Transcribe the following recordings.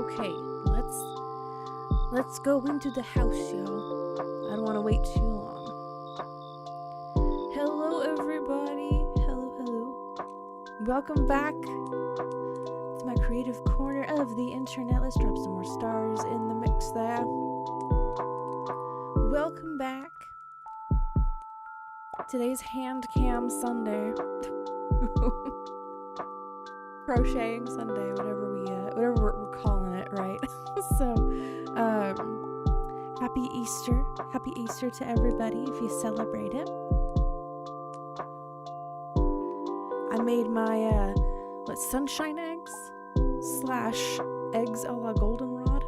Okay, let's go into the house, y'all. I don't want to wait too long. Hello, everybody. Hello. Welcome back to my creative corner of the internet. Let's drop some more stars in the mix there. Welcome back. Today's hand cam Sunday. Crocheting Sunday, whatever we're calling it, right? So, happy Easter to everybody if you celebrate it. I made my sunshine eggs / eggs a la goldenrod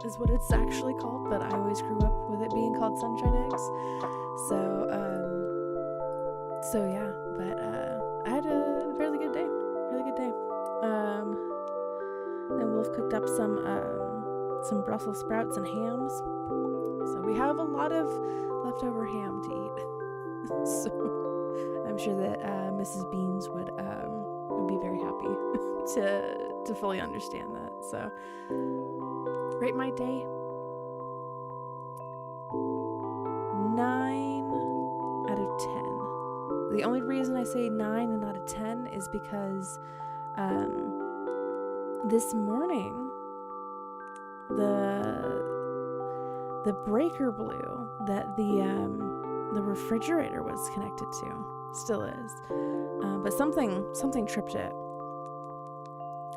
is what it's actually called, but I always grew up with it being called sunshine eggs. So yeah, but I had a really good day. And Wolf cooked up some Brussels sprouts and hams. So we have a lot of leftover ham to eat. So I'm sure that Mrs. Beans would be very happy to fully understand that. So rate my day 9 out of 10. The only reason I say 9 and not a 10 is because this morning the breaker blew that the refrigerator was connected to. Still is, but something tripped it,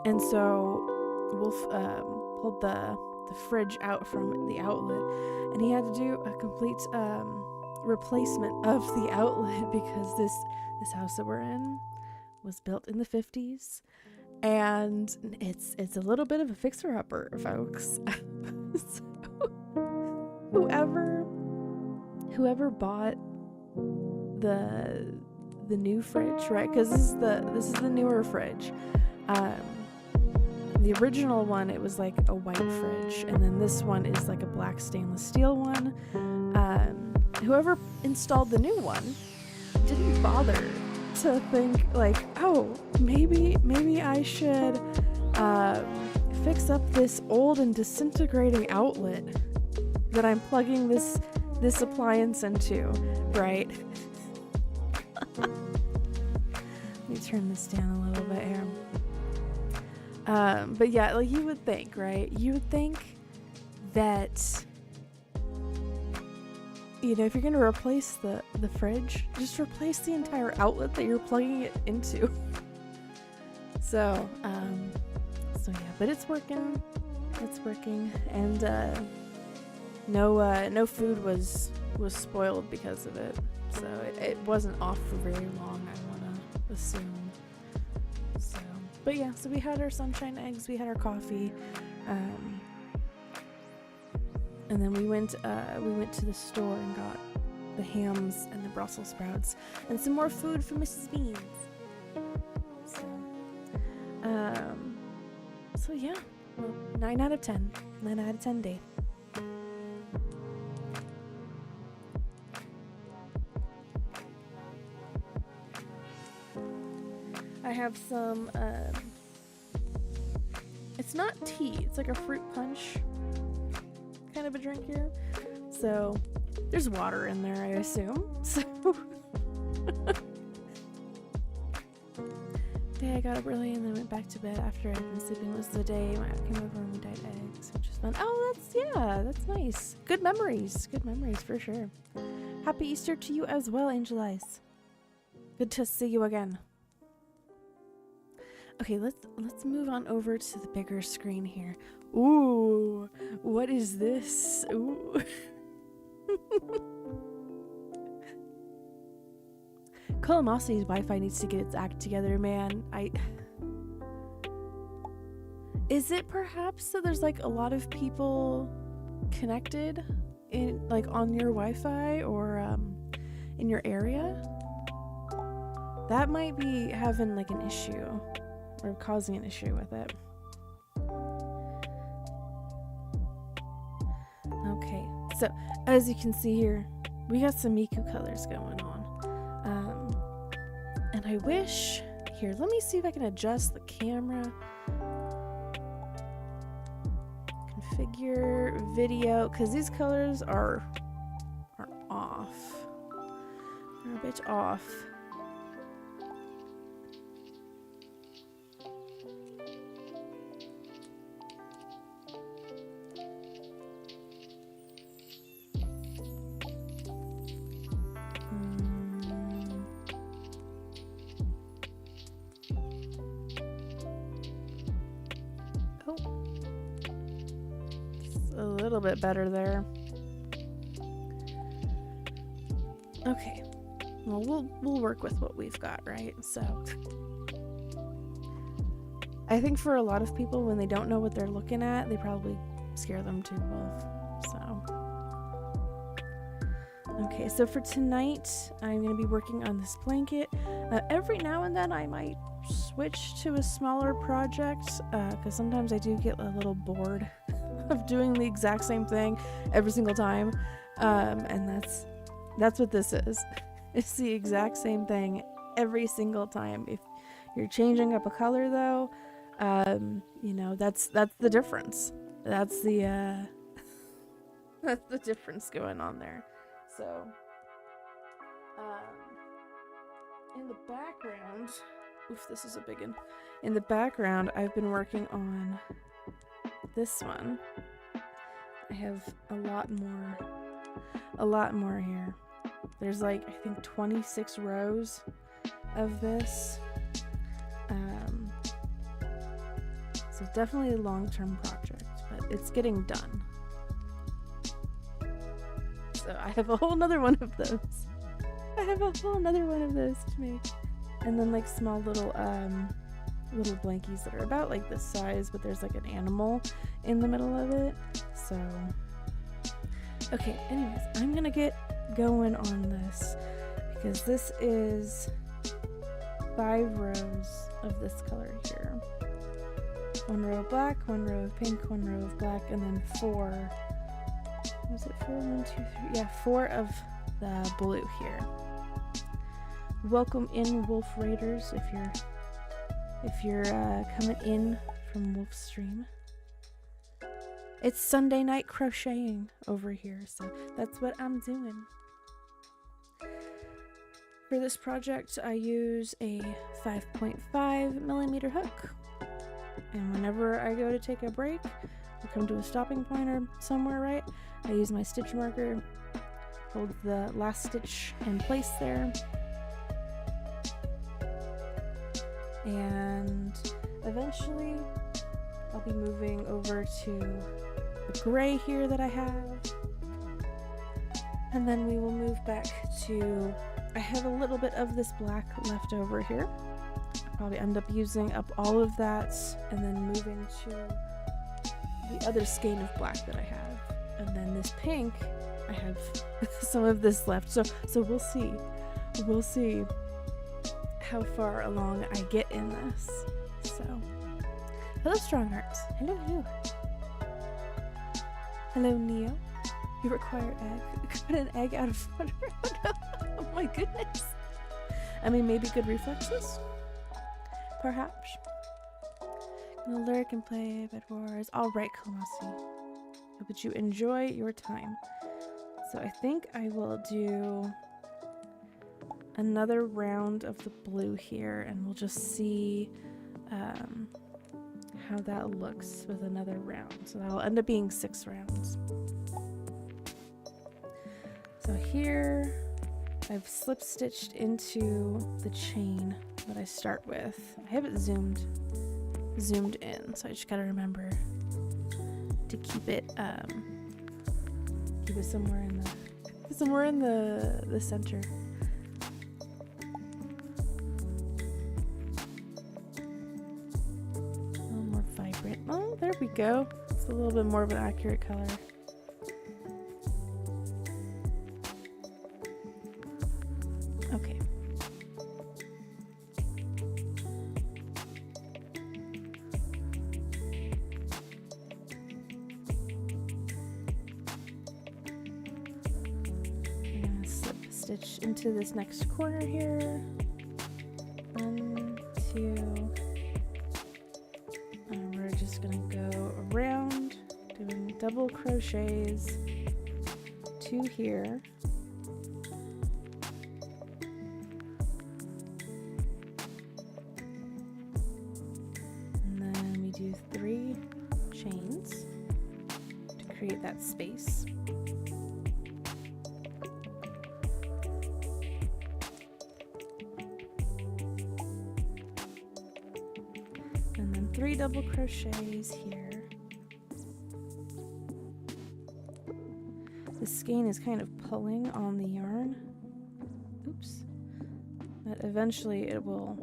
and so Wolf pulled the fridge out from the outlet, and he had to do a complete replacement of the outlet because this house that we're in was built in the 50s, and it's a little bit of a fixer-upper, folks. So whoever bought the new fridge, right? Because this is the newer fridge. The original one, it was like a white fridge, and then this one is like a black stainless steel one. Whoever installed the new one didn't bother to think like, oh, maybe I should fix up this old and disintegrating outlet that I'm plugging this appliance into, right? Let me turn this down a little bit here. But yeah, like you would think, right? You would think that, you know, if you're going to replace the fridge, just replace the entire outlet that you're plugging it into. So yeah, but it's working, and no food was spoiled because of it, so it wasn't off for very long, I want to assume. So, but yeah, so we had our sunshine eggs, we had our coffee, and then we went to the store and got the hams and the Brussels sprouts and some more food for Mrs. Beans. So yeah, well, 9 out of 10 day. I have some, it's not tea, it's like a fruit punch kind of a drink here. So there's water in there, I assume. So I got up early and then went back to bed after I'd been sleeping most of the day. My aunt came over and we dyed eggs, which was fun. Oh, that's nice. Good memories for sure. Happy Easter to you as well, Angel Eyes. Good to see you again. Okay, let's move on over to the bigger screen here. Ooh, what is this? Ooh. Colossity's Wi-Fi needs to get its act together, man. Is it perhaps that there's like a lot of people connected in like on your Wi-Fi or in your area? That might be having like an issue or causing an issue with it. Okay, so as you can see here, we got some Miku colors going on. And I wish, here, let me see if I can adjust the camera. figure video, because these colors are off. They're a bit off. A little bit better there. Okay. Well, we'll work with what we've got, right? So I think for a lot of people, when they don't know what they're looking at, they probably scare them to wolf. So okay, so for tonight, I'm going to be working on this blanket. Every now and then I might switch to a smaller project, because sometimes I do get a little bored of doing the exact same thing every single time, and that's what this is. It's the exact same thing every single time. If you're changing up a color though, you know, that's the difference. That's the that's the difference going on there. So in the background, oof, this is a big one. In the background, I've been working on this one. I have a lot more here. There's like, I think 26 rows of this. So definitely a long-term project, but it's getting done. So I have a whole nother one of those. To make. And then like small little blankies that are about like this size, but there's like an animal in the middle of it. So okay, anyways, I'm gonna get going on this because this is 5 rows of this color here. 1 row of black, 1 row of pink, 1 row of black, and then 4. Was it 4? 1, 2, 3. Yeah, 4 of the blue here. Welcome in, Wolf Raiders, if you're coming in from Wolf Stream. It's Sunday night crocheting over here, so that's what I'm doing. For this project, I use a 5.5mm hook. And whenever I go to take a break, or come to a stopping point or somewhere, right, I use my stitch marker, hold the last stitch in place there, and eventually I'll be moving over to the gray here that I have, and then we will move back to, I have a little bit of this black left over here. I'll probably end up using up all of that and then moving to the other skein of black that I have, and then this pink, I have some of this left, so we'll see how far along I get in this. So hello Strong Hearts. Hello Neo. You require egg. Got an egg out of water. Oh no. Oh my goodness. I mean, maybe good reflexes? Perhaps. Gonna lurk and play Bed Wars. Alright, Kamasi. Hope that you enjoy your time. So I think I will do another round of the blue here, and we'll just see how that looks with another round. So that'll end up being 6 rounds. So here I've slip stitched into the chain that I start with. I have it zoomed in, so I just gotta remember to keep it somewhere in the center. A little more vibrant. Oh, there we go. It's a little bit more of an accurate color. Okay. Stitch into this next corner here. 1, 2, and we're just gonna go around, do doing double crochets, 2 here. And then we do 3 chains to create that space. And then 3 double crochets here. The skein is kind of pulling on the yarn. Oops. But eventually it'll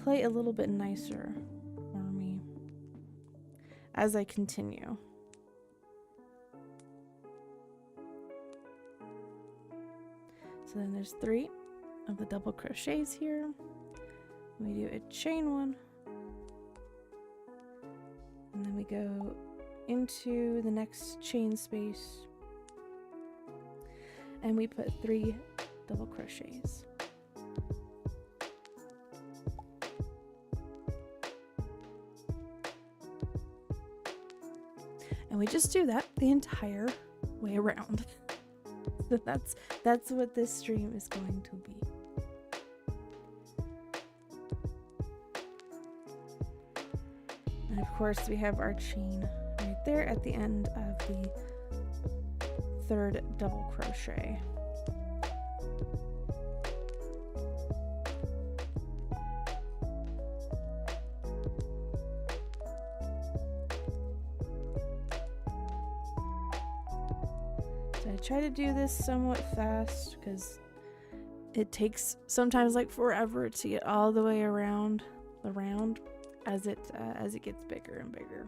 play a little bit nicer for me as I continue. So then there's 3 of the double crochets here. We do a chain 1, and then we go into the next chain space, and we put 3 double crochets. And we just do that the entire way around. So that's what this stream is going to be. And of course we have our chain right there at the end of the 3rd double crochet. So I try to do this somewhat fast because it takes sometimes like forever to get all the way around the round as it gets bigger and bigger.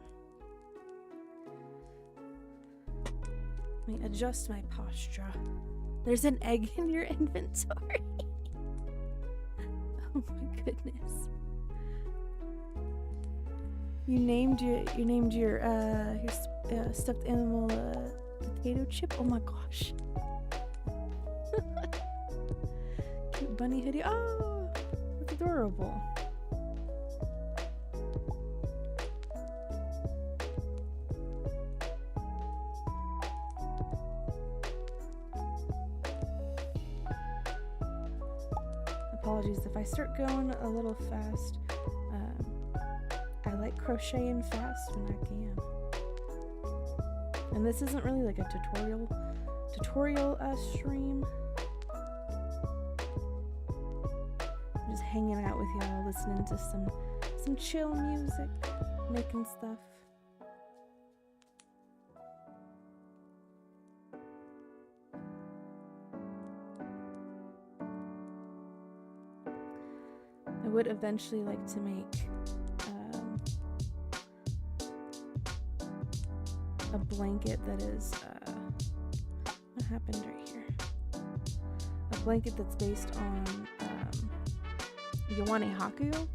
Let me adjust my posture. There's an egg in your inventory. Oh my goodness. You named your stuffed animal potato chip. Oh my gosh. Cute bunny hoodie. Oh, that's adorable. Apologies if I start going a little fast. I like crocheting fast when I can. And this isn't really like a tutorial stream. I'm just hanging out with y'all, listening to some chill music, making stuff. I would eventually like to make a blanket that is what happened right here? A blanket that's based on Yowane Haku.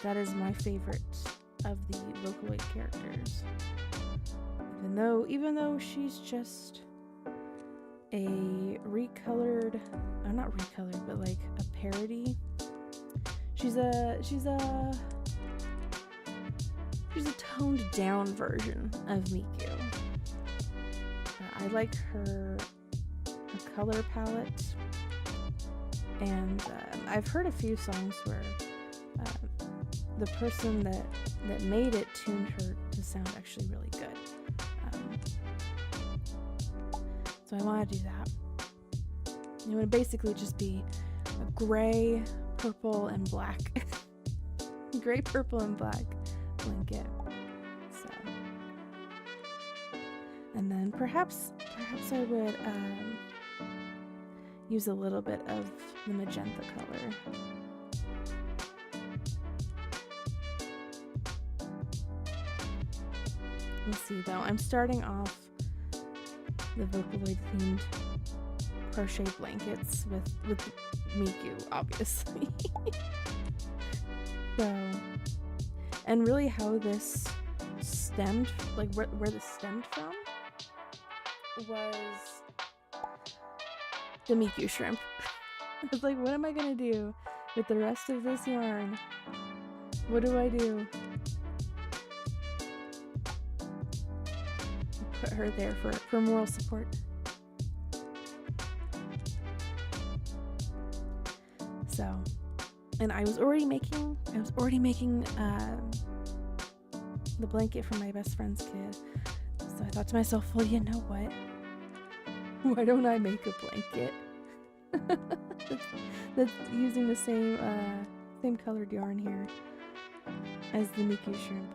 That is my favorite of the Vocaloid characters. Even though she's just a recolored, not recolored, but like a parody. She's a toned down version of Miku. I like her color palette, and I've heard a few songs where the person that made it tuned her to sound actually really good. So I want to do that. It would basically just be a gray, purple, and black. Gray, purple, and black blanket. So, and then perhaps I would use a little bit of the magenta color. We'll see though. I'm starting off the Vocaloid themed crochet blankets with Miku, obviously. So, and really how this stemmed, like where this stemmed from, was the Miku shrimp. I was like, what am I gonna do with the rest of this yarn? What do I do? put her there for moral support. So, and I was already making the blanket for my best friend's kid. So I thought to myself, well, you know what? Why don't I make a blanket that's using the same colored yarn here as the Miku shrimp?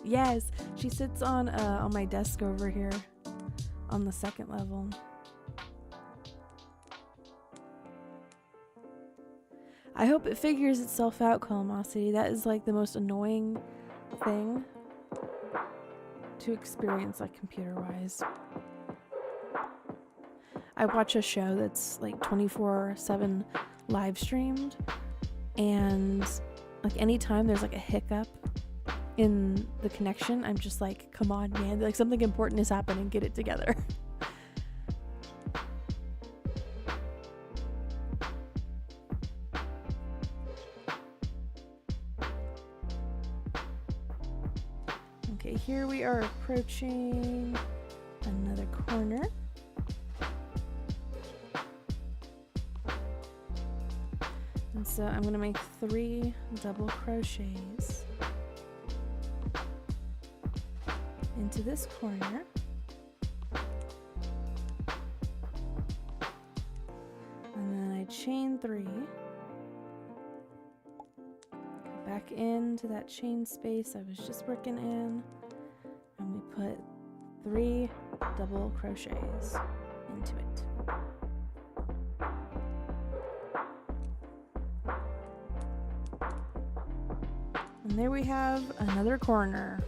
Yes, she sits on my desk over here on the second level. I hope it figures itself out, Calamosity. That is like the most annoying thing to experience, like computer-wise. I watch a show that's like 24/7 live streamed, and like anytime there's like a hiccup in the connection, I'm just like, come on, man, like something important is happening, get it together. Okay, here we are approaching another corner. And so I'm going to make 3 double crochets into this corner. And then I chain 3. Back into that chain space I was just working in, and we put 3 double crochets into it. And there we have another corner.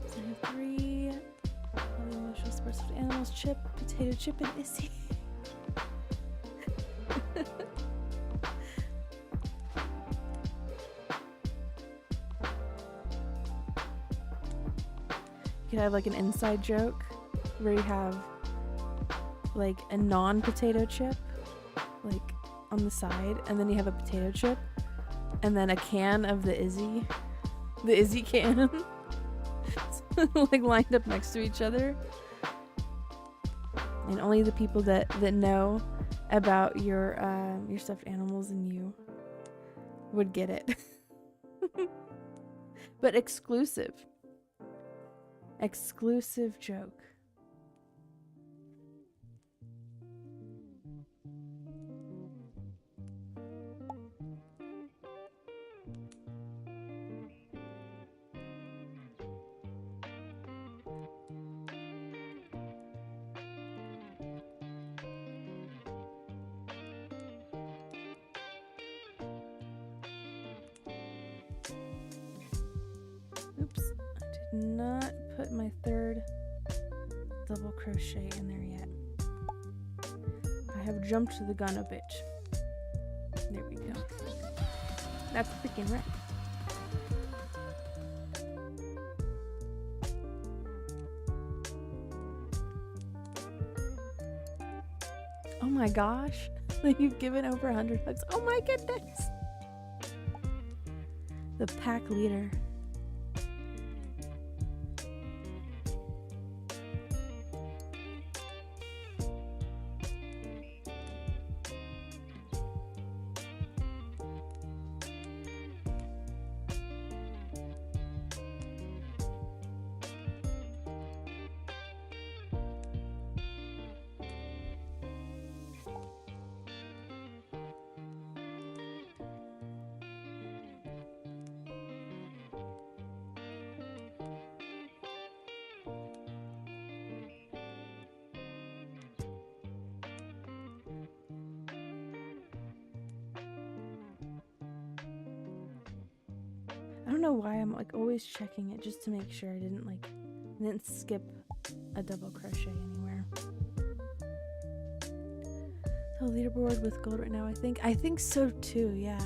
So I have 3 emotional sports of animals, Chip, Potato Chip, and Issy. You could have like an inside joke where you have like a non-potato chip like on the side, and then you have a potato chip, and then a can of the Izzy can like lined up next to each other, and only the people that know about your stuffed animals and you would get it. But exclusive joke. Oops, I did not put my 3rd double crochet in there yet. I have jumped the gun a bit. There we go. That's freaking right. Oh my gosh, you've given over 100 hugs. Oh my goodness. The pack leader. I don't know why I'm like always checking it just to make sure I didn't skip a double crochet anywhere. So leaderboard with gold right now, I think so too, yeah.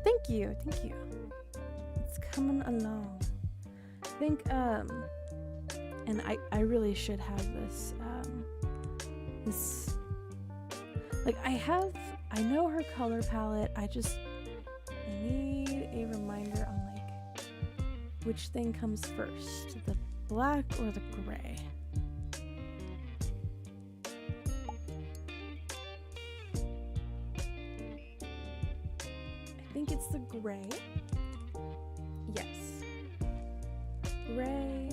Thank you. It's coming along. I think and I really should have this like I have I know her color palette. I need a reminder on like which thing comes first, the black or the gray. I think it's the gray. Yes. Gray.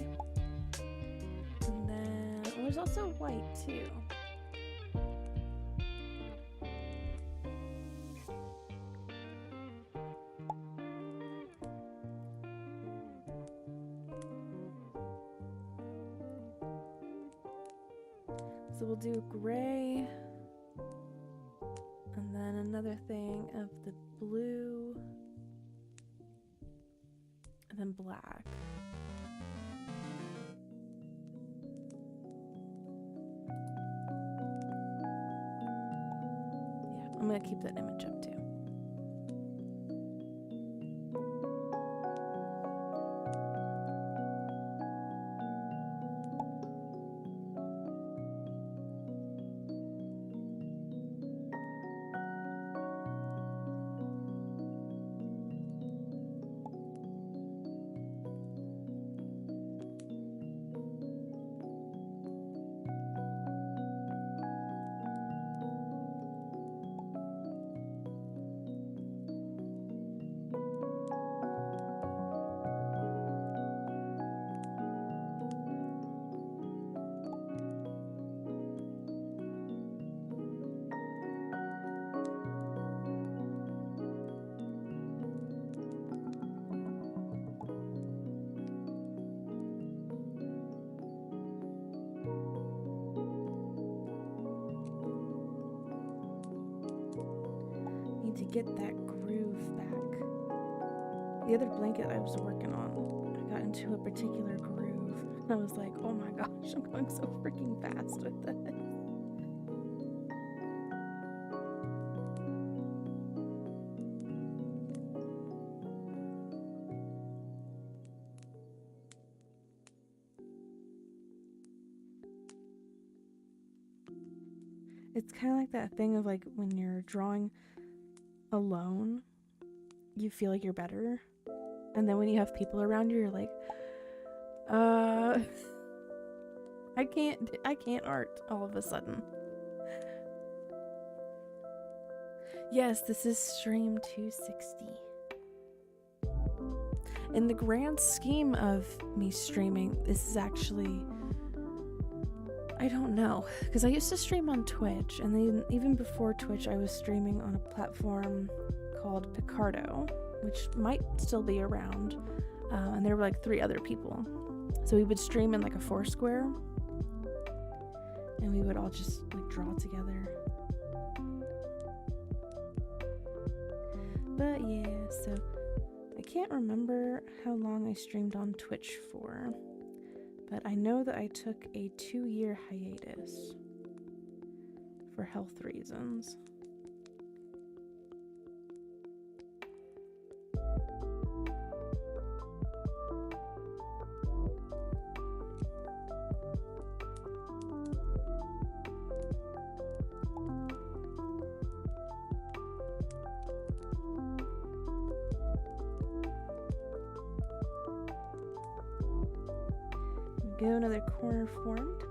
And then, oh, there's also white too. So we'll do gray, and then another thing of the blue, and then black. Yeah, I'm gonna keep that image up too. To get that groove back. The other blanket I was working on, I got into a particular groove. And I was like, oh my gosh, I'm going so freaking fast with this. It's kind of like that thing of like when you're drawing alone, you feel like you're better, and then when you have people around you, you're like, I can't art all of a sudden. Yes, this is stream 260. In the grand scheme of me streaming, this is actually, I don't know, because I used to stream on Twitch, and then even before Twitch I was streaming on a platform called Picardo, which might still be around, and there were like 3 other people. So we would stream in like a Foursquare, and we would all just like draw together. But yeah, so I can't remember how long I streamed on Twitch for, but I know that I took a 2-year hiatus for health reasons. Go, another corner formed.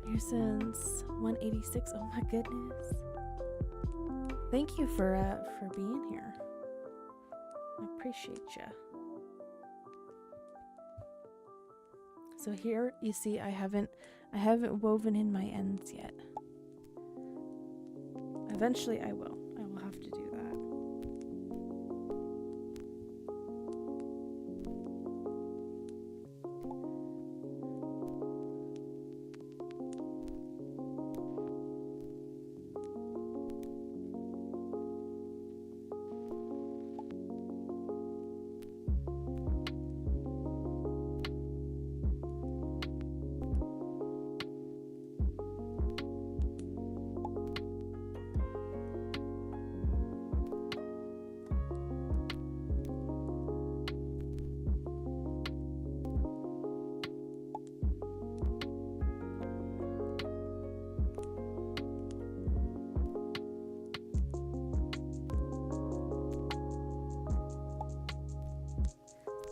Here since 186. Oh my goodness. Thank you for being here. I appreciate you. So here you see I haven't woven in my ends yet. Eventually I will. I will have to do that.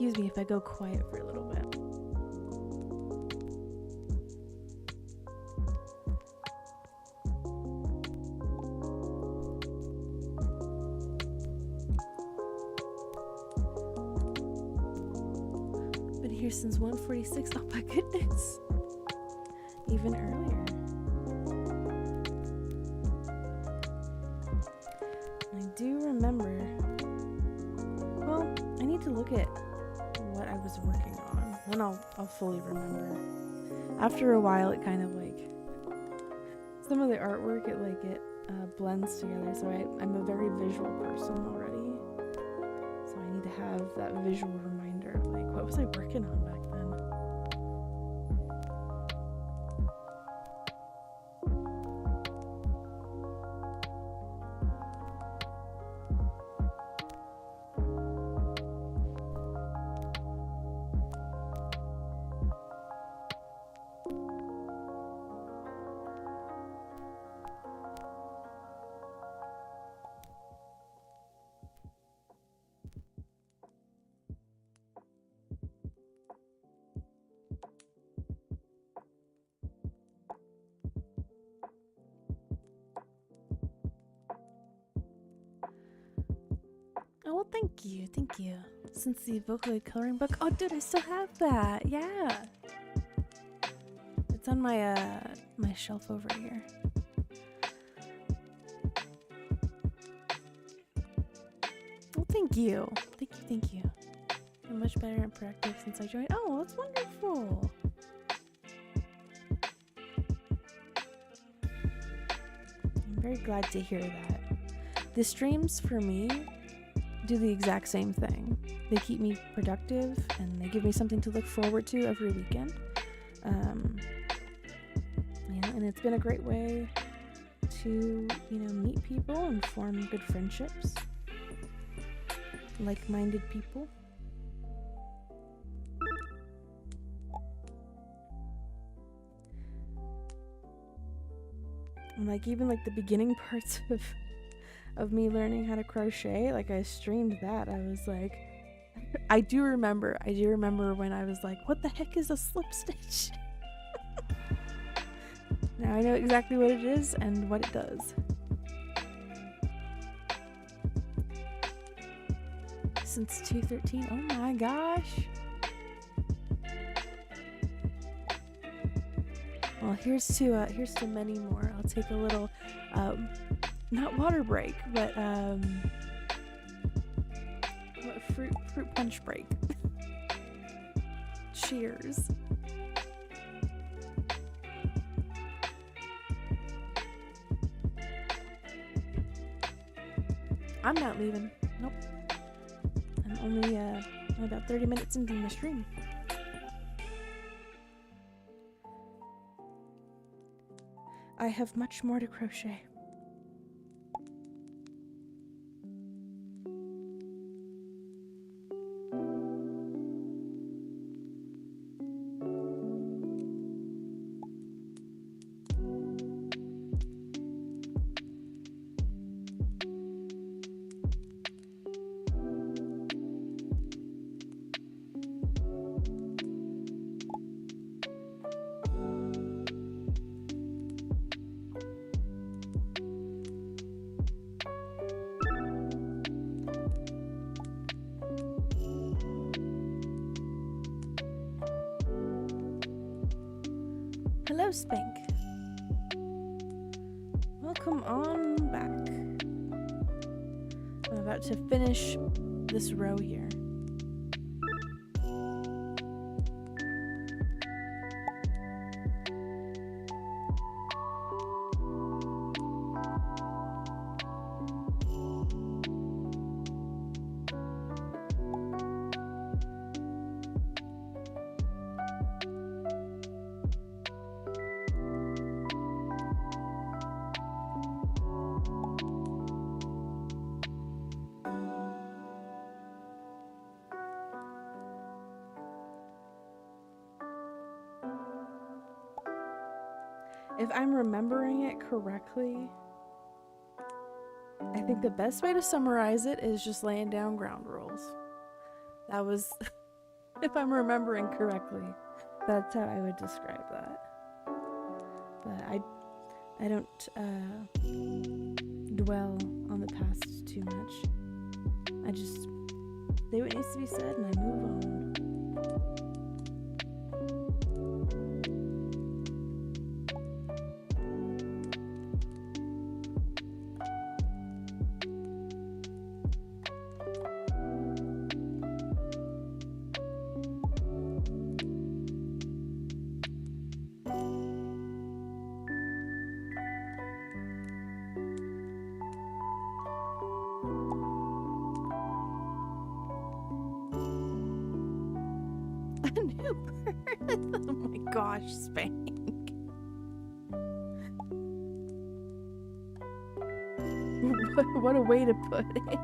excuse me if I go quiet for a little bit. Been here since 1:46. Oh my goodness. Even earlier. I do remember. Well, I need to look at what I was working on. Then I'll fully remember. After a while, it kind of like some of the artwork, it blends together. So I'm a very visual person already. So I need to have that visual reminder of like, what was I working on back then? Oh, well, thank you. Since the Vocaloid coloring book. Oh, dude, I still have that. Yeah. It's on my my shelf over here. Well, thank you. Thank you. I'm much better and productive since I joined. Oh, that's wonderful. I'm very glad to hear that. The streams for me do the exact same thing. They keep me productive and they give me something to look forward to every weekend. And it's been a great way to, meet people and form good friendships, like-minded people. And even the beginning parts of me learning how to crochet, I streamed that. I was like, I do remember when I was like, what the heck is a slip stitch? Now I know exactly what it is and what it does. Since 2013, oh my gosh. Well, here's to many more. I'll take a little, not water break, but fruit punch break. Cheers. I'm not leaving. Nope. I'm only about 30 minutes into the stream. I have much more to crochet. Hello, Spank. Welcome on back. I'm about to finish this row here. If I'm remembering it correctly, I think the best way to summarize it is just laying down ground rules. That was If I'm remembering correctly, that's how I would describe that. But I don't dwell on the past too much. I just say what needs to be said and I move on. A new bird. Oh my gosh, Spank. What a way to put it.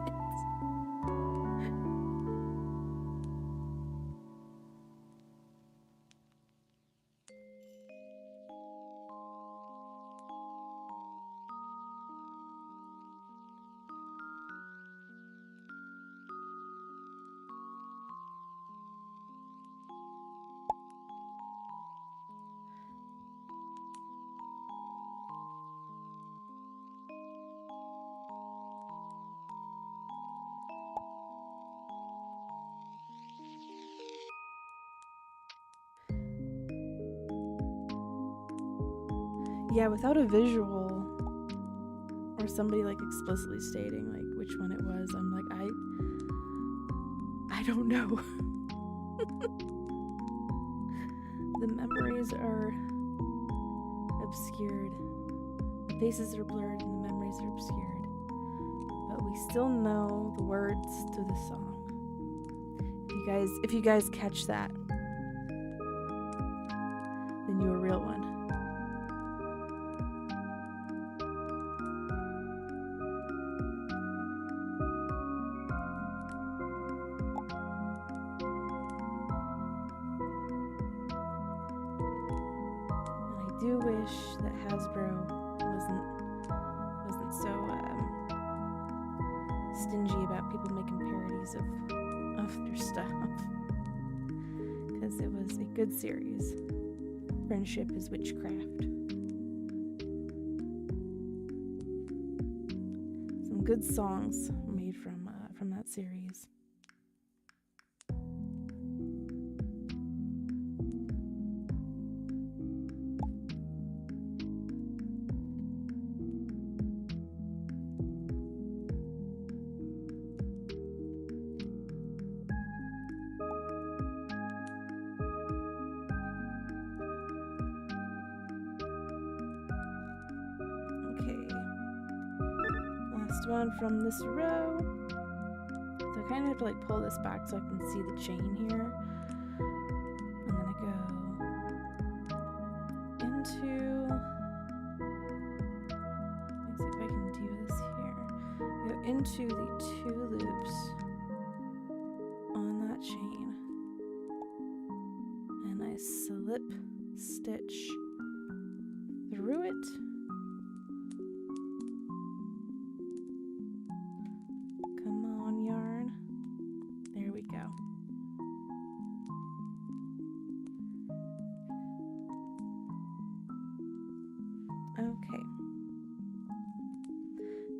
Yeah, without a visual or somebody like explicitly stating like which one it was, I'm like, I don't know. The memories are obscured. The faces are blurred and the memories are obscured. But we still know the words to the song. If you guys catch that, then you're a real one. I do wish that Hasbro wasn't so stingy about people making parodies of their stuff, because it was a good series. Friendship is Witchcraft. Some good songs made from that series. One from this row. So I kind of have to like pull this back so I can see the chain here. And then I go into, let me see if I can do this here. I go into the 2 loops on that chain. And I slip stitch through it.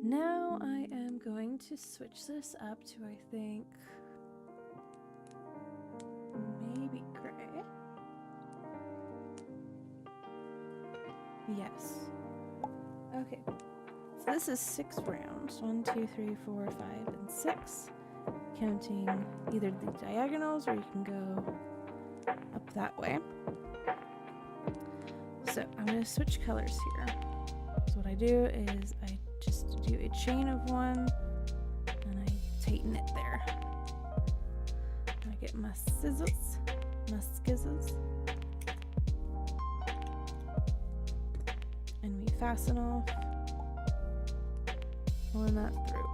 Now I am going to switch this up to, I think, maybe gray. Yes. Okay. So this is 6 rounds. 1, 2, 3, 4, 5, and 6. Counting either the diagonals or you can go up that way. So I'm going to switch colors here. So what I do is I just do a chain of 1 and I tighten it there. And I get my scissors, my skizzles, and we fasten off, pulling that through.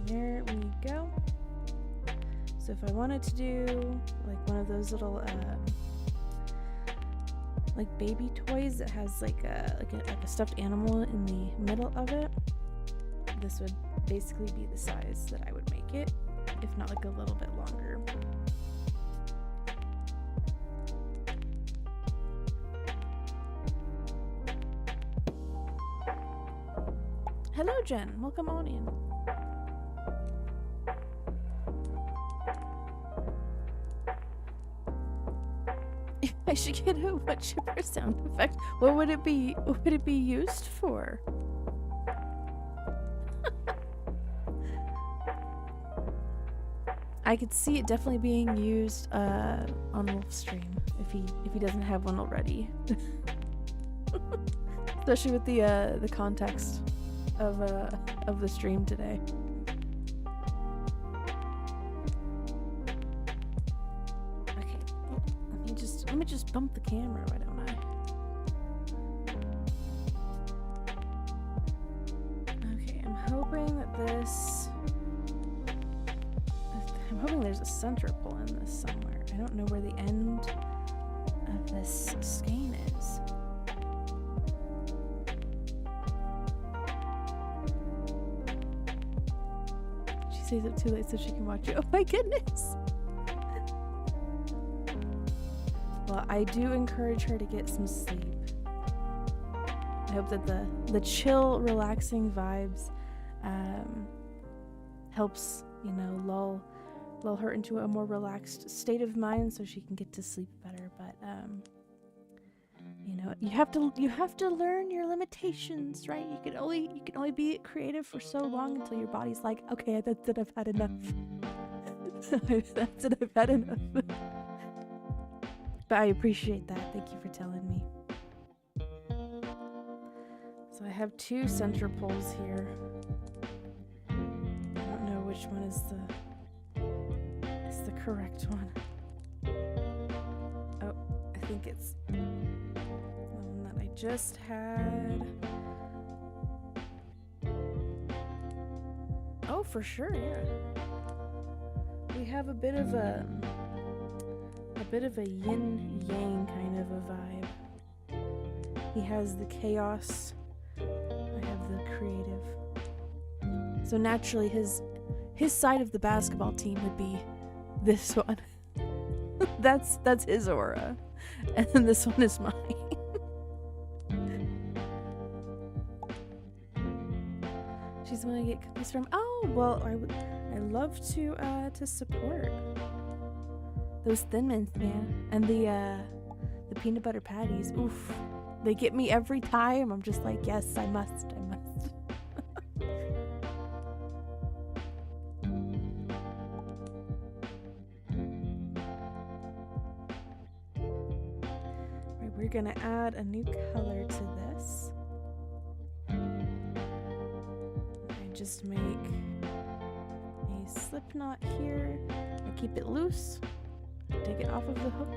There we go. So if I wanted to do like one of those little like baby toys that has like a stuffed animal in the middle of it, this would would basically be the size that I would make it, if not like a little bit longer. Hello, Jen. Welcome on in. I should get a what chipper sound effect. What would it be? What would it be used for? I could see it definitely being used on Wolf's stream if he doesn't have one already. Especially with the context of the stream today. Okay, let me just bump the camera, why don't I? Okay, I'm hoping there's a center pull in this somewhere. I don't know where the end of this skein is. Stays up too late so she can watch it. Oh my goodness. Well, I do encourage her to get some sleep. I hope that the chill, relaxing vibes helps, you know, lull her into a more relaxed state of mind so she can get to sleep better. But you know, you have to learn your limitations, right? You can only be creative for so long until your body's like, okay, that's it, I've had enough. That's it, I've had enough. But I appreciate that. Thank you for telling me. So I have 2 center pulls here. I don't know which one is the correct one. Oh, I think it's the one that I just had. Oh, for sure, yeah. We have a bit of a yin-yang kind of a vibe. He has the chaos, I have the creative. So naturally his side of the basketball team would be this one. That's his aura. And then this one is mine. She's gonna get cookies from. Oh well, I love to support those Thin Mints, man, and the peanut butter patties. Oof, they get me every time. I'm just like, yes, I must. Right, we're gonna add a new color to this. I just make a slip knot here. I keep it loose. Take it off of the hook.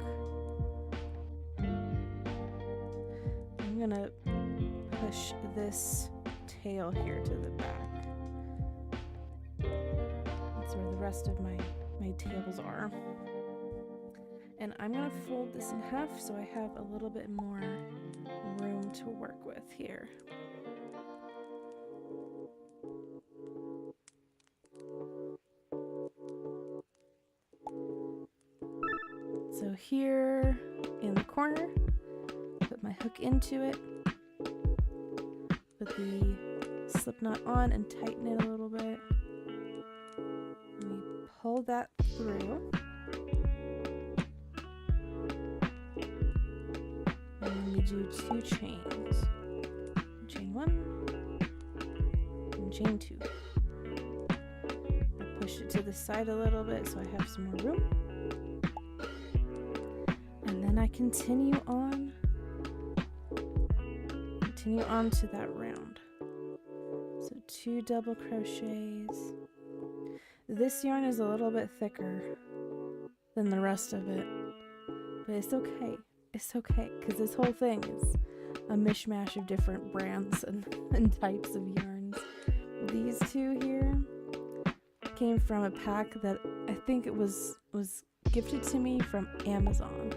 I'm gonna push this tail here to the back. That's where the rest of my tails are. And I'm gonna fold this in half so I have a little bit more room to work with here. So here in the corner, put my hook into it, put the slip knot on and tighten it a little bit. And we pull that through. And then we do 2 chains. Chain 1 and chain 2. I push it to the side a little bit so I have some more room. And then I continue on to that round. So 2 double crochets. This yarn is a little bit thicker than the rest of it, but it's okay. It's okay, because this whole thing is a mishmash of different brands and types of yarns. These 2 here came from a pack that I think it was gifted to me from Amazon.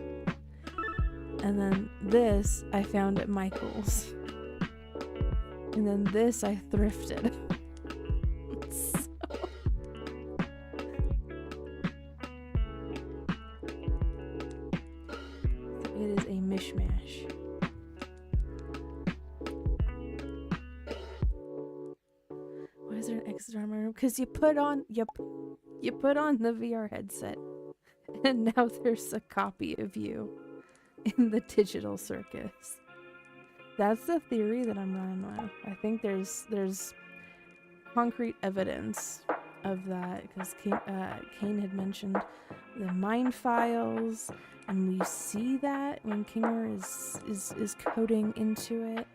And then this I found at Michael's. And then this I thrifted. It is a mishmash. Why is there an exit on my room? Because you put on the VR headset, and now there's a copy of you in the digital circus. That's the theory that I'm running with. I think there's concrete evidence of that, because Kane had mentioned the mind files, and we see that when Kinger is coding into it,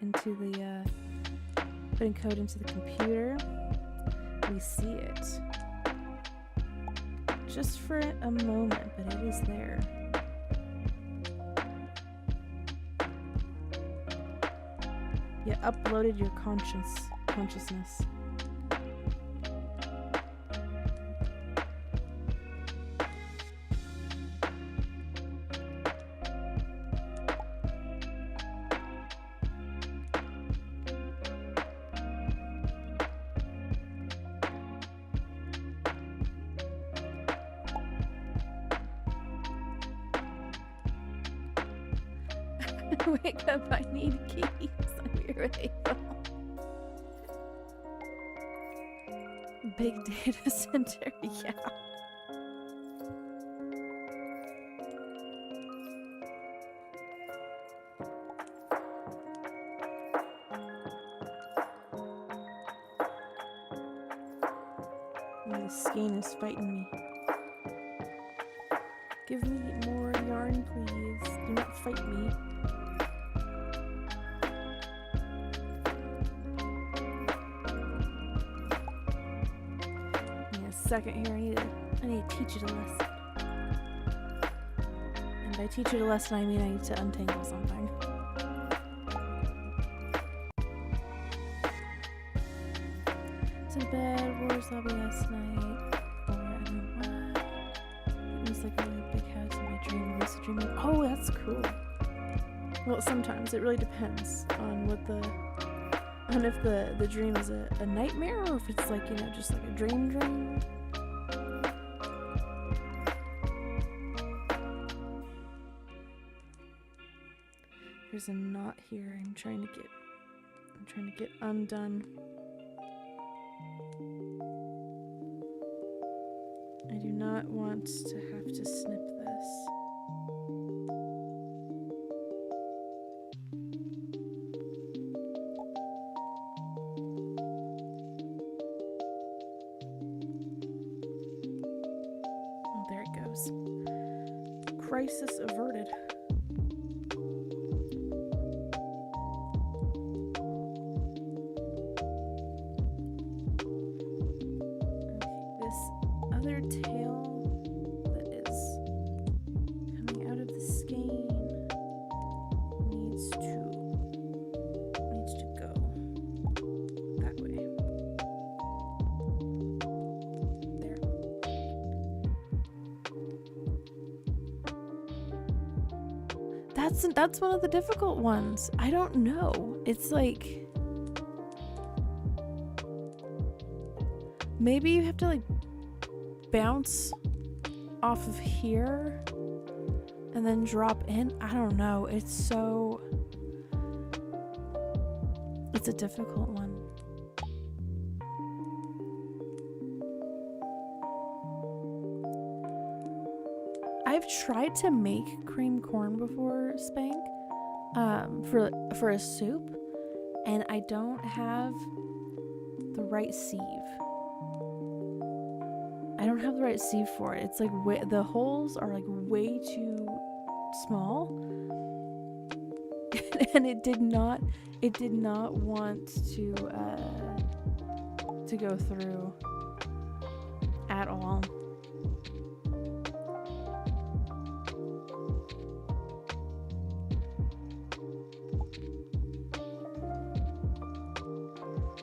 putting code into the computer. We see it just for a moment, but it is there. You uploaded your consciousness. Wake up, I need keys. I'm irritable. Big data center, yeah. The skein is fighting me. Give me more yarn, please. Do not fight me. Second here, I need to teach it a lesson. And by teach it a lesson, I mean I need to untangle something. To bed, Wars Lobby last night. Or I don't know what. It was like a really big house in my dream. Lucid dreaming. Oh, that's cool. Well, sometimes it really depends on what if the dream is a nightmare, or if it's like, just like a dream. There's a knot here. I'm trying to get undone. I do not want to have to snip this. Oh, there it goes. Crisis averted. That's one of the difficult ones. I don't know. It's like, maybe you have to like bounce off of here and then drop in. I don't know. It's a difficult one. I've tried to make cream corn before, Spank, for a soup, and I don't have the right sieve. I don't have the right sieve for it. It's like the holes are like way too small, and it did not want to go through at all.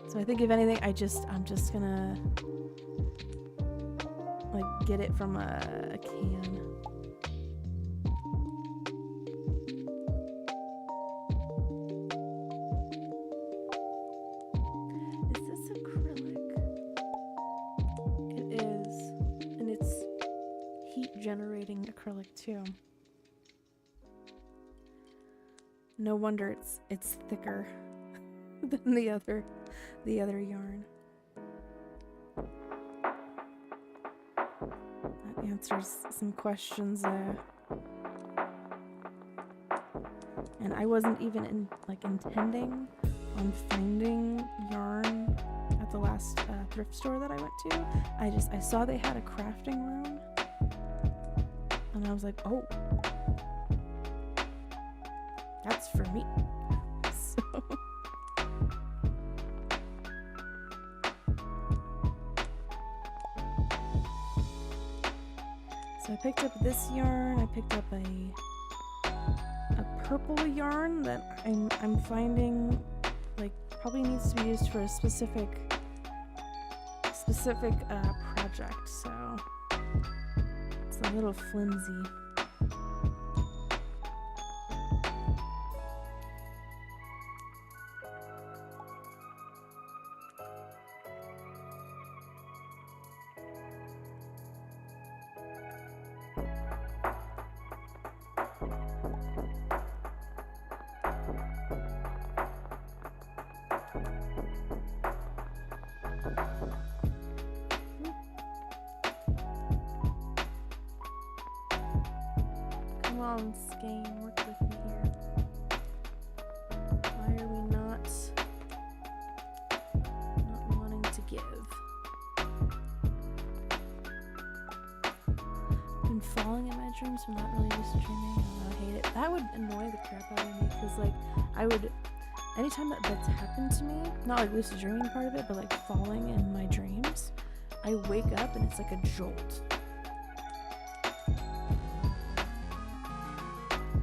So I think if anything, I'm just gonna like get it from a can. Is this acrylic? It is, and it's heat generating acrylic too. No wonder it's thicker than the other yarn. That answers some questions there. And I wasn't even intending on finding yarn at the last thrift store that I went to. I saw they had a crafting room, and I was like, oh, that's for me. So I picked up this yarn. I picked up a purple yarn that I'm finding probably needs to be used for a specific project. So it's a little flimsy. Come on, Skein, work with me here. Why are we not wanting to give? I've been falling in my dreams from not really used to dreaming, and I hate it. That would annoy the crap out of me, because I would, anytime that's happened to me, not like lucid dreaming part of it, but like falling in my dreams, I wake up and it's like a jolt.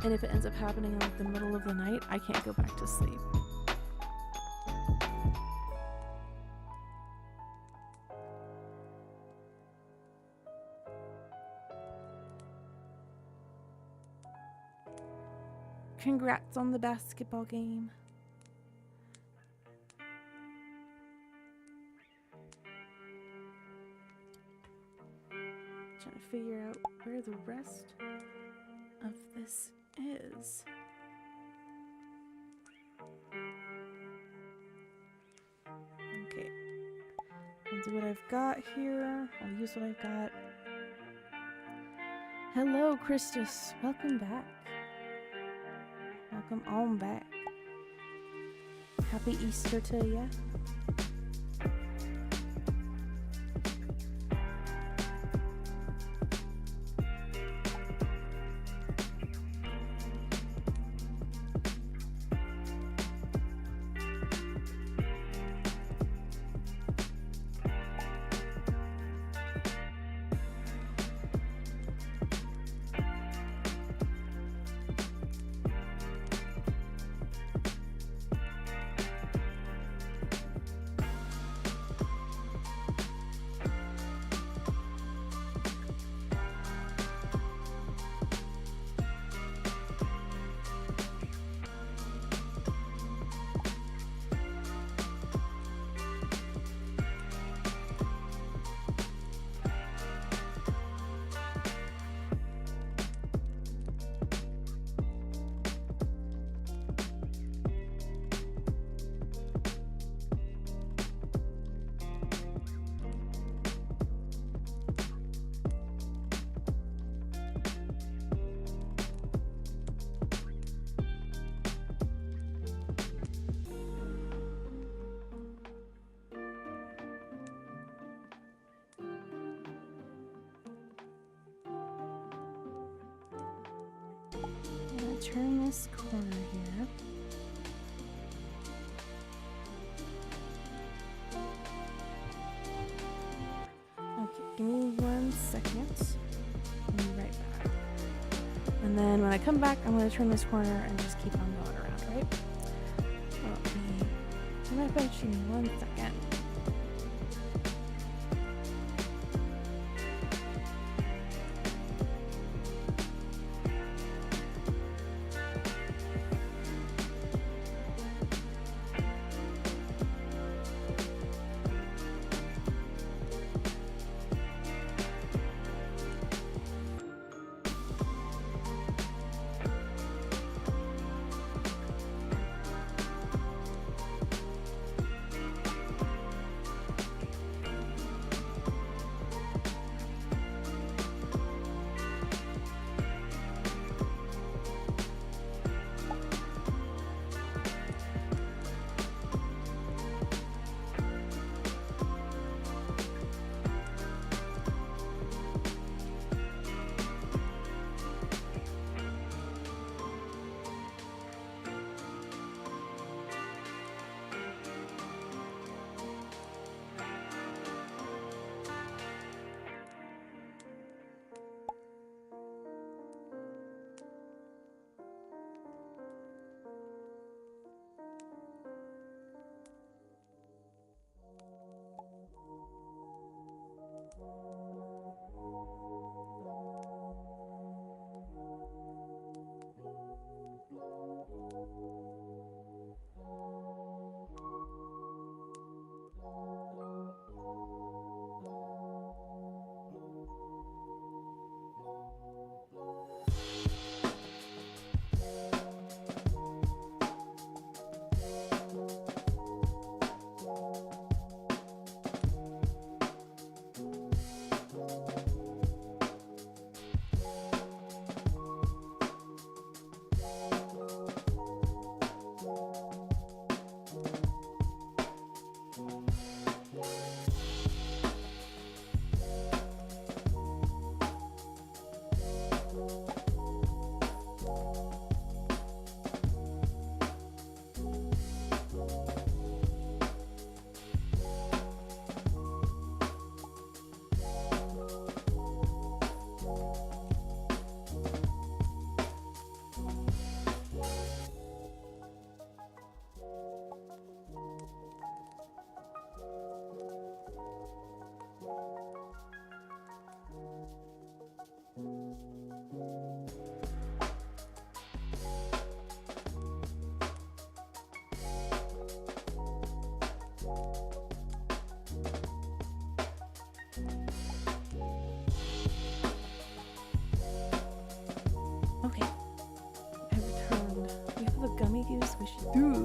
And if it ends up happening in the middle of the night, I can't go back to sleep. Congrats on the basketball game. Trying to figure out where the rest of this is. Okay. I'll do what I've got here. I'll use what I've got. Hello, Christus. Welcome back. Welcome on back. Happy Easter to ya. Turn this corner here. Okay, give me 1 second. I'll be right back. And then when I come back, I'm going to turn this corner and just keep on going around, right? I'm going to finish in 1 second.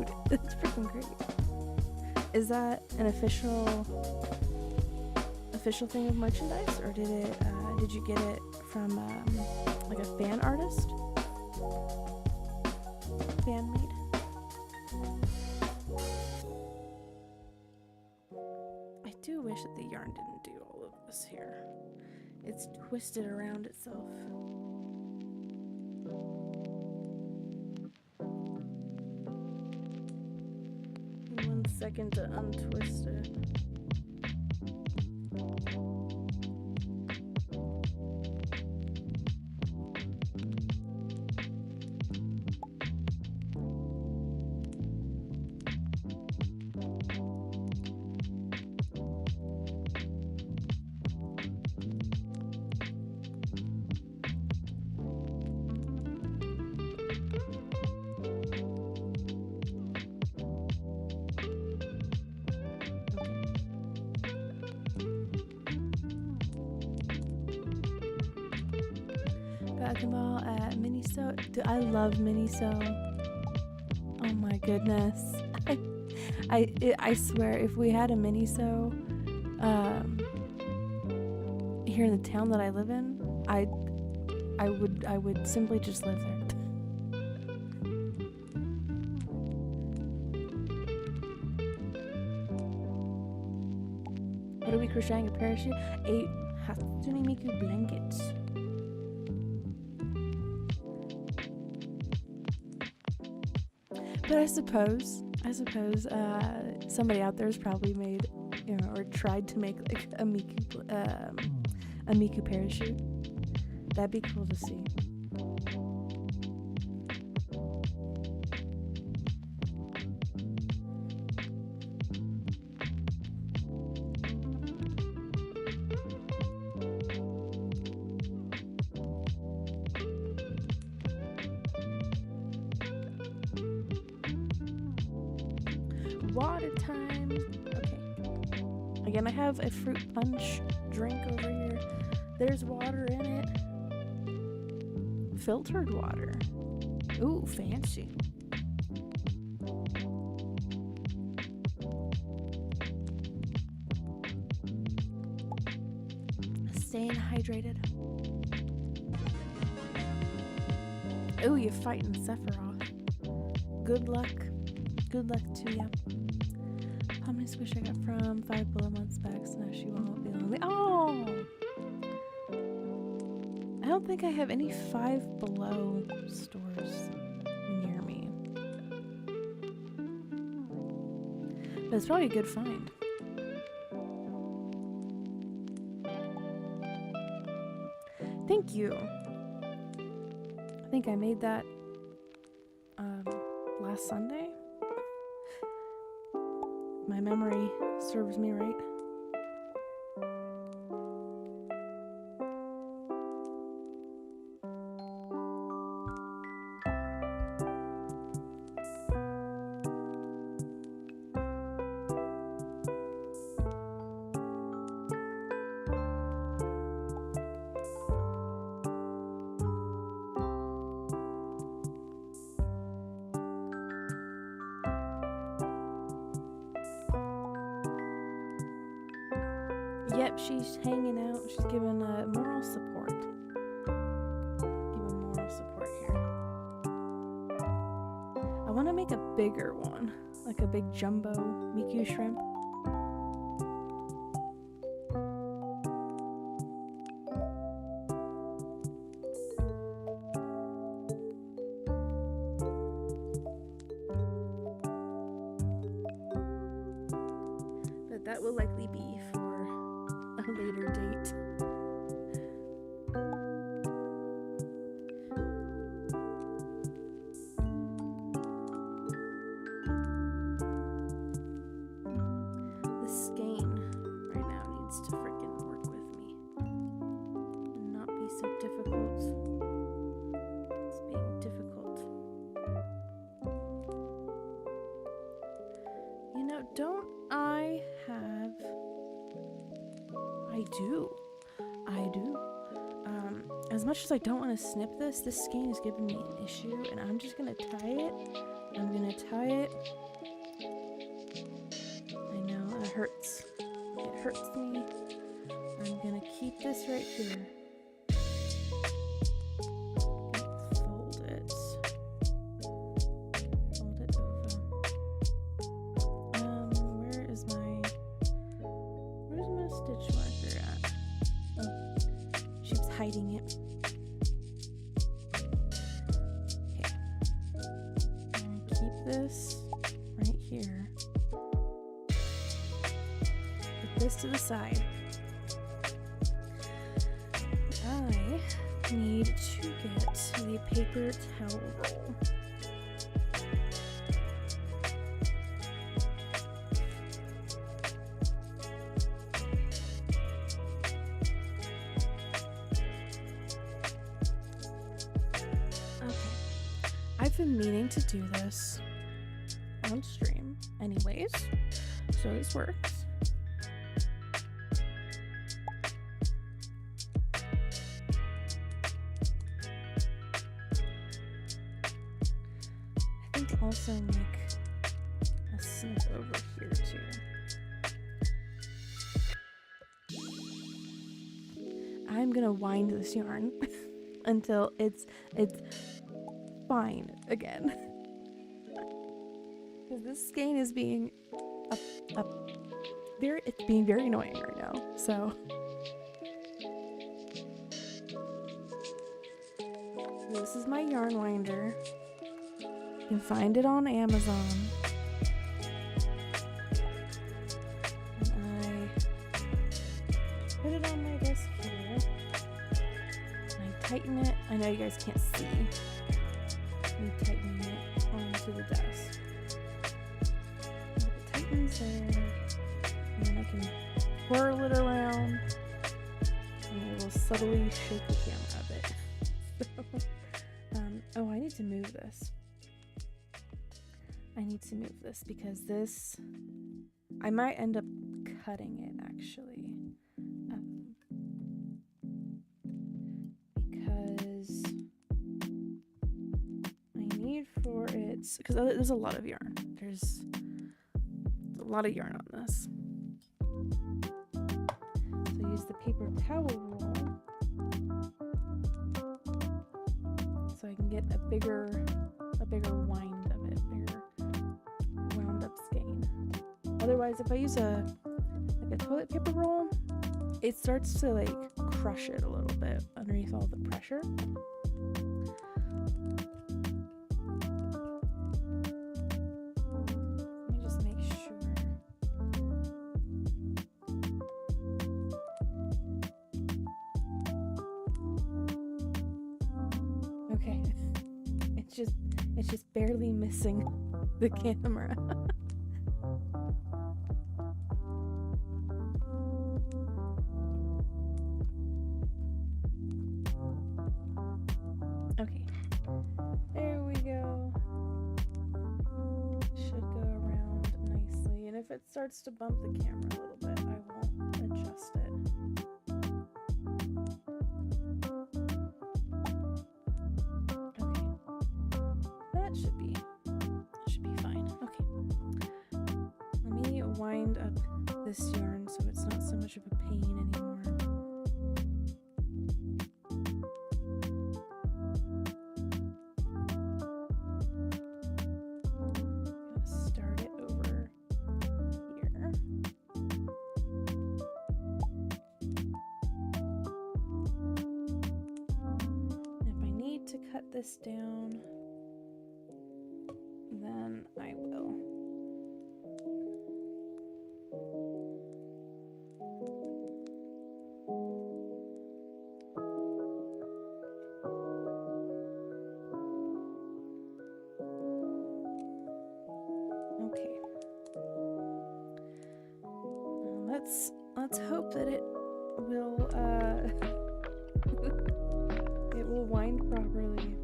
Dude, that's freaking great. Is that an official thing of merchandise, or did you get it from like a fan artist? Fan made? I do wish that the yarn didn't do all of this here. It's twisted around itself. Give me 1 second to untwist it. Got them all at Miniso. Dude, I love Miniso. Oh my goodness. I swear, if we had a Miniso here in the town that I live in, I would simply just live there. What are we crocheting? A parachute? A Hatsune Miku blanket. But I suppose somebody out there has probably made, or tried to make like a Miku parachute. That'd be cool to see. Water time. Okay. Again, I have a fruit punch drink over here. There's water in it. Filtered water. Ooh, fancy. Staying hydrated. Ooh, you're fighting Sephiroth. Good luck. Good luck to ya. How many squish I got from 5 Below months back, so now she won't be lonely. Oh! I don't think I have any 5 Below stores near me. But it's probably a good find. Thank you. I think I made that last Sunday. My memory serves me right. Yep, she's hanging out. She's giving moral support. Giving moral support here. I want to make a bigger one, like a big jumbo Miku shrimp. But that will likely be for a later date. The skein right now needs to frickin' work with me and not be so difficult. It's being difficult. You know, don't I have... I do. As much as I don't want to snip this skein is giving me an issue, and I'm just gonna tie it I'm gonna tie it. I know it hurts. It hurts me. I'm gonna keep this right here. Fold it. Fold it over. Where's my stitch marker at? Oh, she was hiding it. Okay. I'm gonna keep this right here. Put this to the side. I need to get the paper towel roll. Okay. I've been meaning to do this on stream anyways, so this works. Also make a snip over here too. I'm gonna wind this yarn until it's fine again. Because this skein is being it's being very annoying right now. So this is my yarn winder. You can find it on Amazon. And I put it on my desk here. And I tighten it. I know you guys can't see me tightening it onto the desk. It tightens there. And then I can twirl it around. And it will subtly shake the camera a bit. Oh, I need to move this. I need to move this because this, I might end up cutting it actually. Because I need for it, because there's a lot of yarn. There's a lot of yarn on this. So I use the paper towel roll so I can get a bigger wind of it, bigger wound up skein. Otherwise, if I use a toilet paper roll, it starts to like crush it a little bit underneath all the pressure. Let me just make sure. Okay. It's just barely missing the camera. Okay. There we go. Should go around nicely. And if it starts to bump the camera a little bit, I will adjust it. Should be fine. Okay. Let me wind up this yarn so it's not so much of a pain anymore. I'm gonna start it over here. And if I need to cut this down, then I will. Okay. Let's hope that it will it will wind properly.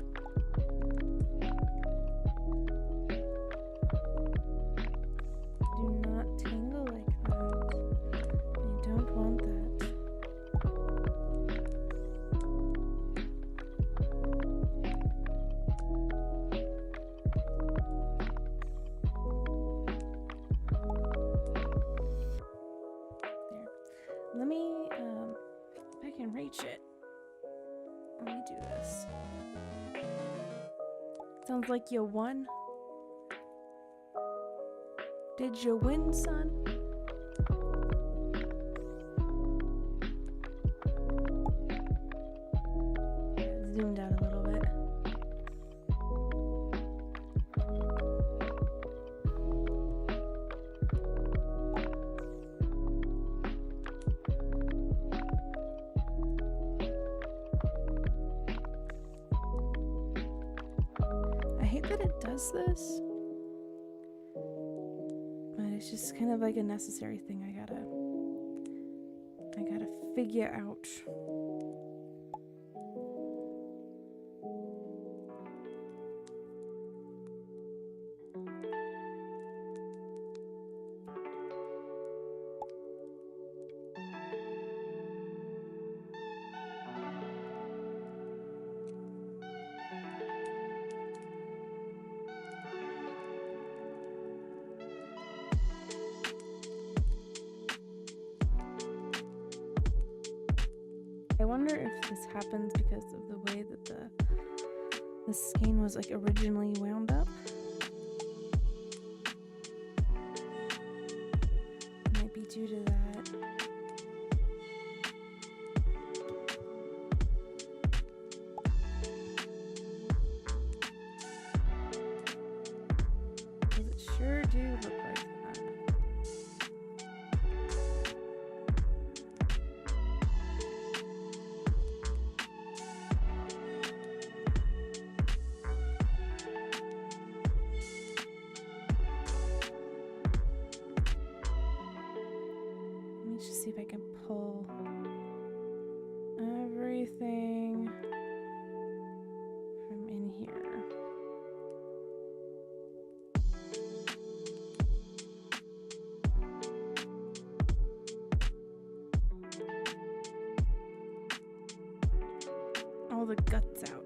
Do not tangle like that. I don't want that. Sounds like you won. Did you win, son? Zoomed out a little bit. I hate that it does this. It's just kind of like a necessary thing I gotta figure out. I wonder if this happens because of the way that the skein was like originally wound up. Might be due to that. Because it sure do look like that. Just see if I can pull everything from in here. All the guts out.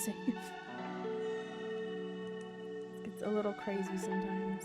Safe. It's a little crazy sometimes.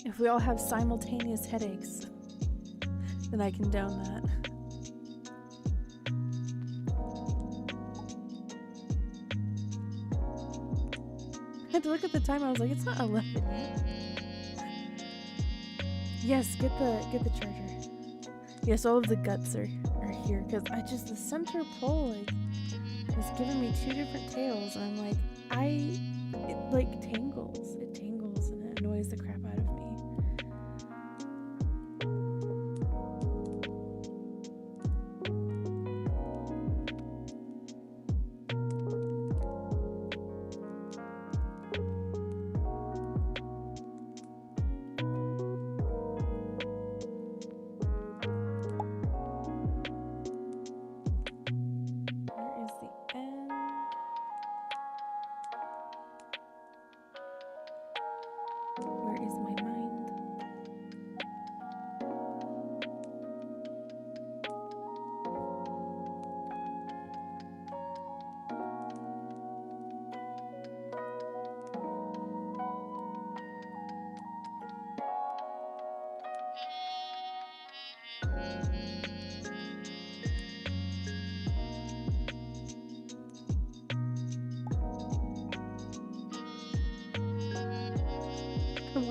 If we all have simultaneous headaches, then I condone that. I had to look at the time. I was like, it's not 11. Yes, get the charger. Yes, all of the guts are here because the center pole is giving me two different tails, and I'm like, it like tangles. It tangles and it annoys the crap out of me. Where is my mind?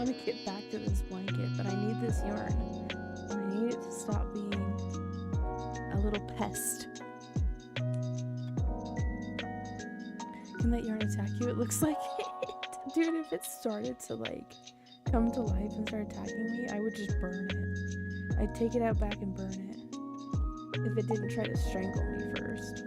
want to get back to this blanket, but I need this yarn. And I need it to stop being a little pest. Can that yarn attack you? It looks like it. Dude, if it started to like come to life and start attacking me, I would just burn it. I'd take it out back and burn it. If it didn't try to strangle me first.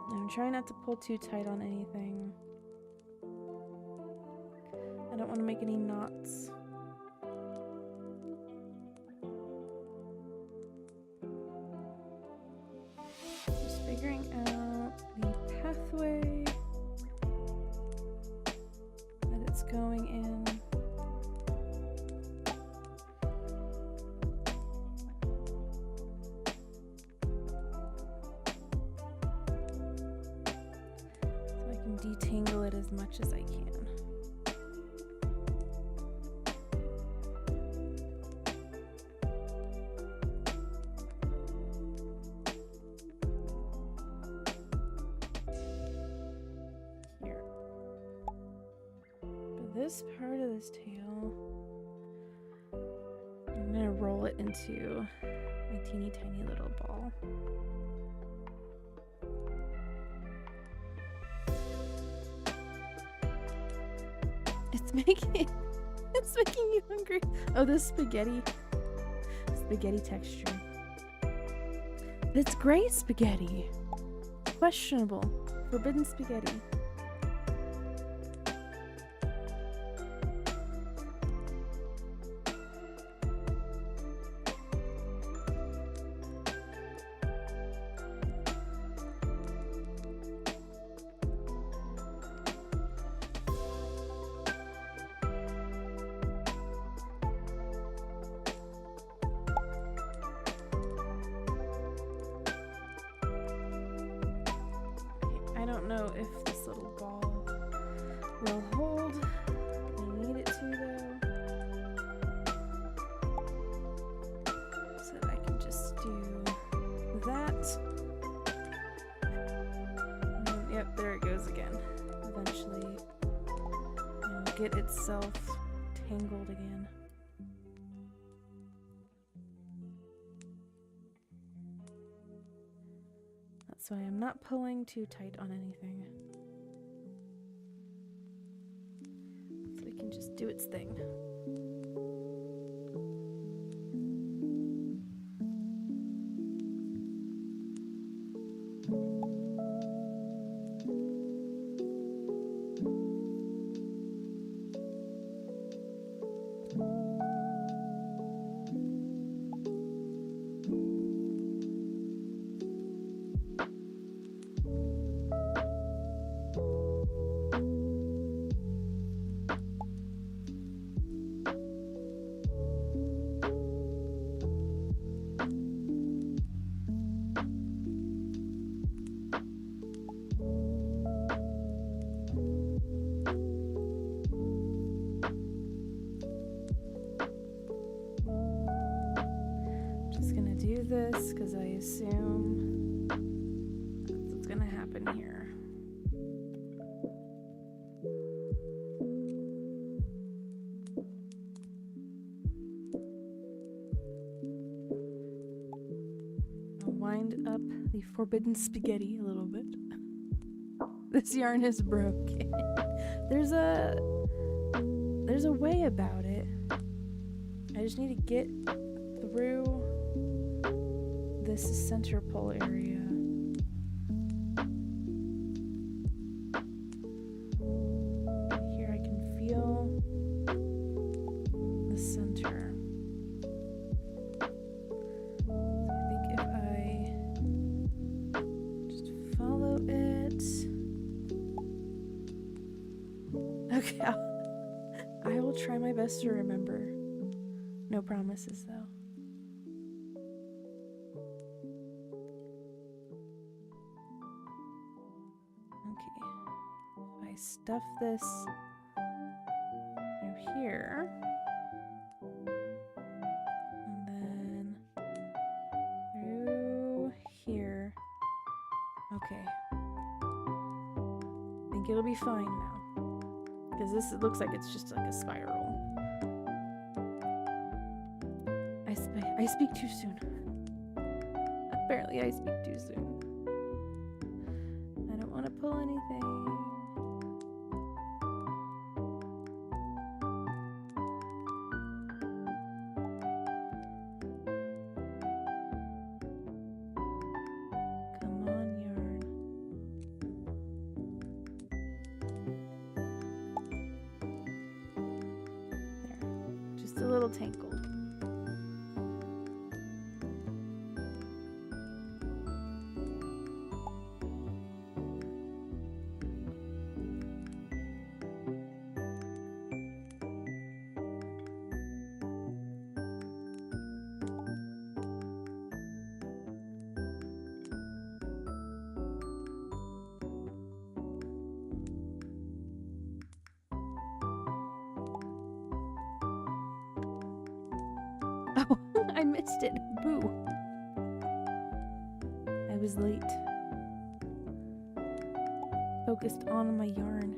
I'm trying not to pull too tight on anything. I don't want to make any knots. Just figuring out the pathway that it's going in. Detangle it as much as I can. Here. For this part of this tail, I'm gonna roll it into a teeny tiny little ball. It's making you hungry. Oh, this spaghetti texture. It's great spaghetti. Questionable. Forbidden spaghetti. I don't know if this little ball will hold. I need it to though. So that I can just do that. And, yep, there it goes again. Eventually it'll get itself tangled again. So I am not pulling too tight on anything. So it can just do its thing. This because I assume that's what's gonna happen here. I'll wind up the forbidden spaghetti a little bit. This yarn is broken. There's a way about it. I just need to get through this center pole area. Here I can feel the center. So I think if I just follow it. Okay, I will try my best to remember. No promises though. stuff this through here. And then through here. Okay. I think it'll be fine now. Because this, it looks like it's just like a spiral. I speak too soon. Apparently I speak too soon. I don't want to pull anything. Come on, yarn. There. Just a little tangled. Oh, I missed it. Boo. I was late. Focused on my yarn.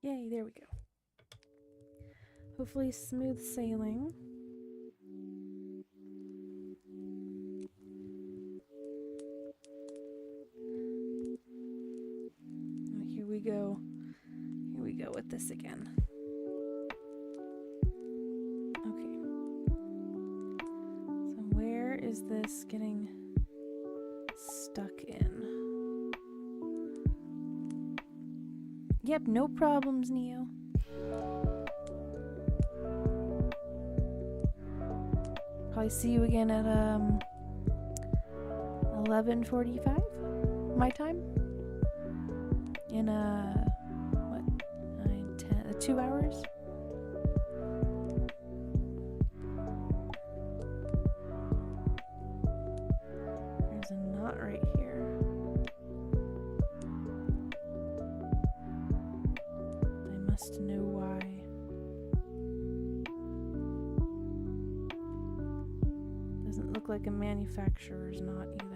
Yay, there we go. Hopefully smooth sailing. Oh, here we go. Here we go with this again. Okay. So where is this getting stuck in? Yep, no problems, Neo. Probably see you again at 11:45 my time. In what, 9, 10, 2 hours? There's a knot right here. To know why. Doesn't look like a manufacturer's knot either.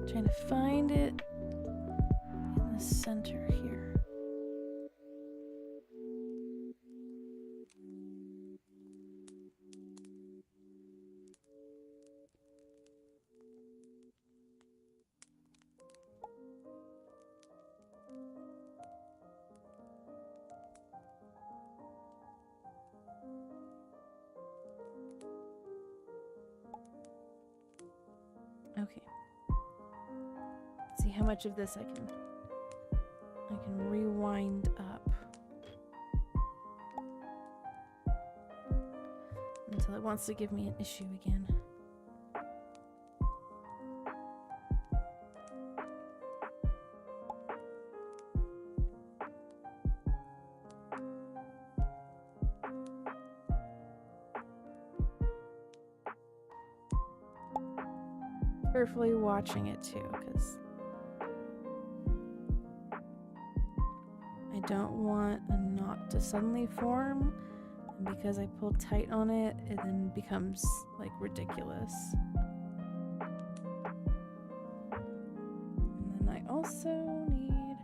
Trying to find it in the center here. Okay. See how much of this I can rewind up until it wants to give me an issue again. Carefully watching it too, because I don't want a knot to suddenly form, and because I pull tight on it, it then becomes like ridiculous. And then I also need,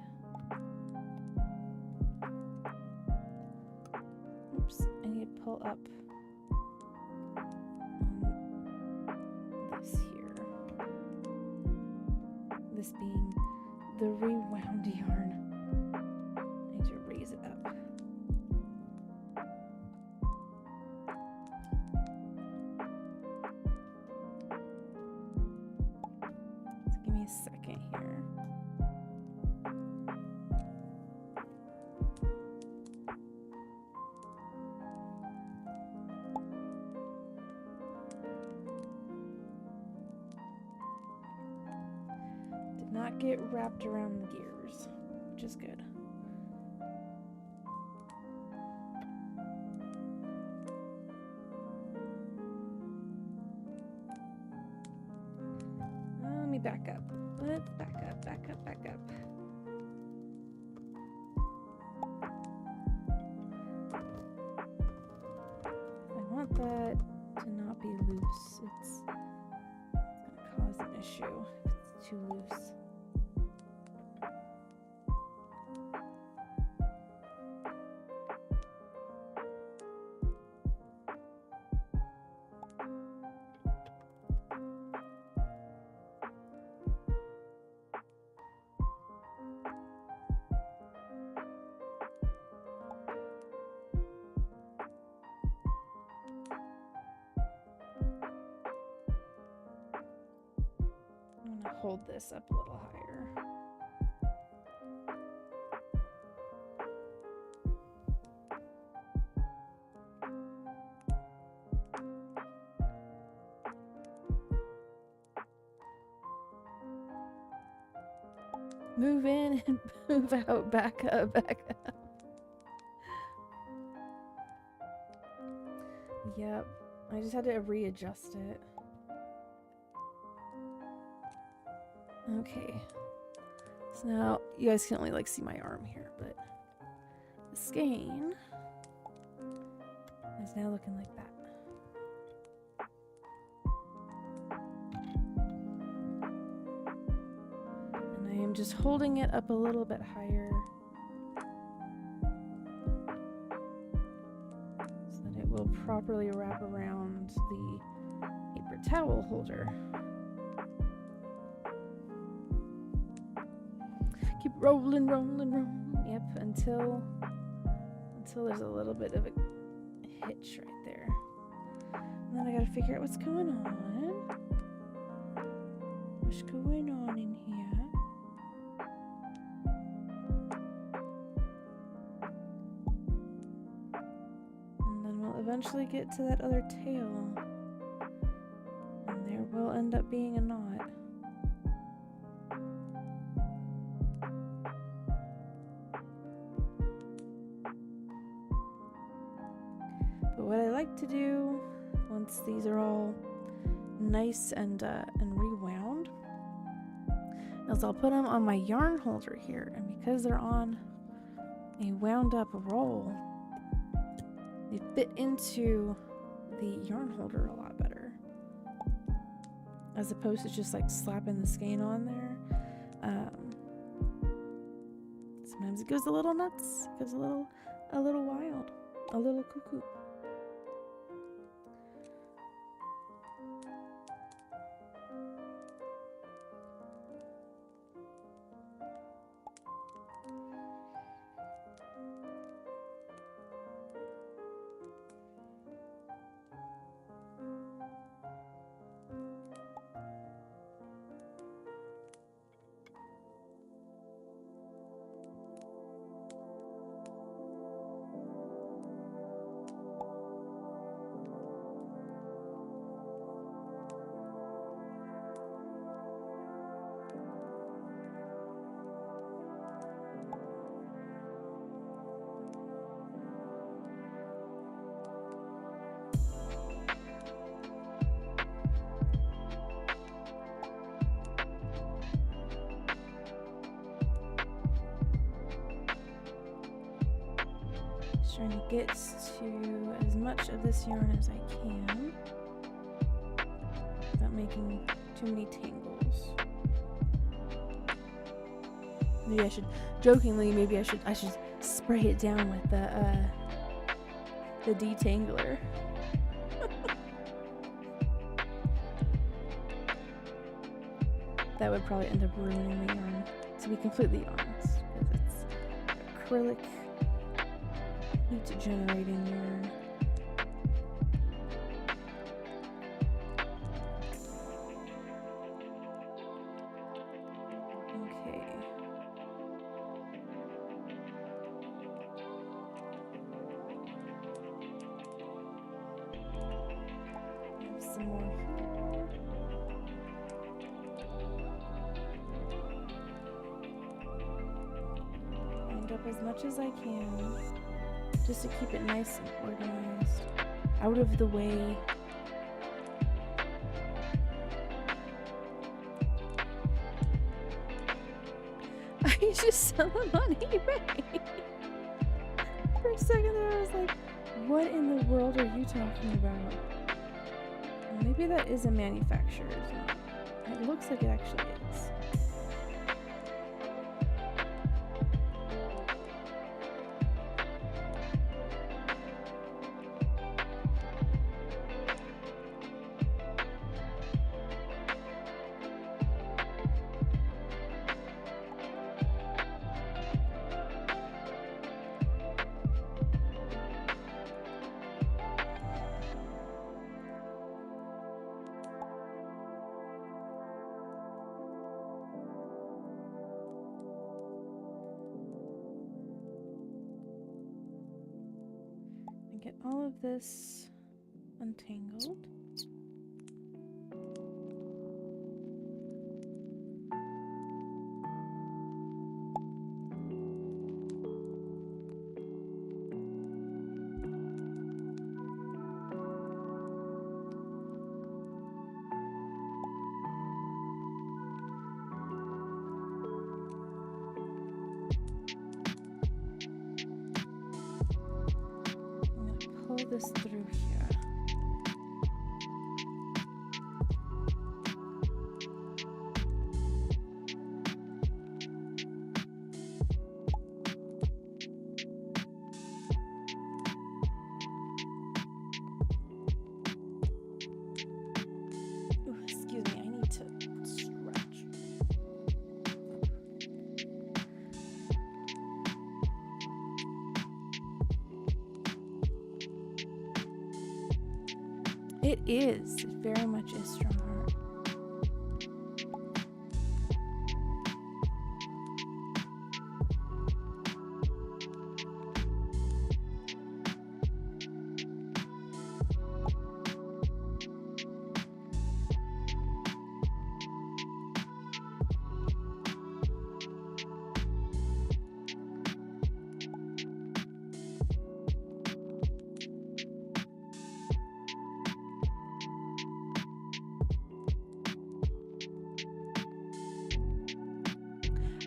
oops, I need to pull up on this here. This being the rewound yarn. I need to raise it up. So give me a second here. Did not get wrapped around the gears, which is good. Let me back up. Let's back up, back up, back up. I want that to not be loose. It's gonna cause an issue if it's too loose. I'm gonna hold this up a little higher. Move in and move out, back up, back up. Yep, I just had to readjust it. Okay, so now you guys can only like see my arm here, but the skein is now looking like that. And I am just holding it up a little bit higher so that it will properly wrap around the paper towel holder. Keep rolling, rolling, rolling. Yep, until there's a little bit of a hitch right there. And then I gotta figure out what's going on. What's going on in here? And then we'll eventually get to that other tail. And there will end up being a knot. What I like to do once these are all nice and rewound is I'll put them on my yarn holder here, and because they're on a wound up roll, they fit into the yarn holder a lot better, as opposed to just like slapping the skein on there. Sometimes it goes a little nuts, it goes a little wild, a little cuckoo. Just trying to get to as much of this yarn as I can without making too many tangles. Maybe I should, jokingly, maybe I should spray it down with the detangler. That would probably end up ruining the yarn, to be completely honest, because it's acrylic heat generating yarn. Okay. Have some more here. Wind up as much as I can, just to keep it nice and organized, out of the way. I just sell them on eBay. For a second there, I was like, what in the world are you talking about? Well, maybe that is a manufacturer's one. It looks like it actually is. Get all of this untangled. This through here. Ooh, excuse me, I need to stretch. It is. It very much is strong heart.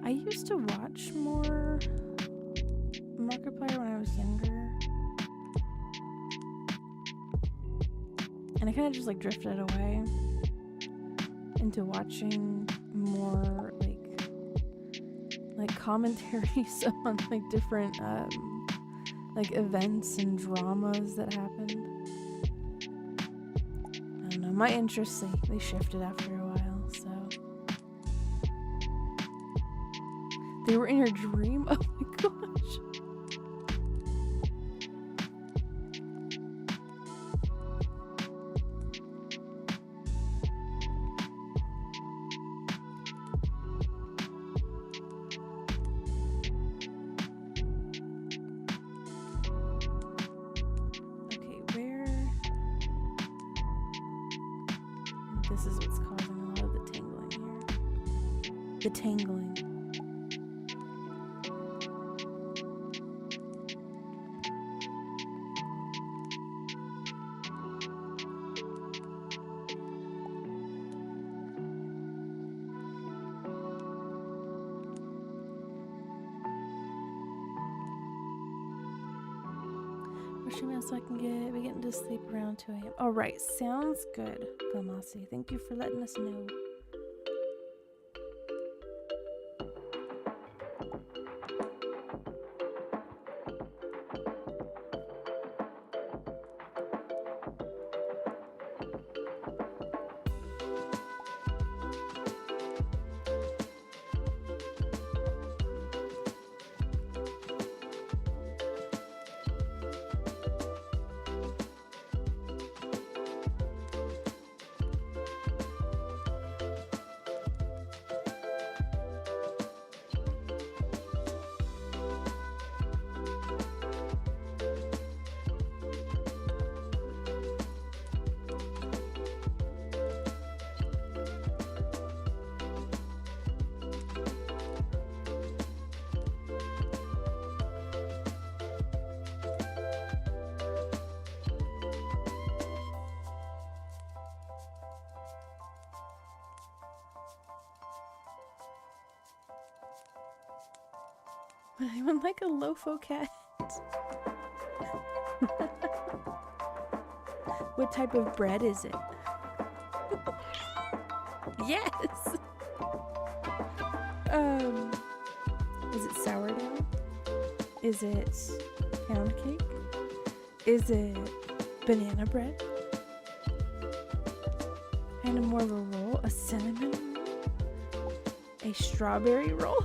I used to watch more Markiplier when I was younger, and I kind of just like drifted away into watching more like commentaries on like different like events and dramas that happened. I don't know, my interests they shifted after a while, so. They were in your dream? Oh my gosh. Okay, where? This is what's causing a lot of the tangling here. The tangling. push him out so I can be getting to sleep around 2 a.m. All right, sounds good, Kamasi. Thank you for letting us know. Anyone like a lofo cat? What type of bread is it? Yes! Is it sourdough? Is it pound cake? Is it banana bread? Kind of more of a roll? A cinnamon roll? A strawberry roll?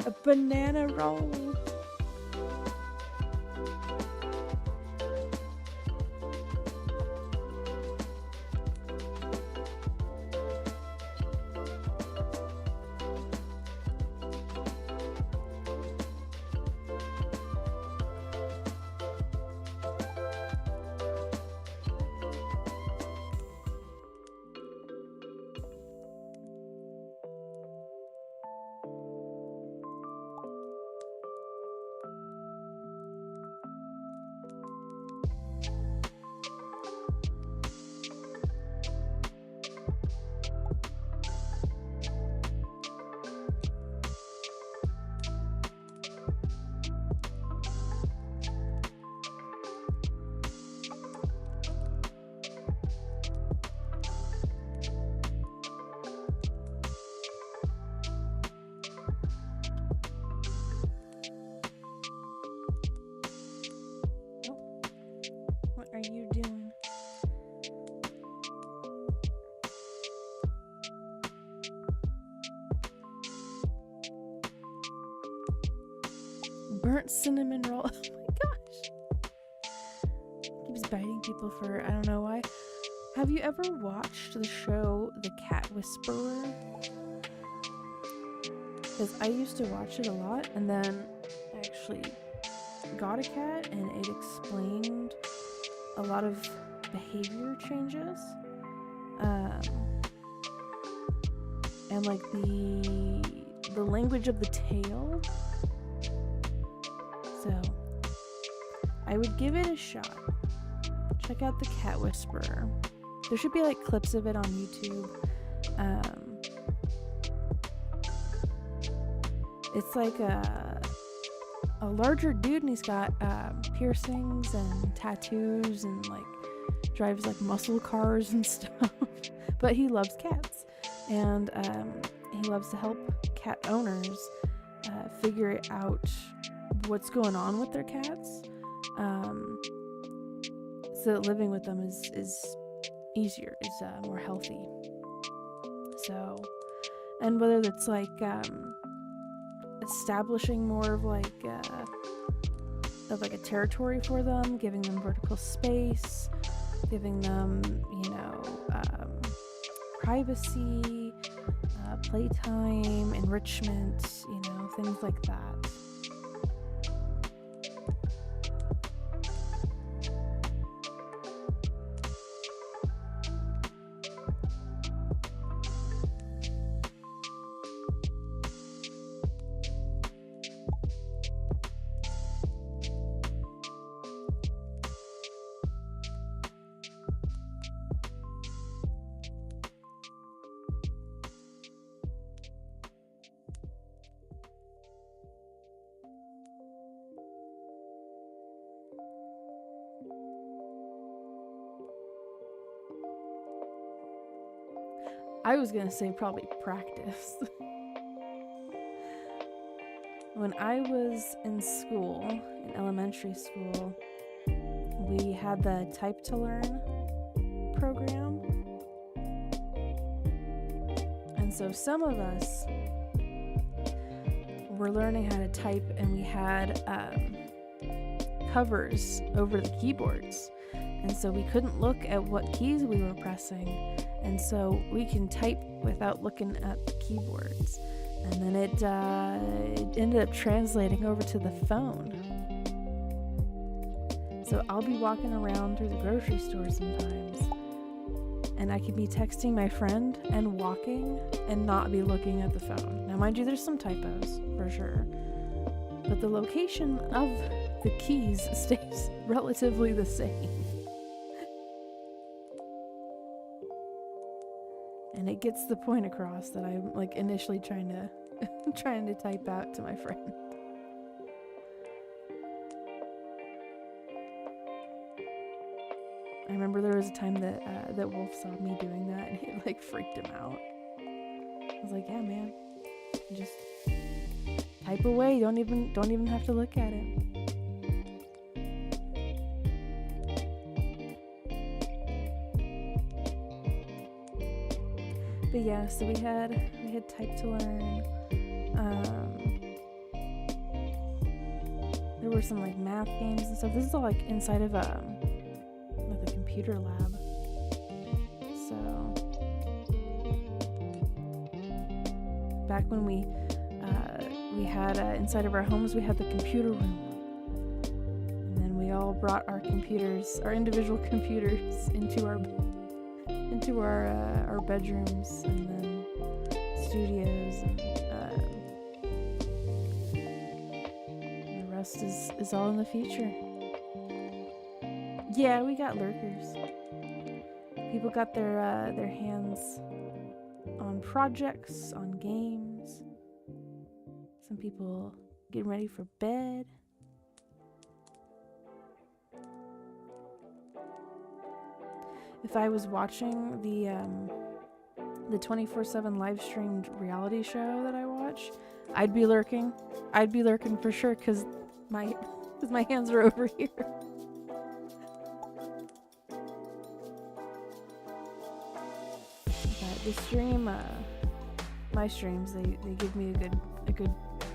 A banana roll. Are you doing? Burnt cinnamon roll. Oh my gosh. Keeps biting people for I don't know why. Have you ever watched the show The Cat Whisperer? Because I used to watch it a lot, and then I actually got a cat, and it explained a lot of behavior changes, and like the language of the tail. So I would give it a shot. Check out The Cat Whisperer. There should be like clips of it on YouTube. It's like a larger dude, and he's got piercings and tattoos and like drives like muscle cars and stuff. But he loves cats, and he loves to help cat owners figure out what's going on with their cats, so that living with them is easier, is more healthy. So, and whether it's like establishing more of like a territory for them, giving them vertical space, giving them, privacy, playtime, enrichment, things like that. I was gonna say probably practice. When I was in school, in elementary school, we had the Type to Learn program. And so some of us were learning how to type, and we had covers over the keyboards. And so we couldn't look at what keys we were pressing. And so we can type without looking at the keyboards. And then it ended up translating over to the phone. So I'll be walking around through the grocery store sometimes, and I could be texting my friend and walking and not be looking at the phone. Now, mind you, there's some typos for sure, but the location of the keys stays relatively the same. And it gets the point across that I'm like initially trying to type out to my friend. I remember there was a time that Wolf saw me doing that, and it like freaked him out. I was like, "Yeah, man, just type away. Don't even have to look at it." But yeah, so we had Type to Learn. There were some like math games and stuff. This is all like inside of like a computer lab. So back when we had inside of our homes, we had the computer room, and then we all brought our computers, our individual computers, into our bedrooms, and then studios, and the rest is all in the future. Yeah, we got lurkers. People got their hands on projects, on games. Some people getting ready for bed. If I was watching the 24/7 live streamed reality show that I watch, I'd be lurking. I'd be lurking for sure, because my hands are over here. But the stream, my streams, they give me a good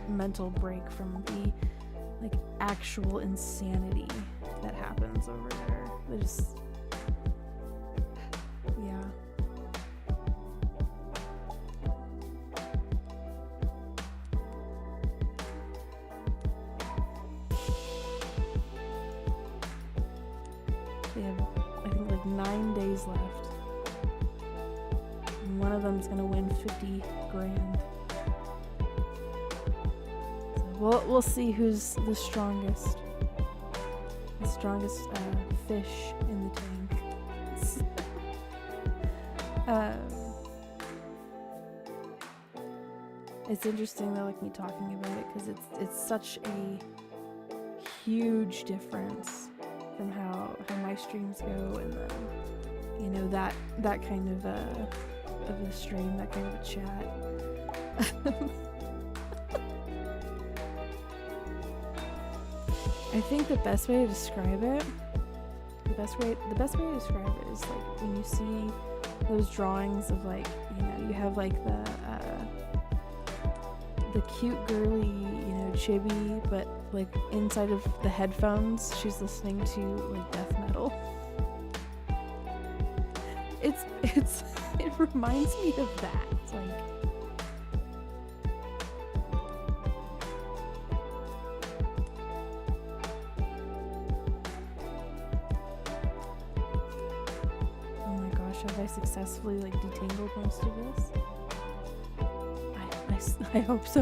mental break from the like actual insanity that happens over there. They just, yeah. They have, I think, like 9 days left. And one of them's gonna win 50 grand. So we'll see who's the strongest. The strongest fish in the tank. It's interesting though, like me talking about it, because it's such a huge difference from how my streams go, and then, you know, that kind of a stream, that kind of a chat. I think the best way to describe it, the best way to describe it is like when you see those drawings of, like, you know, you have like the cute girly, you know, chibi, but like inside of the headphones she's listening to like death metal. It reminds me of that. It's like, oh my gosh, have I successfully like detangled most of this? I hope so.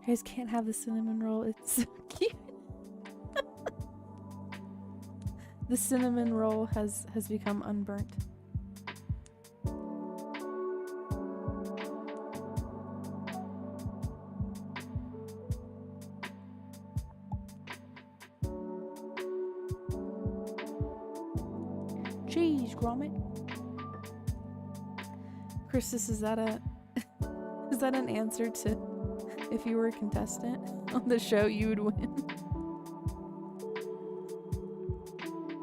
You guys can't have the cinnamon roll. It's so cute. The cinnamon roll has become unburnt. cheese, Gromit. Christus, is that an answer to if you were a contestant on the show, you would win?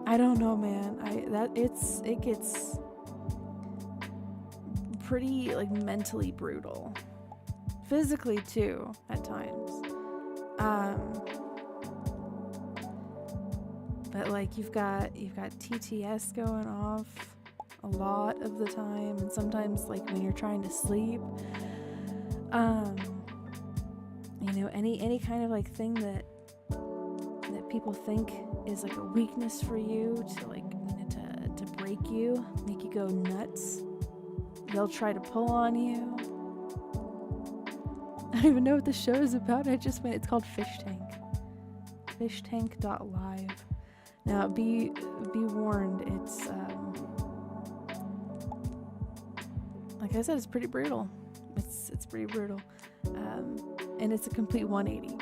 I don't know, man. It gets pretty like mentally brutal, physically too at times. But like you've got TTS going off a lot of the time, and sometimes like when you're trying to sleep, you know, any kind of like thing that people think is like a weakness for you to like, you know, to break you, make you go nuts. They'll try to pull on you. I don't even know what the show is about. It's called Fish Tank. Fishtank.live. Now be warned, it's like I said, it's pretty brutal. It's pretty brutal. And it's a complete 180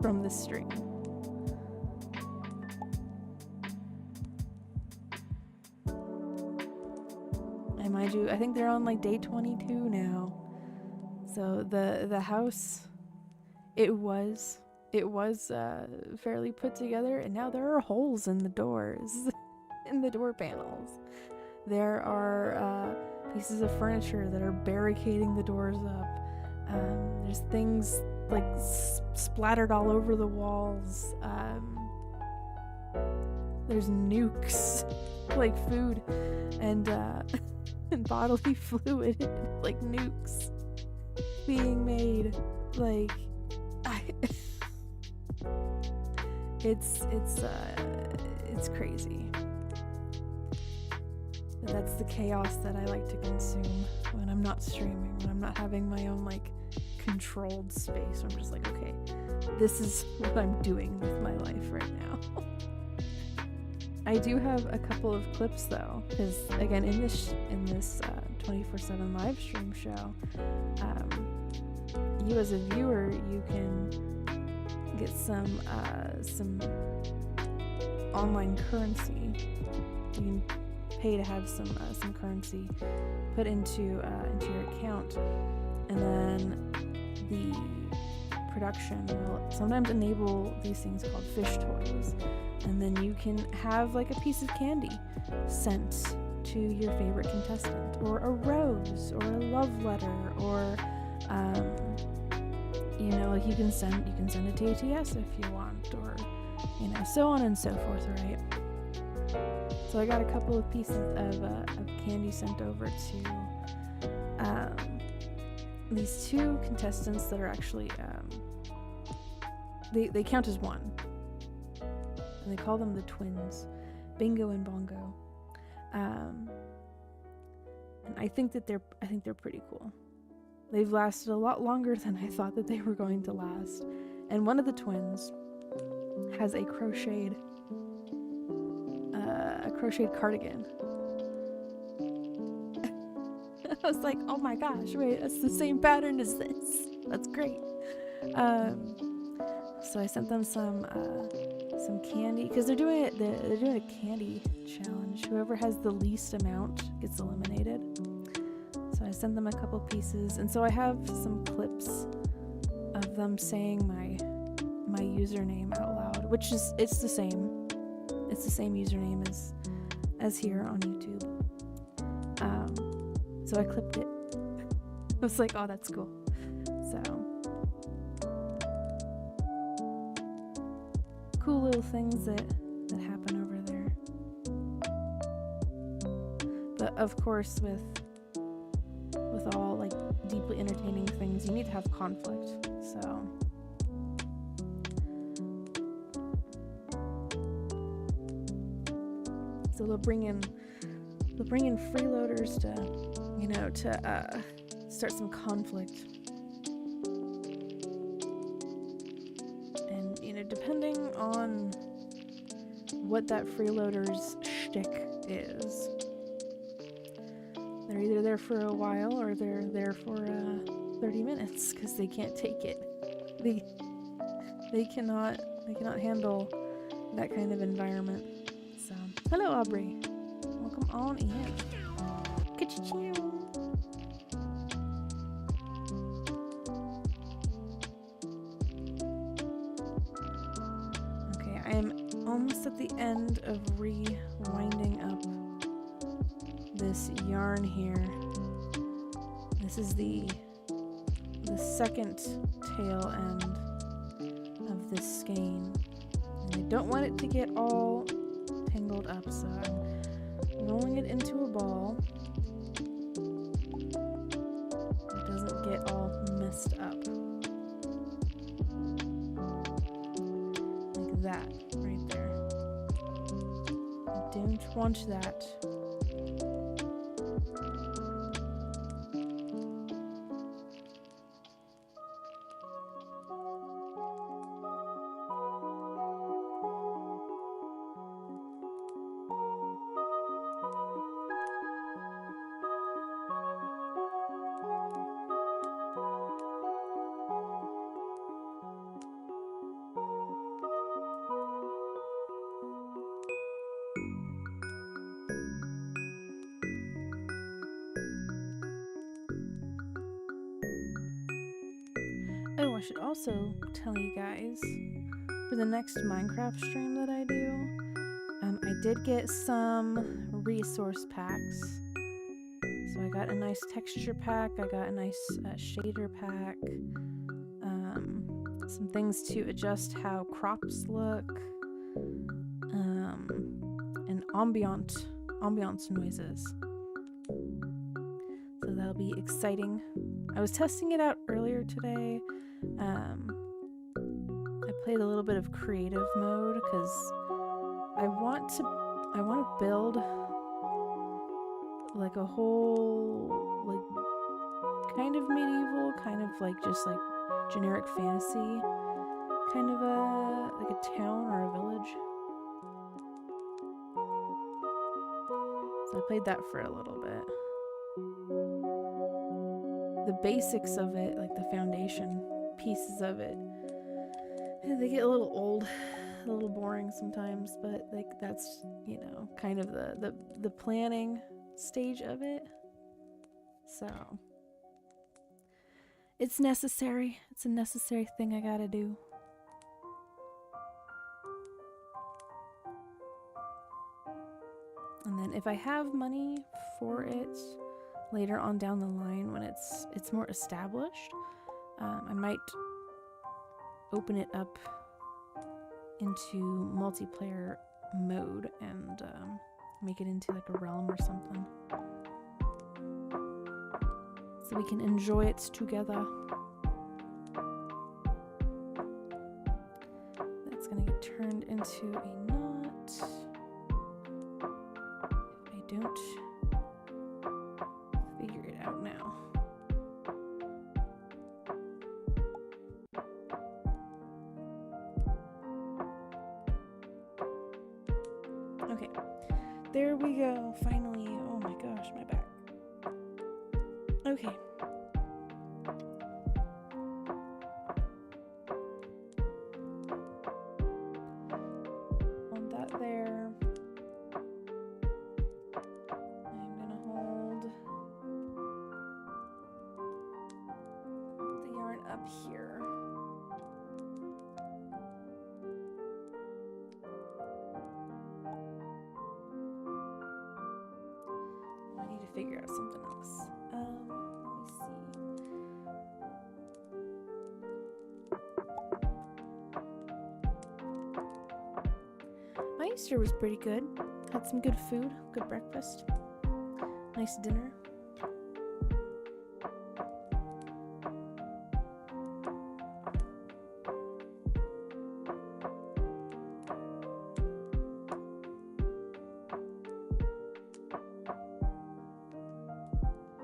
from this stream. And mind you, I think they're on like day 22 now. So the house, it was fairly put together, and now there are holes in the doors, in the door panels. There are pieces of furniture that are barricading the doors up. There's things like splattered all over the walls. There's nukes, like food and and bodily fluid, like nukes being made. Like it's crazy. But that's the chaos that I like to consume when I'm not streaming, when I'm not having my own like controlled space. I'm just like, okay, this is what I'm doing with my life right now. I do have a couple of clips though, because again, in this 24/7 live stream show, you as a viewer, you can get some online currency. You can pay to have some currency put into your account, and then the production will sometimes enable these things called fish toys, and then you can have like a piece of candy sent to your favorite contestant, or a rose, or a love letter, or you know, like you can send it to ATS if you want, or you know, so on and so forth, right? So I got a couple of pieces of candy sent over to these two contestants that are actually they count as one, and they call them the twins, Bingo and Bongo. And I think they're pretty cool. They've lasted a lot longer than I thought that they were going to last. And one of the twins has a crocheted cardigan. I was like, oh my gosh, wait, that's the same pattern as this. That's great. So I sent them some candy, because they're doing a candy challenge. Whoever has the least amount gets eliminated. So I sent them a couple pieces, and so I have some clips of them saying my username out loud, which is it's the same username as here on YouTube. So I clipped it. I was like, oh, that's cool. So cool little things that happen over there. But of course, with all like deeply entertaining things, you need to have conflict. So they'll bring in freeloaders to start some conflict. And depending on what that freeloader's shtick is, they're either there for a while or they're there for 30 minutes because they can't take it. They cannot handle that kind of environment. So, hello Aubrey. welcome on in. Ka-ching. Okay, I am almost at the end of rewinding up this yarn here. This is the second tail end of this skein. And I don't want it to get all tangled up, so I'm rolling it into a ball. It doesn't get all messed up. Like that, right there. I don't want that. Oh, I should also tell you guys, for the next Minecraft stream that I do, I did get some resource packs. So I got a nice texture pack, I got a nice shader pack, some things to adjust how crops look, and ambiance noises. So that'll be exciting. I was testing it out earlier today. I played a little bit of creative mode because I want to build like a whole like kind of medieval, kind of like just like generic fantasy kind of a town or a village. So I played that for a little bit. The basics of it, like the foundation pieces of it, they get a little old, a little boring sometimes, but like that's, you know, kind of the planning stage of it. So it's necessary. It's a necessary thing I gotta do. And then if I have money for it later on down the line when it's more established, I might open it up into multiplayer mode and make it into like a realm or something, so we can enjoy it together. That's gonna get turned into a knot if I don't figure it out now. Okay, there we go, finally. Oh my gosh, my back. Okay. On that there. I'm gonna hold the yarn up here. I need to figure out something else. Let me see. My Easter was pretty good. Had some good food, good breakfast, nice dinner.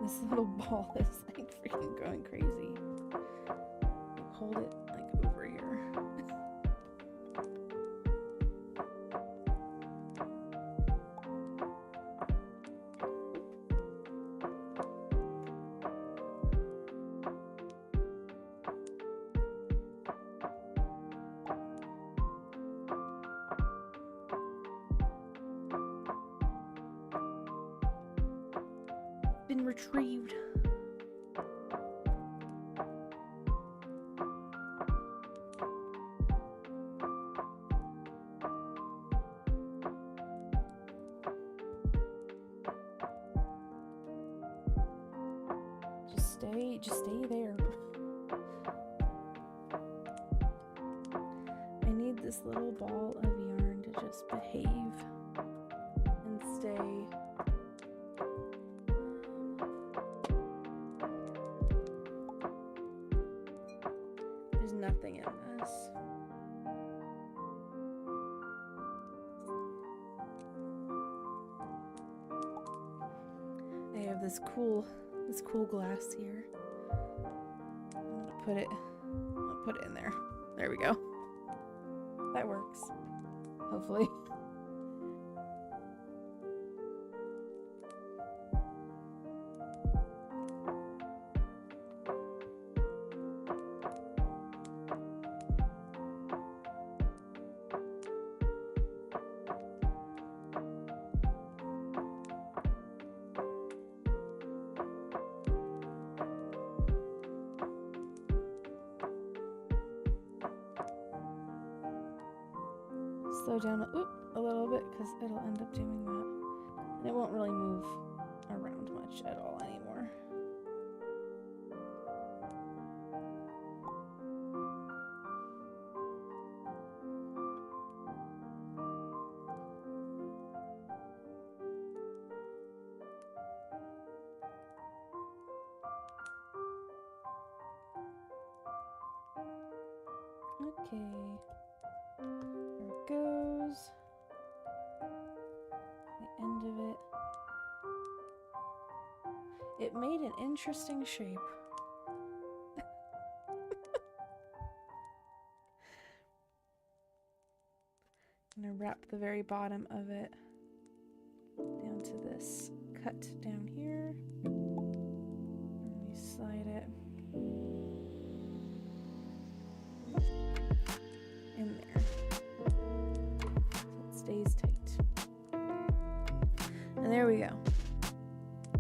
This little ball is like freaking going crazy. Hold it like over here. been retrieved. Just stay there. I need this little ball of yarn to just behave and stay. There's nothing in this. I have this cool glass here. I'm gonna put it in there. There we go. That works. Hopefully. Slow down a little bit because it'll end up doing that. And it won't really move around much at all anymore. Okay. Goes the end of it. It made an interesting shape. I'm gonna wrap the very bottom of it down to this cut down here. And we slide it in there. Stays tight. And there we go.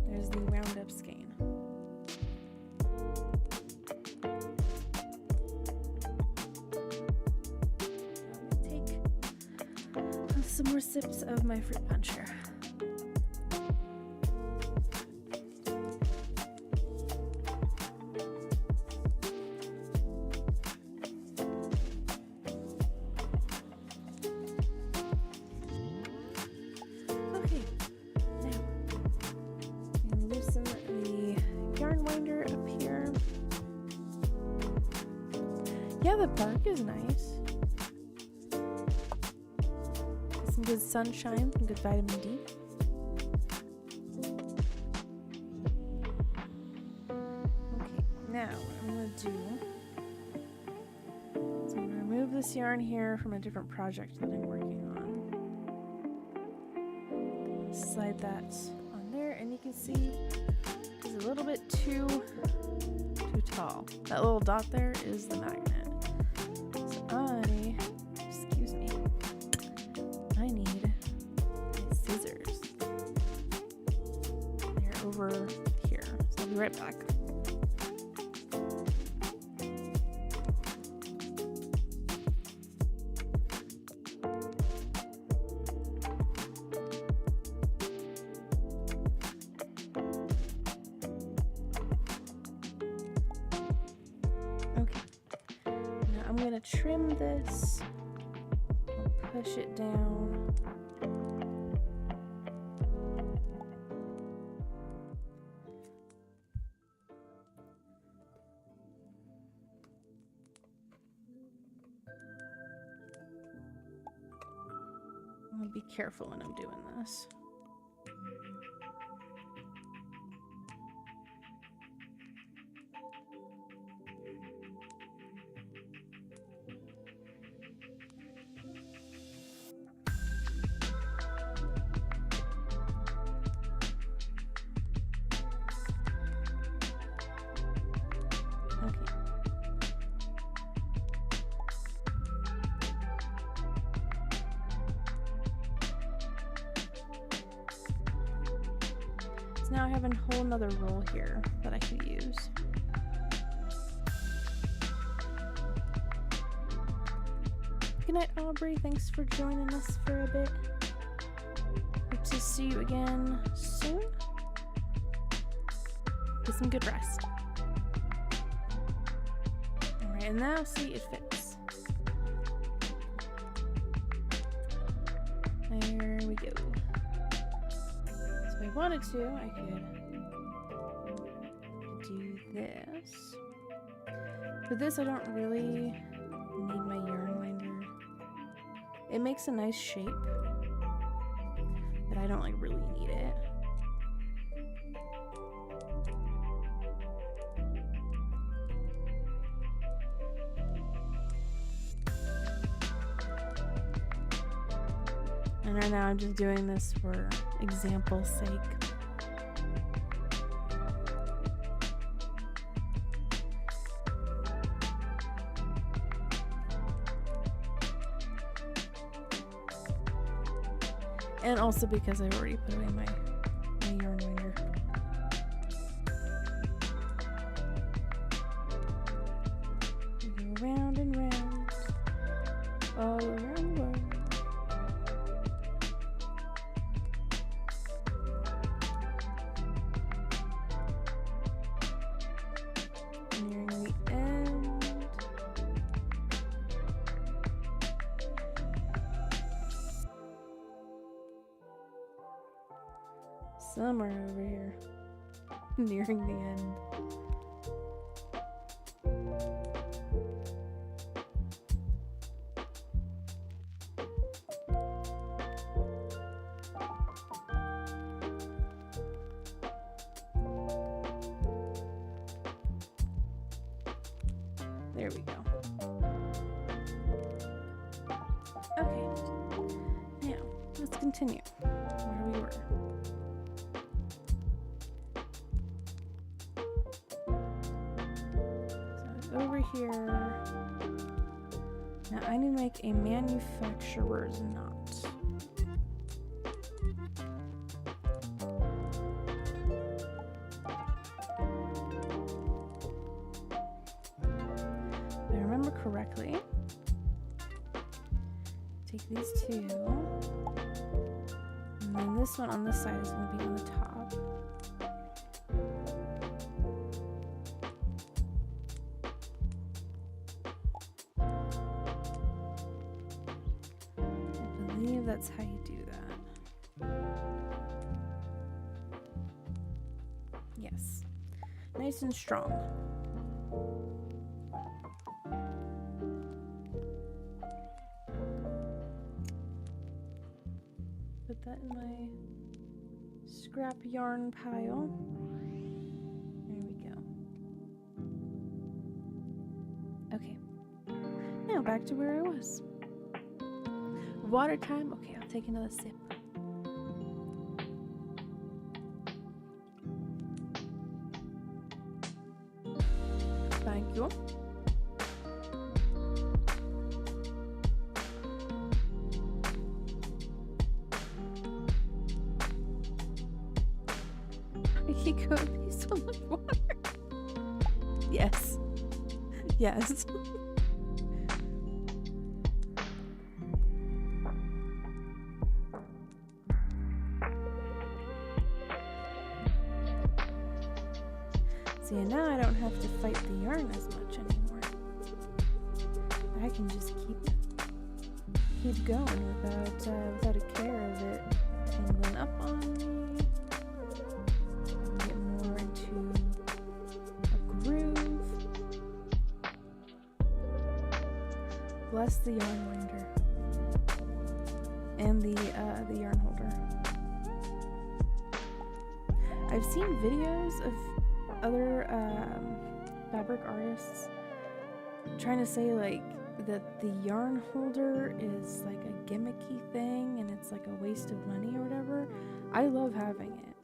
There's the wound up skein. Take some more sips of my fruit punch here. Yeah, the bark is nice. Some good sunshine, some good vitamin D. Okay, now what I'm going to do is I'm going to remove this yarn here from a different project that I'm working on. Slide that on there, and you can see it's a little bit too tall. That little dot there is the magnet. Excuse me, I need my scissors. They're over here, so I'll be right back. I'm going to trim this, push it down. I'm going to be careful when I'm doing this. So now I have a whole nother roll here that I could use. Good night, Aubrey. Thanks for joining us for a bit. Hope to see you again soon. Get some good rest. Alright, and now see it fits. There we go. So if I wanted to, I could do this. For this, I don't really need my yarn winder. It makes a nice shape, but I don't like really need it. And right now I'm just doing this for example's sake. And also because I've already put away my yarn winder. We go round and round, all around the world. Nearing the end. Somewhere over here, nearing the end. There we go. Okay, now let's continue where we were. Over here. Now I need to make a manufacturer's knot. If I remember correctly, take these two, and then this one on this side is going to be on the top. That's how you do that. Yes. Nice and strong. Put that in my scrap yarn pile. There we go. Okay. Now back to where I was. Water time? Okay, I'll take another sip. Thank you. He could be so much water. Yes. Yes. See, and now I don't have to fight the yarn as much anymore. I can just keep going without a care of it tangling up on me. Get more into a groove. Bless the yarn winder and the yarn holder. I've seen videos of other fabric artists trying to say like that the yarn holder is like a gimmicky thing and it's like a waste of money or whatever. I love having it.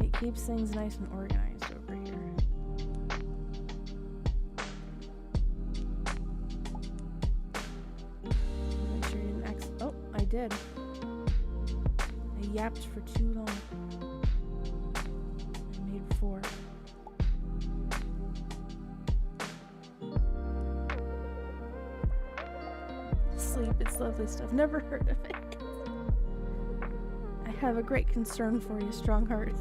It keeps things nice and organized over here. Make sure you didn't oh, I did. yapped for too long. I made 4. Sleep, it's lovely stuff. Never heard of it. I have a great concern for you, Strongheart.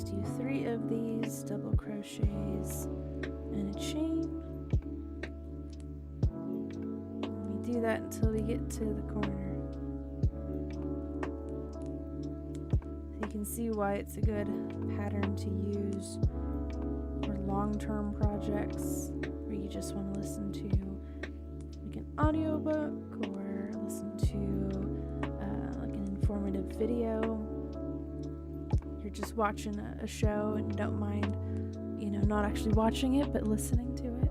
Do 3 of these double crochets and a chain. And we do that until we get to the corner. So you can see why it's a good pattern to use for long-term projects where you just want to listen to like an audiobook or listen to like an informative video. Just watching a show and you don't mind, not actually watching it but listening to it.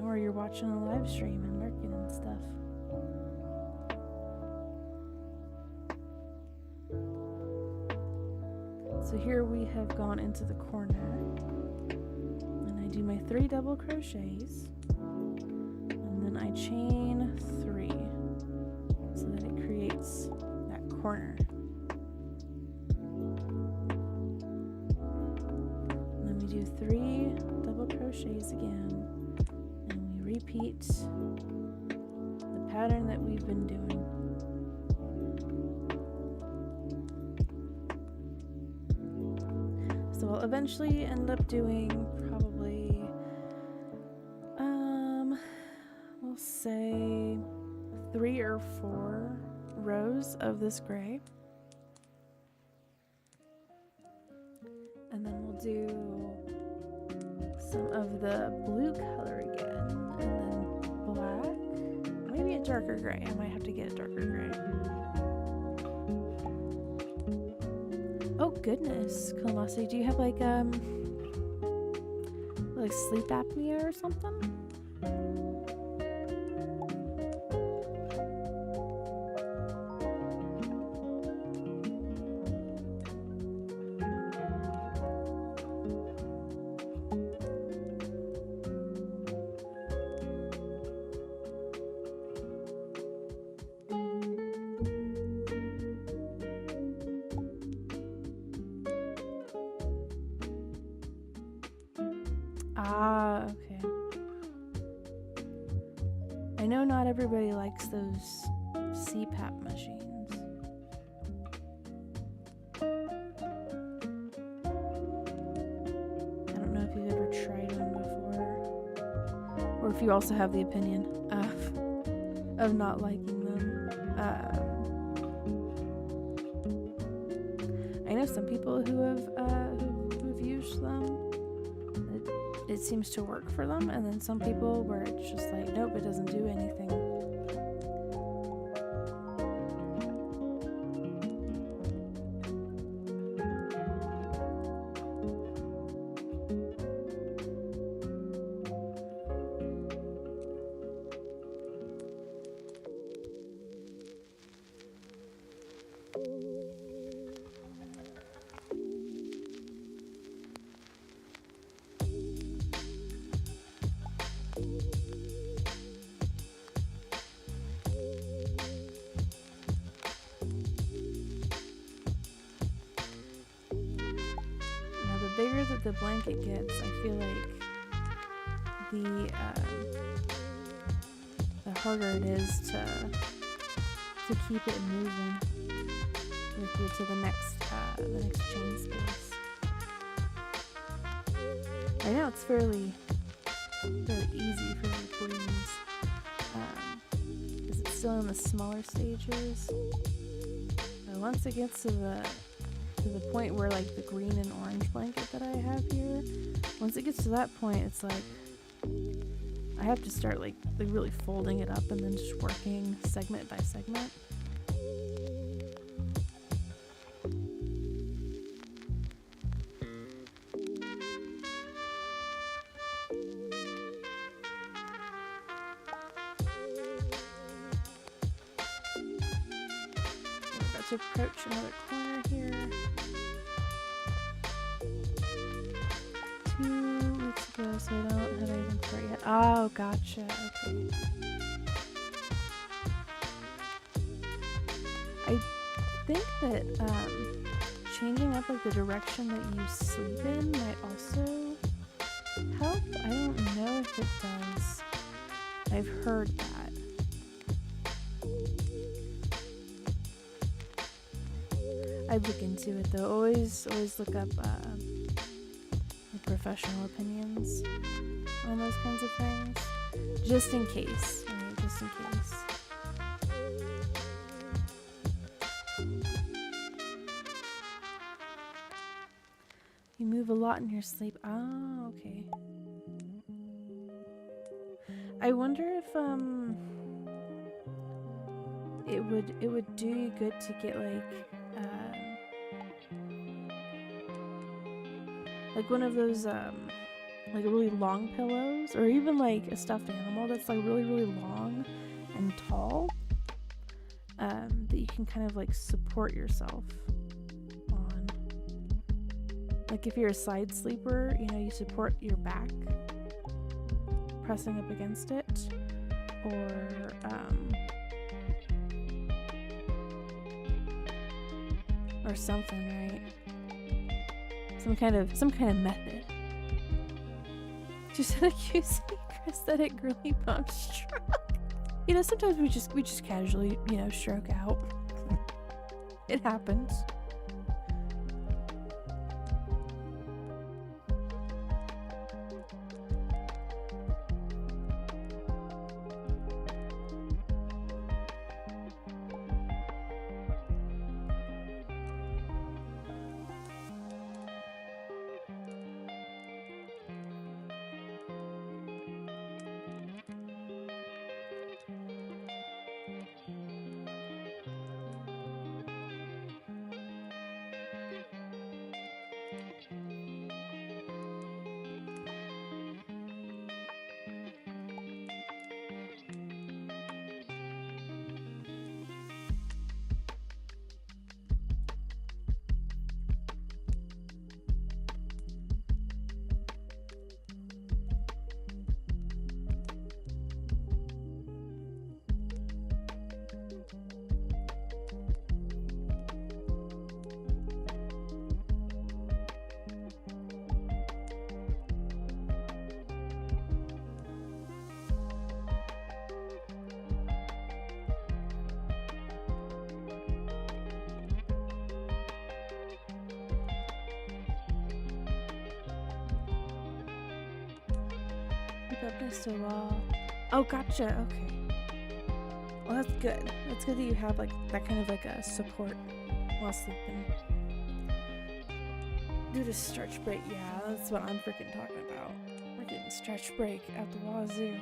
Or you're watching a live stream and working and stuff. So here we have gone into the corner and I do my 3 double crochets and then I chain 3. So that it creates that corner. And then we do 3 double crochets again, and we repeat the pattern that we've been doing. So I'll eventually end up doing probably, we'll say 3 or 4 rows of this gray, and then we'll do some of the blue color again, and then black, maybe a darker gray. I might have to get a darker gray. Oh goodness, Kalmasi, do you have like sleep apnea or something? Ah, okay. I know not everybody likes those CPAP machines. I don't know if you've ever tried one before, or if you also have the opinion of not liking them. I know some people who have used them. It seems to work for them, and then some people where it's just like, nope, it doesn't do anything. The bigger that the blanket gets, I feel like the harder it is to keep it moving with you to the next chain space. I know it's fairly easy for me to breeze because it's still in the smaller stages. But once it gets to the to the point where like the green and orange blanket that I have here, once it gets to that point, it's like I have to start like really folding it up and then just working segment by segment. To approach another corner here. 2 weeks ago, so I don't have anything for it yet. Oh, gotcha. Okay. I think that changing up like the direction that you sleep in might also help. I don't know if it does. I've heard that. I'd look into it though. Always look up like professional opinions on those kinds of things, just in case. Right? Just in case. You move a lot in your sleep. Oh, okay. I wonder if it would do you good to get like one of those like really long pillows, or even like a stuffed animal that's like really long and tall, that you can kind of like support yourself on. Like if you're a side sleeper, you know, you support your back pressing up against it, or something, right? Some kind of method. Just had a cute prosthetic girly pump stroke. You know, sometimes we just casually, you know, stroke out. It happens. Up next to a wall. Oh, gotcha. Okay. Well, that's good. That's good that you have like that kind of like a support while sleeping. Do the stretch break. Yeah, that's what I'm freaking talking about. We're getting stretch break at the wazoo.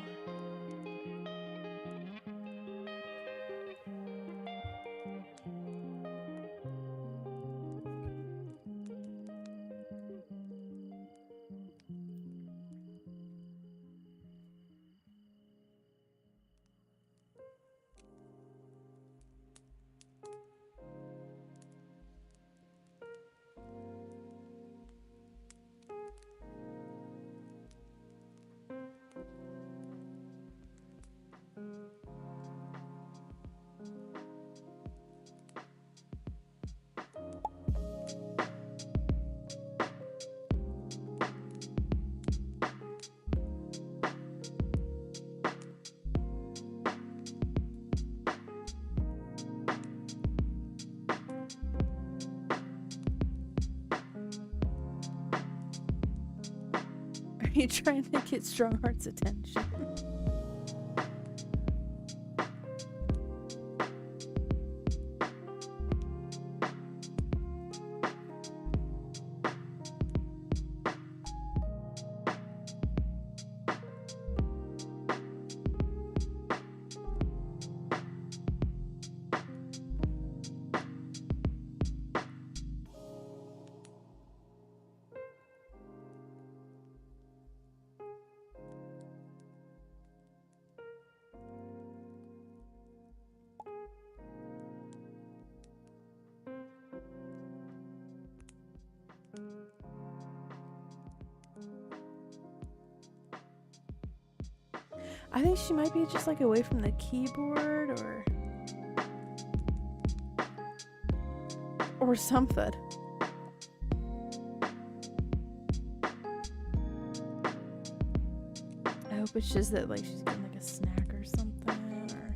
Are you trying to get Strongheart's attention? I think she might be just like away from the keyboard or something. I hope it's just that like she's getting like a snack or something, or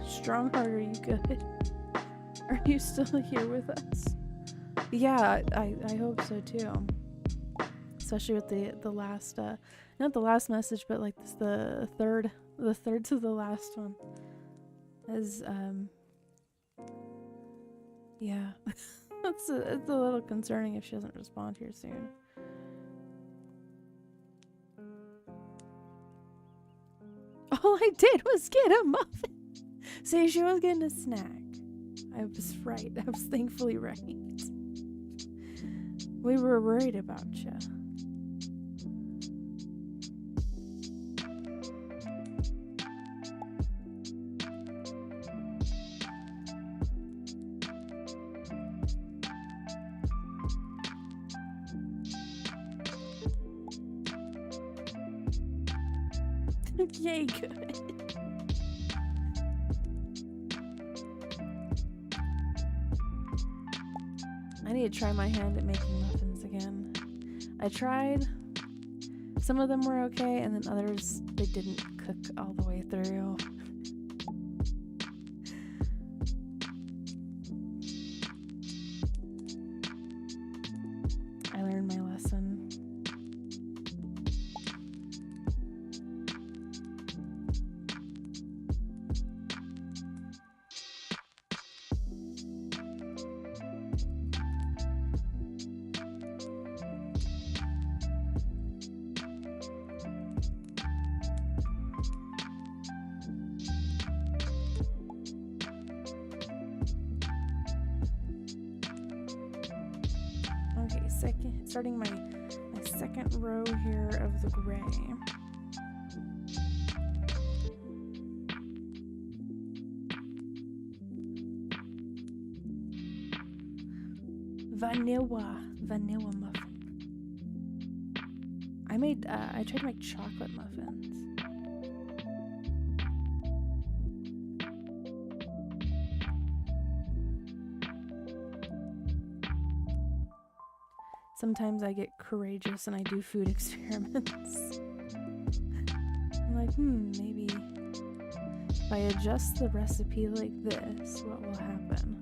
Strongheart, are you good? Are you still here with us? Yeah, I hope so too. Especially with the last not the last message, but like this the third to the last one. As yeah. it's a little concerning if she doesn't respond here soon. All I did was get a muffin. See, she was getting a snack. I was right. I was thankfully right. We were worried about you. Yay, good. I need to try my hand at making muffins again. I tried. Some of them were okay, and then others, they didn't cook all the way through. I learned my lesson. Starting my second row here of the gray. Vanilla muffin. I tried to make chocolate muffins. Sometimes I get courageous and I do food experiments. I'm like, maybe if I adjust the recipe like this, what will happen?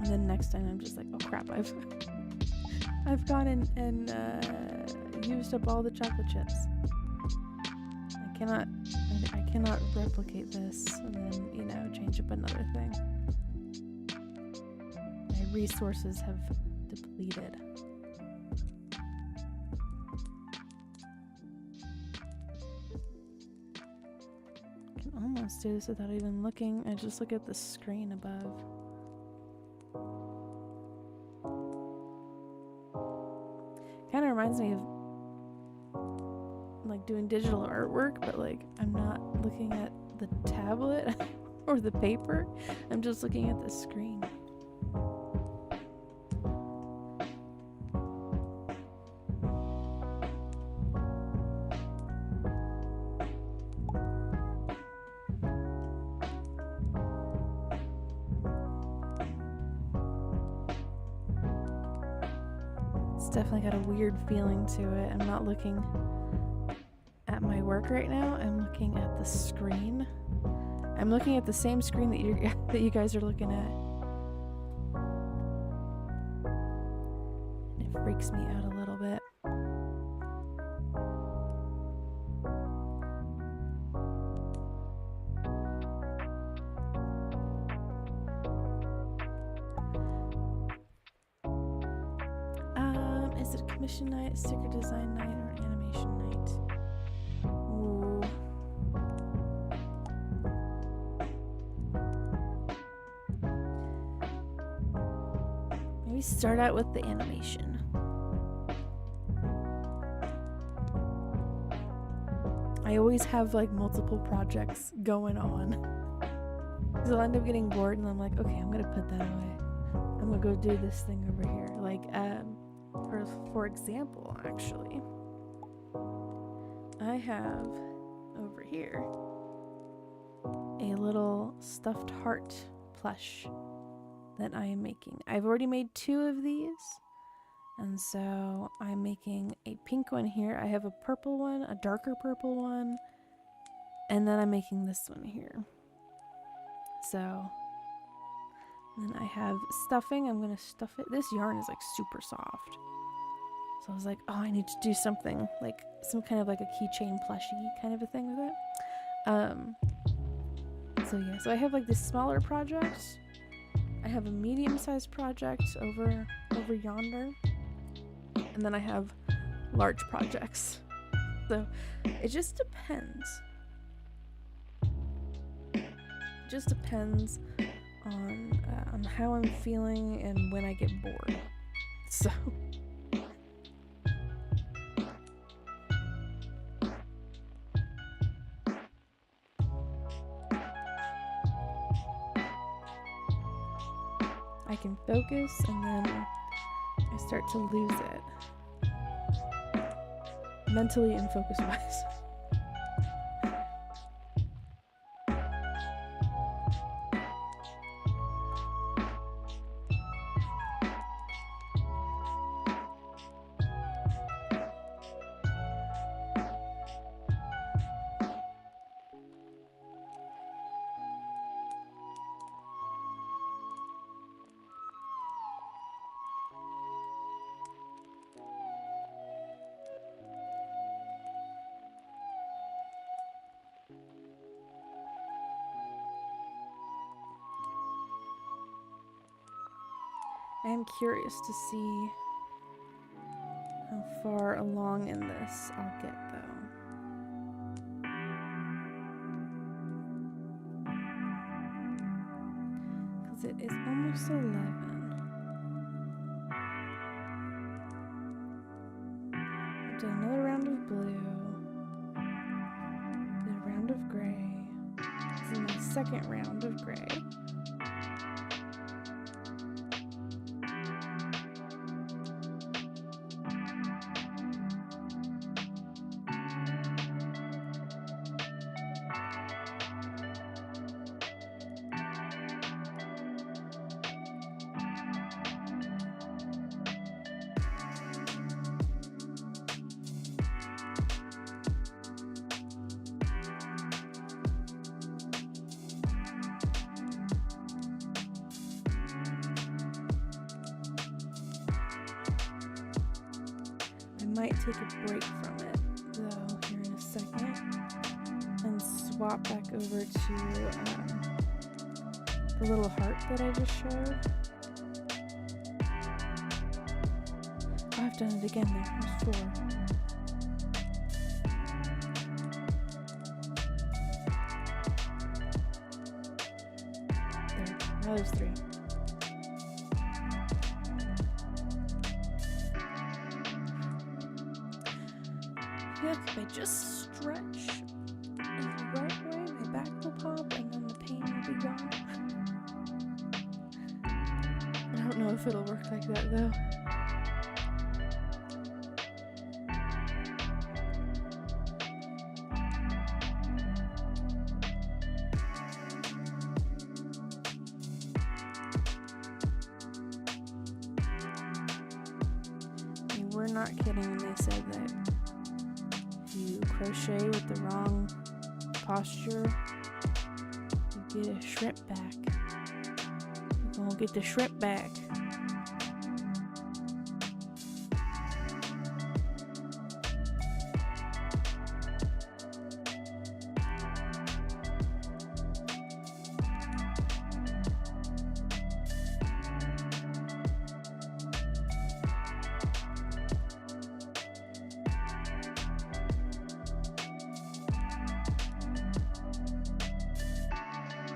And then next time I'm just like, oh crap, I've gone and used up all the chocolate chips. I cannot replicate this and then, change up another thing. My resources have depleted. I can almost do this without even looking. I just look at the screen above. Kind of reminds me of like doing digital artwork, but like I'm not looking at the tablet or the paper. I'm just looking at the screen. It's definitely got a weird feeling to it. I'm not looking at my work right now. I'm looking at the screen. I'm looking at the same screen that you guys are looking at. It freaks me out a little bit. Is it a commission night, sticker design night, or an animation night? Ooh. we start out with the animation. I always have like multiple projects going on. Because I'll end up getting bored and I'm like, okay, I'm gonna put that away. I'm gonna go do this thing over here. Like, for example, actually, I have over here a little stuffed heart plush that I am making. I've already made 2 of these, and so I'm making a pink one here. I have a purple one, a darker purple one, and then I'm making this one here. So then I have stuffing. I'm gonna stuff it. This yarn is like super soft. So I was like, oh, I need to do something, like some kind of like a keychain plushie kind of a thing with it. So yeah, so I have like this smaller project. I have a medium-sized project over yonder. And then I have large projects. So it just depends. It just depends on how I'm feeling and when I get bored. So I can focus and then I start to lose it. Mentally and focus-wise. I am curious to see how far along in this I'll get, though. Because it is almost 11. I've done another round of blue. Did a round of gray. This is my second round of gray. Might take a break from it though here in a second and swap back over to the little heart that I just showed. Oh, I've done it again there. There's 4. There. Now there's 3. If I just stretch in the right way, my back will pop and then the pain will be gone. I don't know if it'll work like that though. They were not kidding when they said that you crochet with the wrong posture, you get a shrimp back. You're gonna get the shrimp back.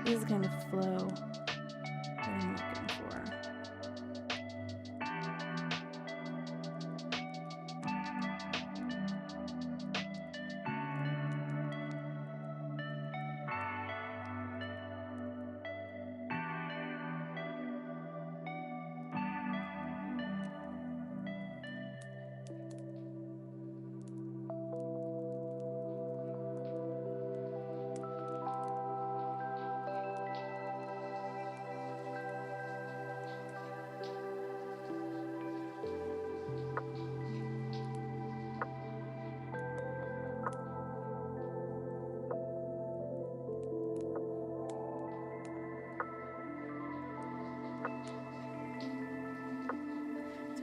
This is the kind of flow that I'm looking for.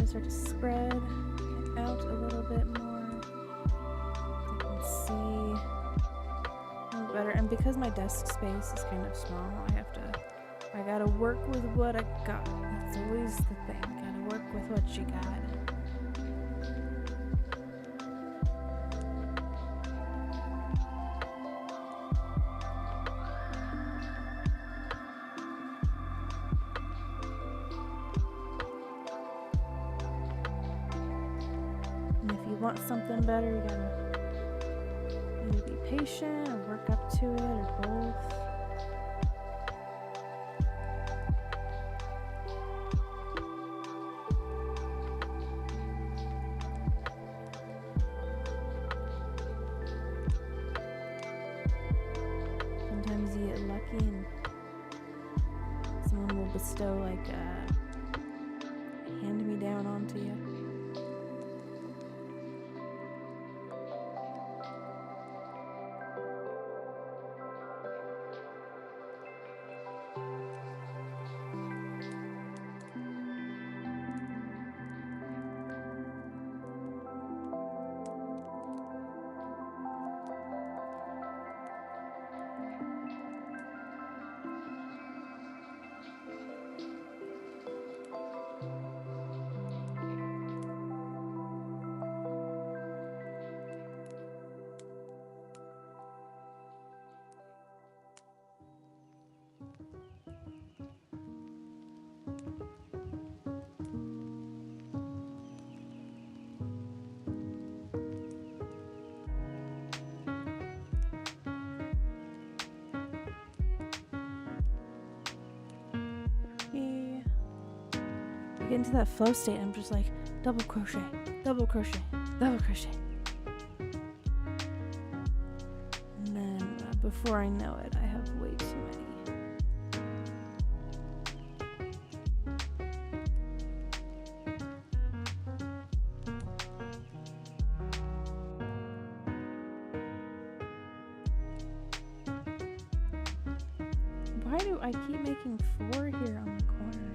So I start to spread it out a little bit more. I can see a little better. And because my desk space is kind of small, I gotta work with what I got. That's always the thing. Gotta work with what you got. And if you want something better, you gotta either be patient or work up to it or both. Sometimes you get lucky and someone will bestow like a hand-me-down onto you. Get into that flow state, I'm just like double crochet, double crochet, double crochet. And then before I know it, I have way too many. Why do I keep making 4 here on the corner?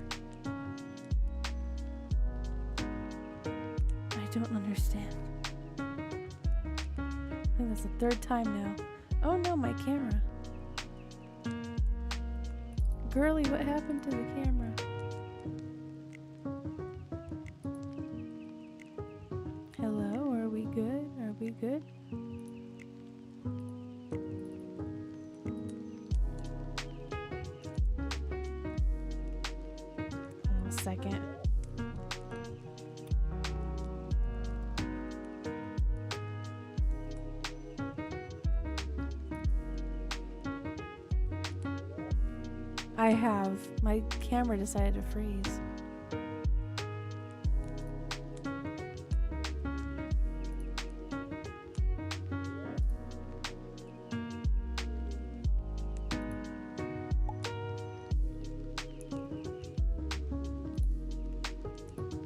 I don't understand. I think that's the 3rd time now. Oh no, my camera. Girly, what happened to the camera? Hello, are we good? Are we good? Hold on a second. I have. My camera decided to freeze.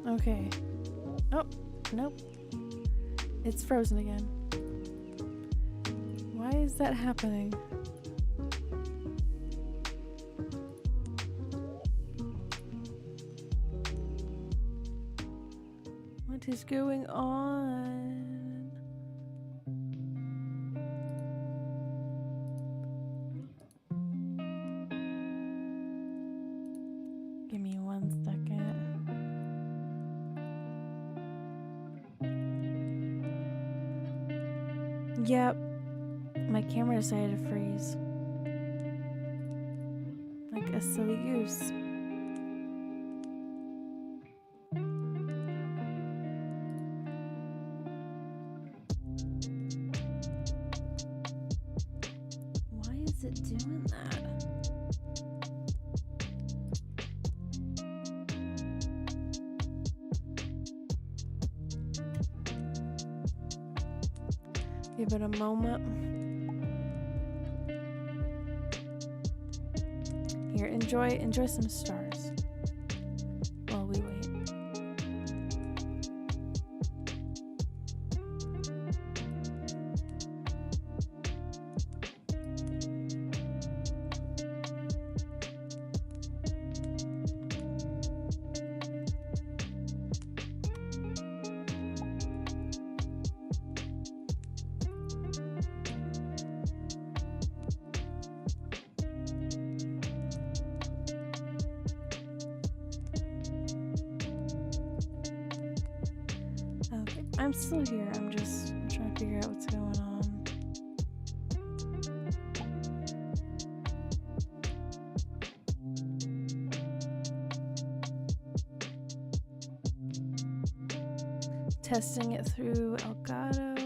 Okay. Oh, nope. It's frozen again. Why is that happening? What is going on? Give me 1 second. Yep, my camera decided to freeze. Like a silly goose. Is it doing that? Give it a moment. Here, enjoy some stars while we wait. I'm still here. I'm just trying to figure out what's going on. Testing it through Elgato.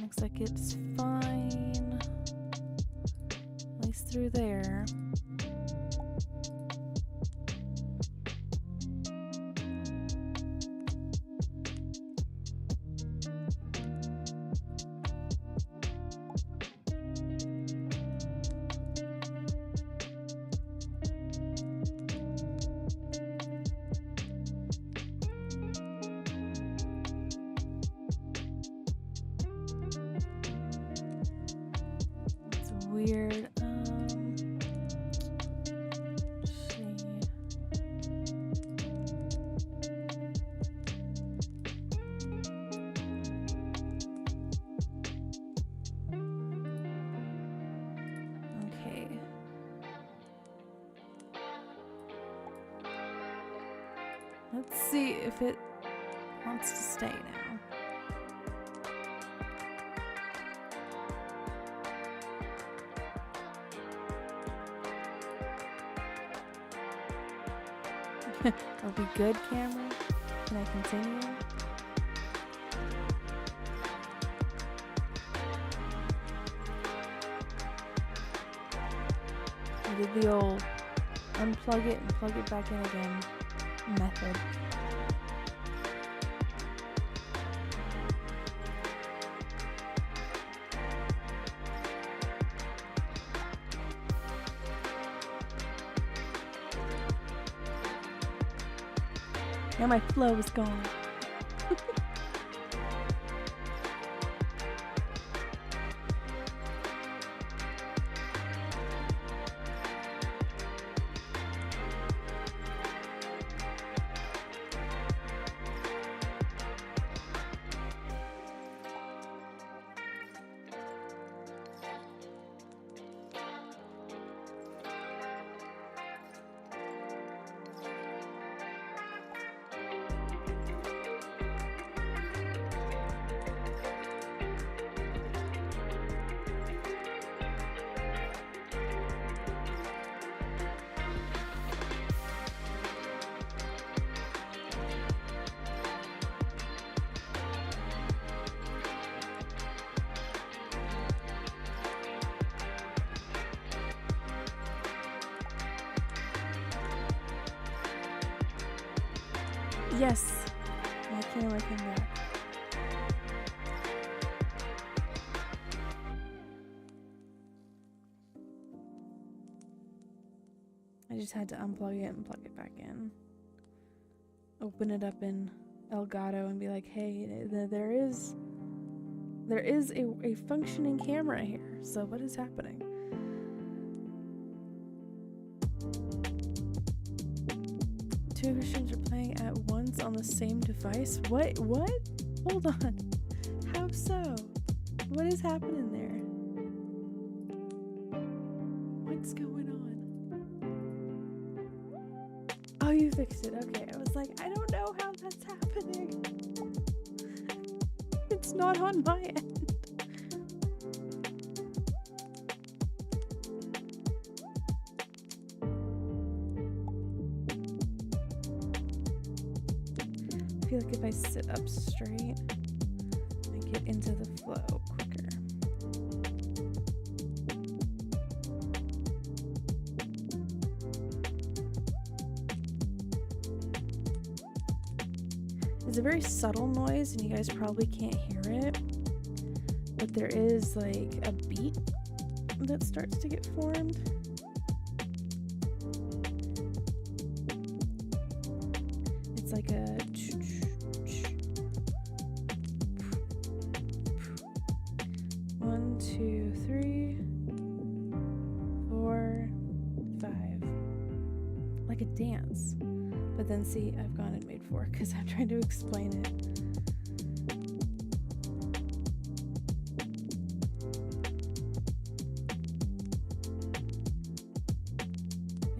Looks like it's fine. At least through there. Weird. Let's see. Okay. Let's see if it wants to stay now. Are we good, camera? Can I continue? I did the old unplug it and plug it back in again method. Now my flow is gone. Yes, my camera came back. I just had to unplug it and plug it back in. Open it up in Elgato and be like, hey, there is a functioning camera here. So what is happening? Two machines are playing at once on the same device? What? Hold on. How so? What is happening there? What's going on? Oh, you fixed it. Okay. I was like, I don't know how that's happening. It's not on my end. I feel like if I sit up straight, I get into the flow quicker. It's a very subtle noise and you guys probably can't hear it, but there is like a beat that starts to get formed. It's like a 1, 2, 3, 4, 5, like a dance. But then see, I've gone and made 4 because I'm trying to explain it.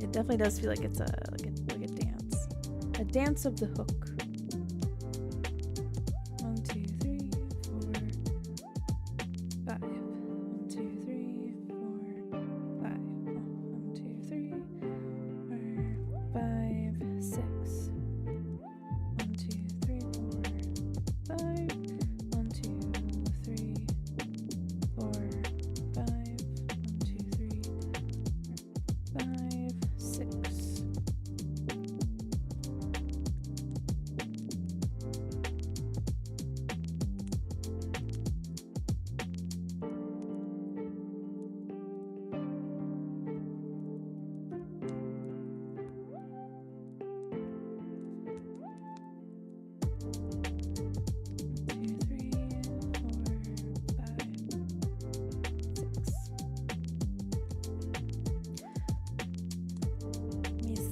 It definitely does feel like it's like a dance. A dance of the hook. 1, 2, 3, 4, 5. 1, 2, 3, 4, 5. 1, 2, 3, 4, 5, 6. 1, 2, 3, 4, 5. 1, 2, 3, 4, 5. 1, 2, 3, 5, 6.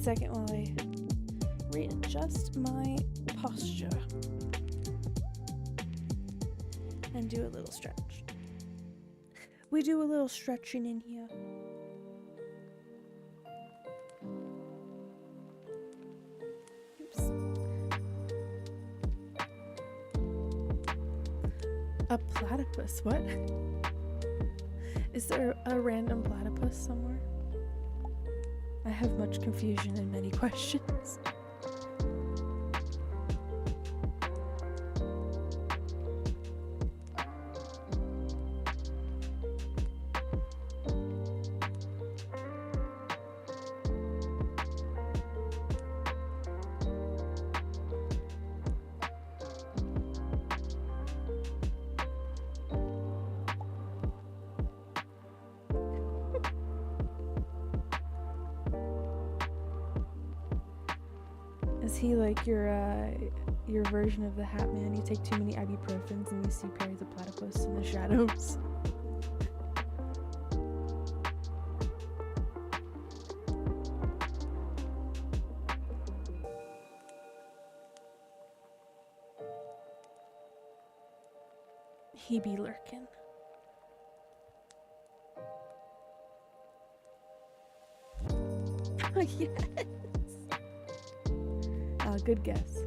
Second while I readjust my posture and do a little stretch. We do a little stretching in here. Oops. A platypus, what? Is there a random platypus somewhere? I have much confusion and many questions. Is he like your version of the Hat Man? You take too many ibuprofens and you see Perry the Platypus in the shadows. He be lurking. Yes. Good guess.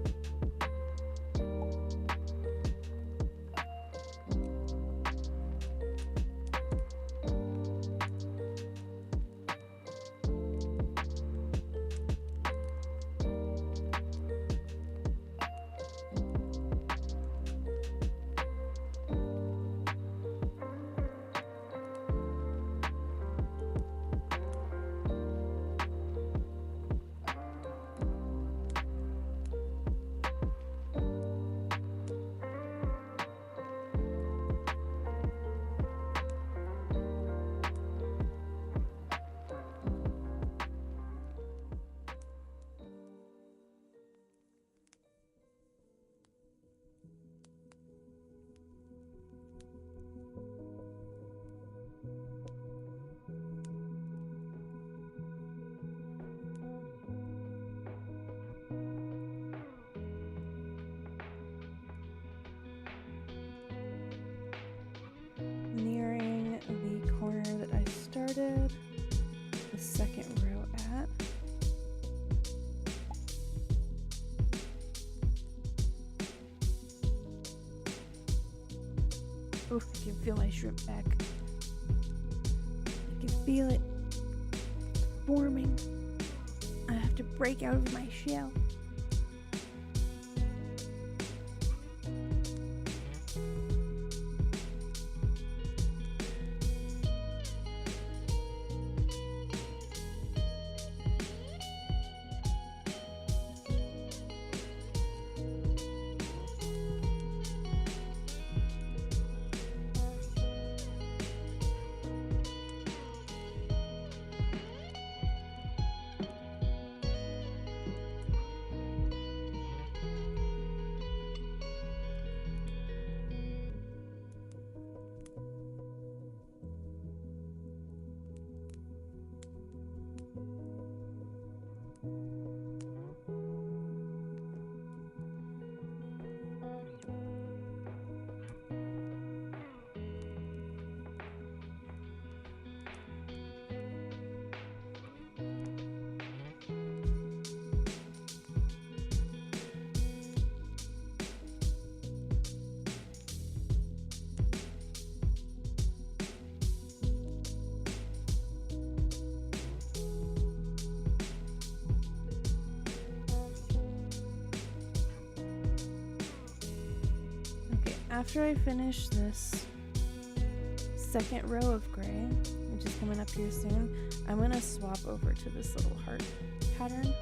Nearing the corner that I started the second row at. Oh, I can feel my shrimp back. I can feel it forming. I have to break out of my shell. after I finish this second row of gray, which is coming up here soon, I'm going to swap over to this little heart pattern,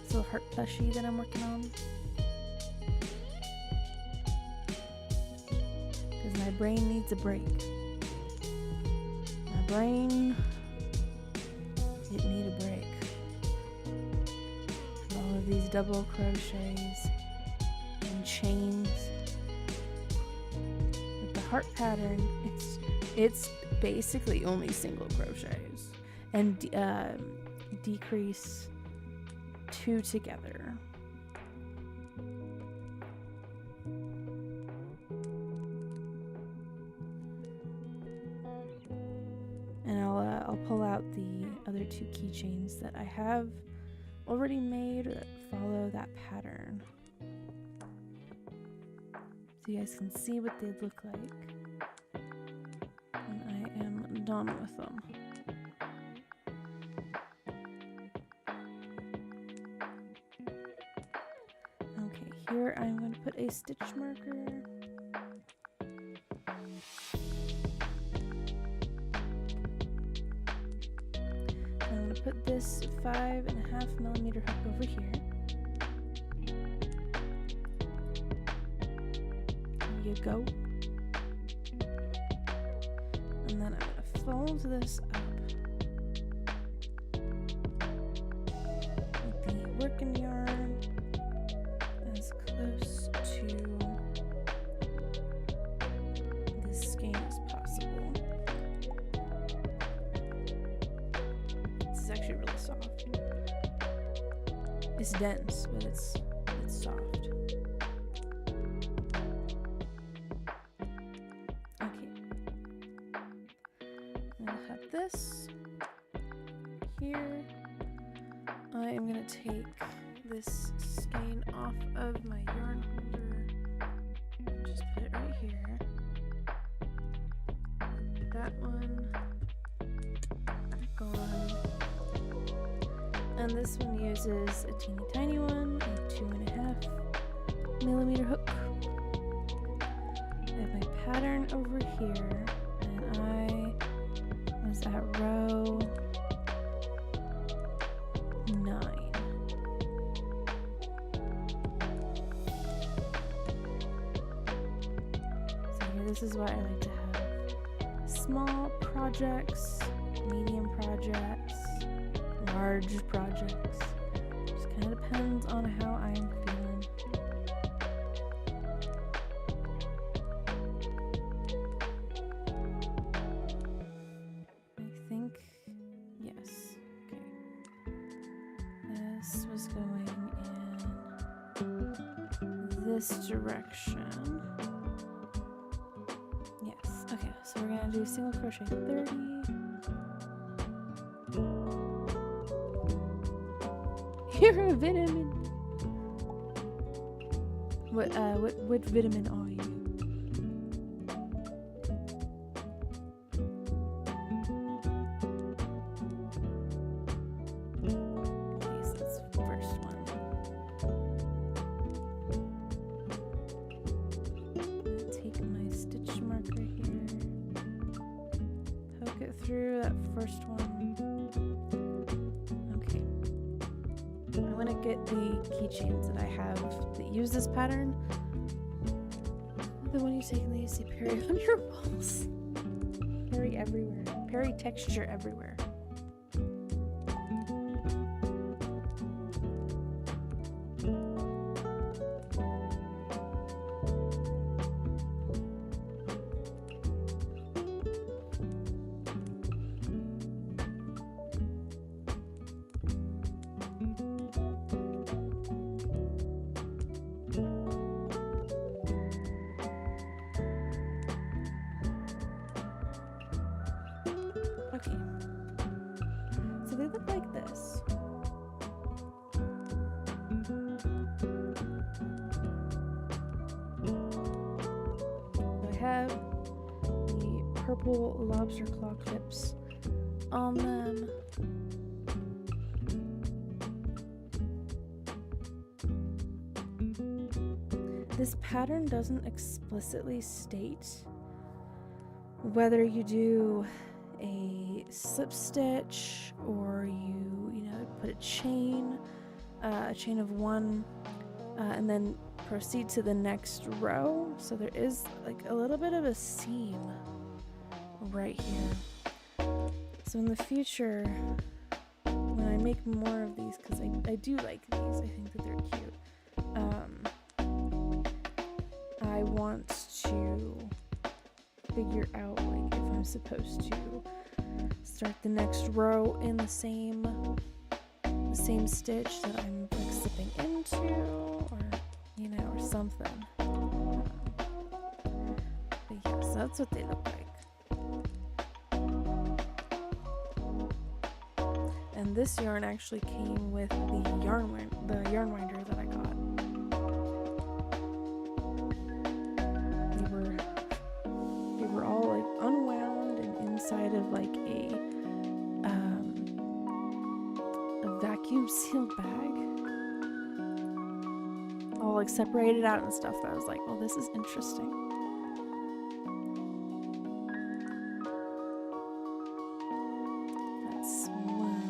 this little heart plushie that I'm working on. Because my brain needs a break. My brain, it need a break. All of these double crochets and chains. With the heart pattern, it's basically only single crochets and decrease 2 together. And I'll pull out the other 2 keychains that I have already made that follow that pattern, so you guys can see what they look like when I am done with them. Okay, here I'm going to put a stitch marker. I'm going to put this 5.5 millimeter hook over here. There you go. And then I'm going to fold this up with the working yarn as close to the skein as possible. This is actually really soft. It's dense, but it's soft. This here. I am going to take this skein off of my yarn holder and just put it right here. That one gone. And this one uses a teeny tiny one, a 2.5 millimeter hook. I have my pattern over here, and I was at row 9. So here, this is why I like to have small projects, medium projects, large projects. Just kind of depends on how I'm feeling. I think, yes. Okay. This was going in this direction. Yes. Okay, so we're gonna do single crochet 30. You're a vitamin. What vitamin are you? Okay, so that's the first one. Take my stitch marker here. Poke it through that first one. I want to get the keychains that I have that use this pattern. The one you take and you see Perry on your walls. Perry everywhere. Perry texture everywhere. Okay, so they look like this. I have the purple lobster claw clips on them. this pattern doesn't explicitly state whether you do a slip stitch or you know, put a chain of one, and then proceed to the next row. So there is like a little bit of a seam right here. So in the future, when I make more of these, because I do like these, I think that they're cute, I want to figure out like if I'm supposed to start the next row in the same stitch that I'm like slipping into, or you know, or something. But yeah, so that's what they look like. And this yarn actually came with the yarn winder that I got. They were all like unwound and inside of like a vacuum sealed bag, all like separated out and stuff. But I was like, oh, this is interesting. That's one.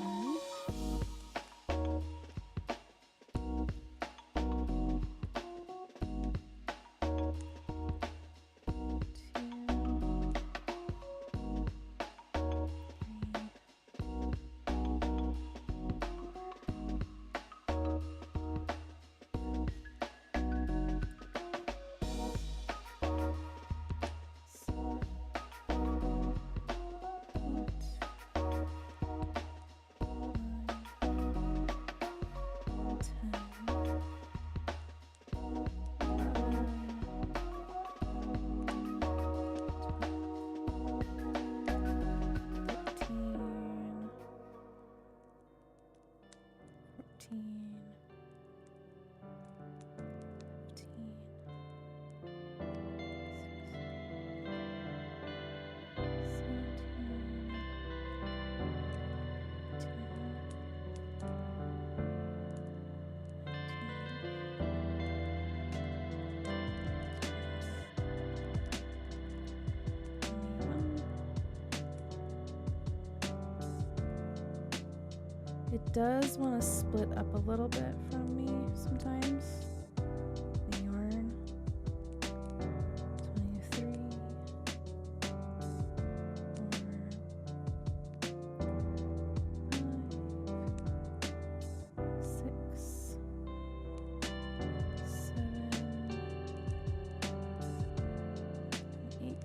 It does want to split up a little bit from me sometimes. The yarn. 23. 4, 5, 6, 7, 8.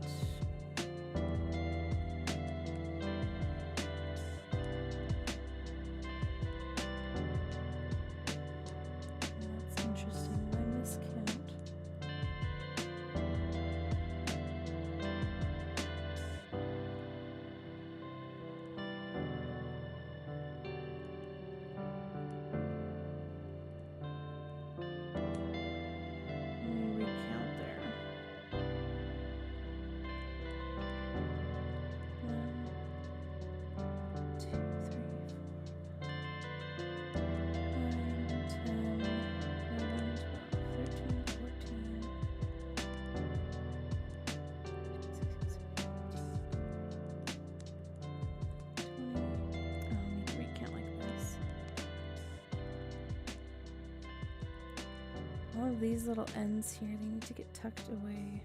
All of these little ends here, they need to get tucked away.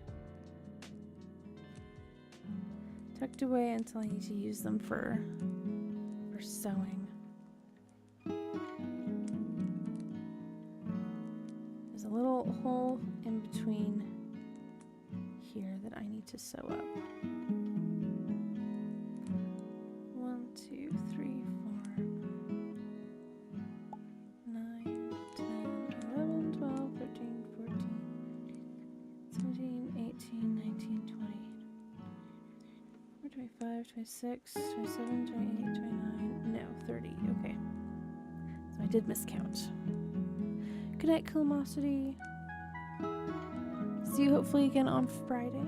Tucked away until I need to use them for sewing. There's a little hole in between here that I need to sew up. 1, 2, 3, 4, 9, 10, 11, 12, 13, 14, 17, 18, 19, 20, 25, 26, 27, 28, 29, no, 30, okay. So I did miscount. Good night, Calamosity. See you hopefully again on Friday.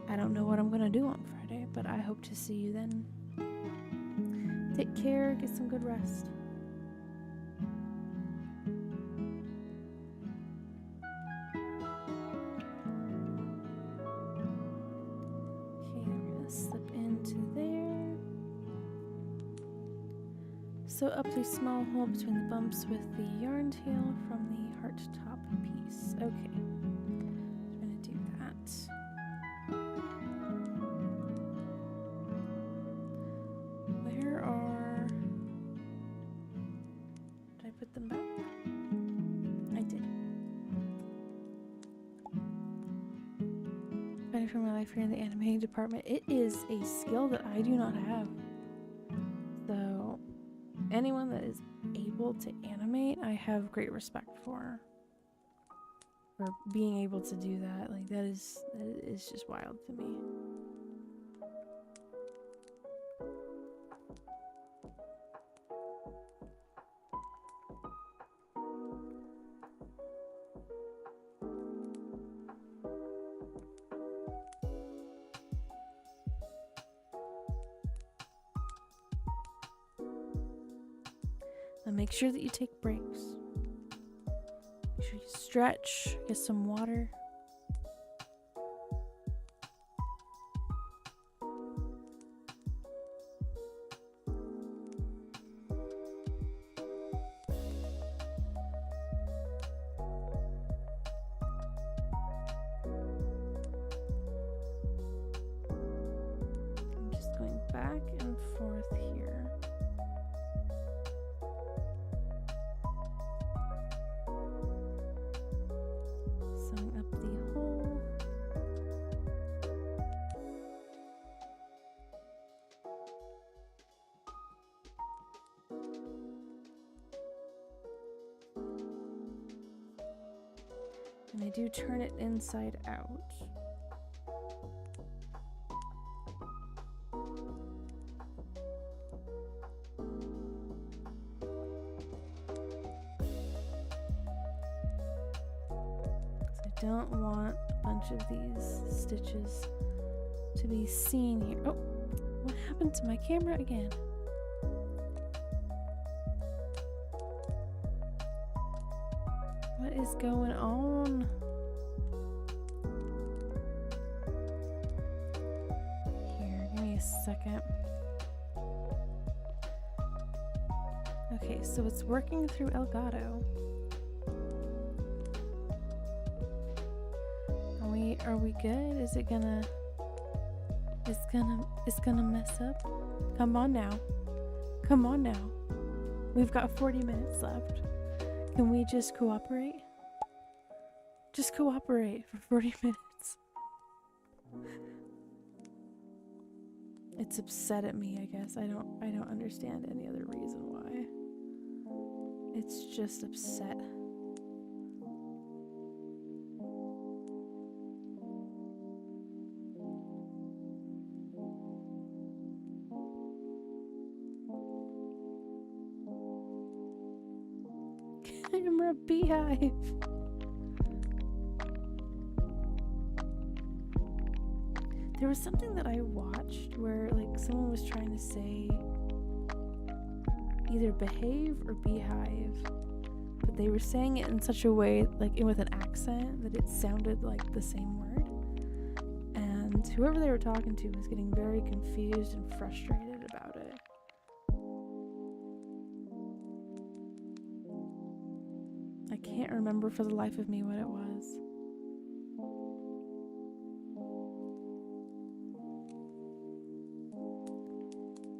I don't know what I'm gonna do on Friday, but I hope to see you then. Take care, get some good rest. sew up the small hole between the bumps with the yarn tail from the heart top piece. Okay. I'm gonna do that. Where are... Did I put them back? I did. Fighting for my life here in the animating department. It is a skill that I do not have. So anyone that is able to animate, I have great respect for being able to do that. Like that is just wild to me. And make sure that you take breaks. Make sure you stretch, get some water. I'm just going back and forth here. Sewing up the hole. And I do turn it inside out. I don't want a bunch of these stitches to be seen here. Oh, what happened to my camera again? What is going on? Here, give me a second. Okay, so it's working through Elgato. Are we good? Is it gonna it's gonna mess up? Come on now. Come on now. We've got 40 minutes left. Can we just cooperate? Just cooperate for 40 minutes. It's upset at me, I guess. I don't understand any other reason why. It's just upset. Camera beehive. There was something that I watched where like someone was trying to say either behave or beehive, but they were saying it in such a way, like with an accent, that it sounded like the same word. And whoever they were talking to was getting very confused and frustrated about it. I can't remember for the life of me what it was.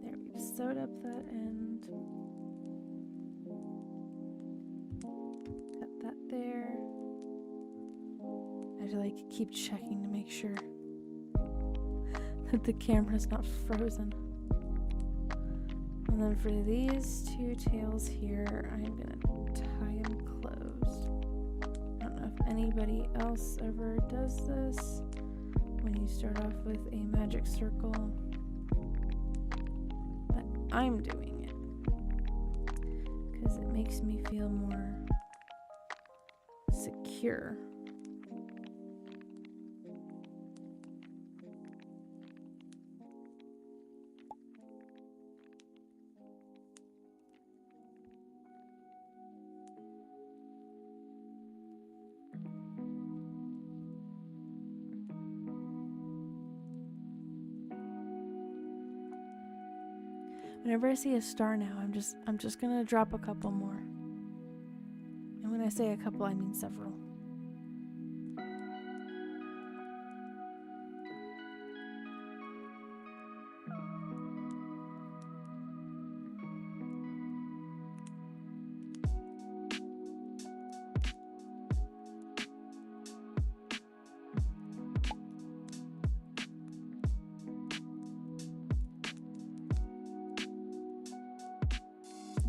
There, we've sewed up that end. Got that there. I have to like keep checking to make sure that the camera's not frozen. And then for these two tails here, I'm gonna tie them closed. I don't know if anybody else ever does this when you start off with a magic circle, but I'm doing it because it makes me feel more secure. Whenever I see a star now, I'm just gonna drop a couple more. And when I say a couple, I mean several.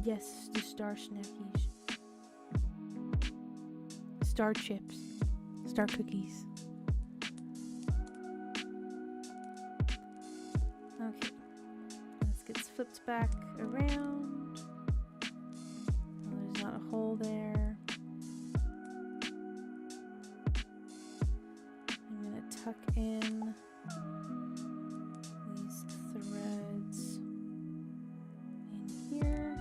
Yes, the star snackies. Star chips. Star cookies. Okay. This gets flipped back around. Oh, there's not a hole there. I'm going to tuck in these threads in here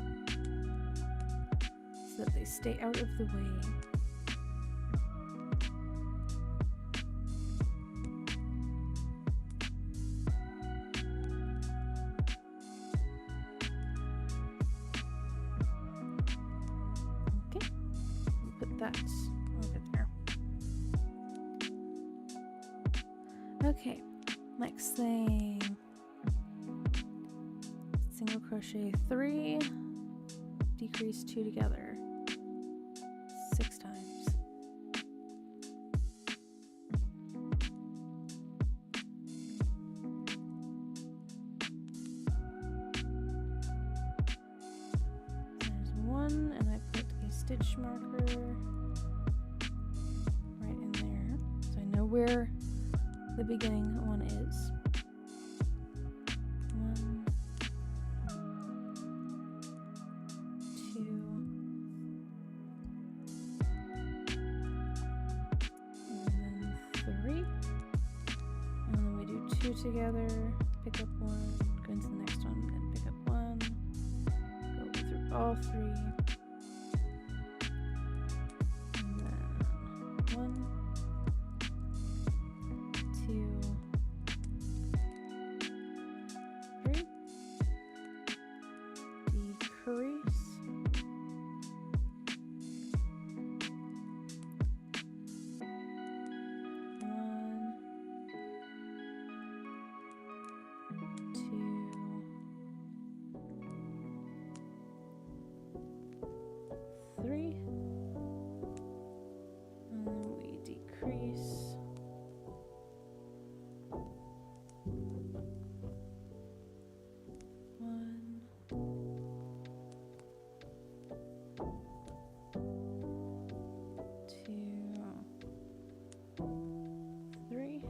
so that they stay out of the way. That's over there. Okay, next thing. Single crochet 3, decrease 2 together 6 times. There's 1, and I put a stitch marker where the beginning one is. 1, 2, and then 3. And then we do 2 together, pick up 1, go into the next one and pick up 1, go through all 3. And then 1, 2, 3, decrease, 1, 2, 3, and then we decrease. 1, 2, 3.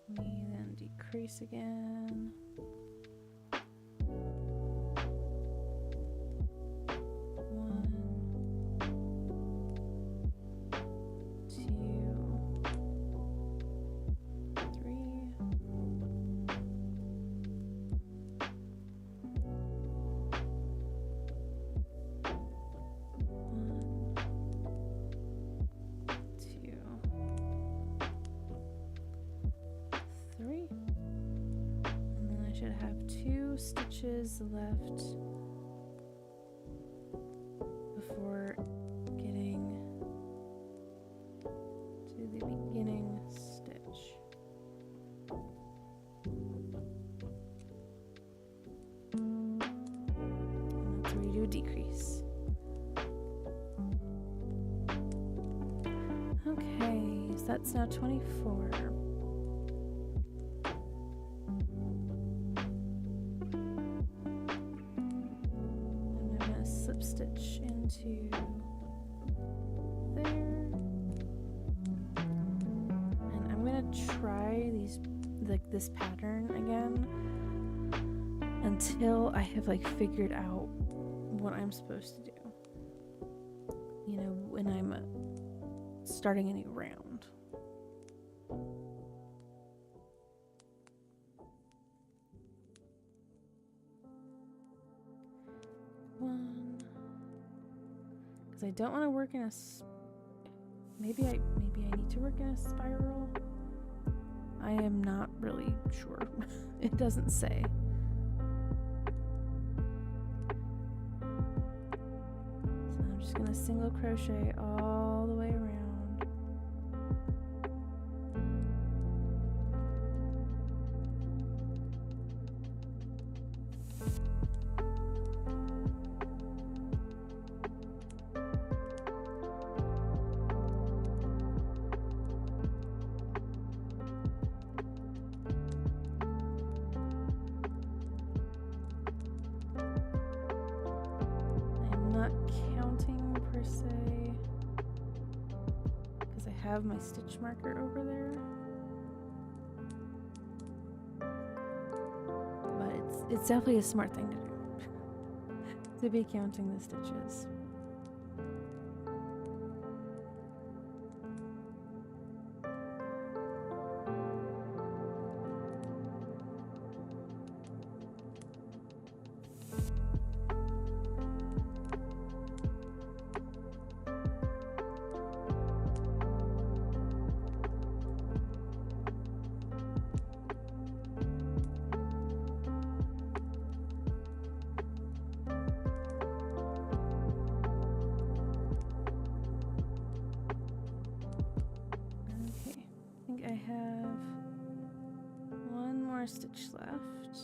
We then decrease again. 1, 2, 3. 3, and then I should have 2 stitches left before getting to the beginning stitch. And that's where you do a decrease. Okay, so that's now 24. Slip stitch into there, and I'm gonna try this pattern again until I have figured out what I'm supposed to do, you know, when I'm starting a new round. I don't want to work in a maybe I need to work in a spiral. I am not really sure. It doesn't say. just gonna single crochet all the way around. Have my stitch marker over there, but it's definitely a smart thing to do to be counting the stitches. I have one more stitch left.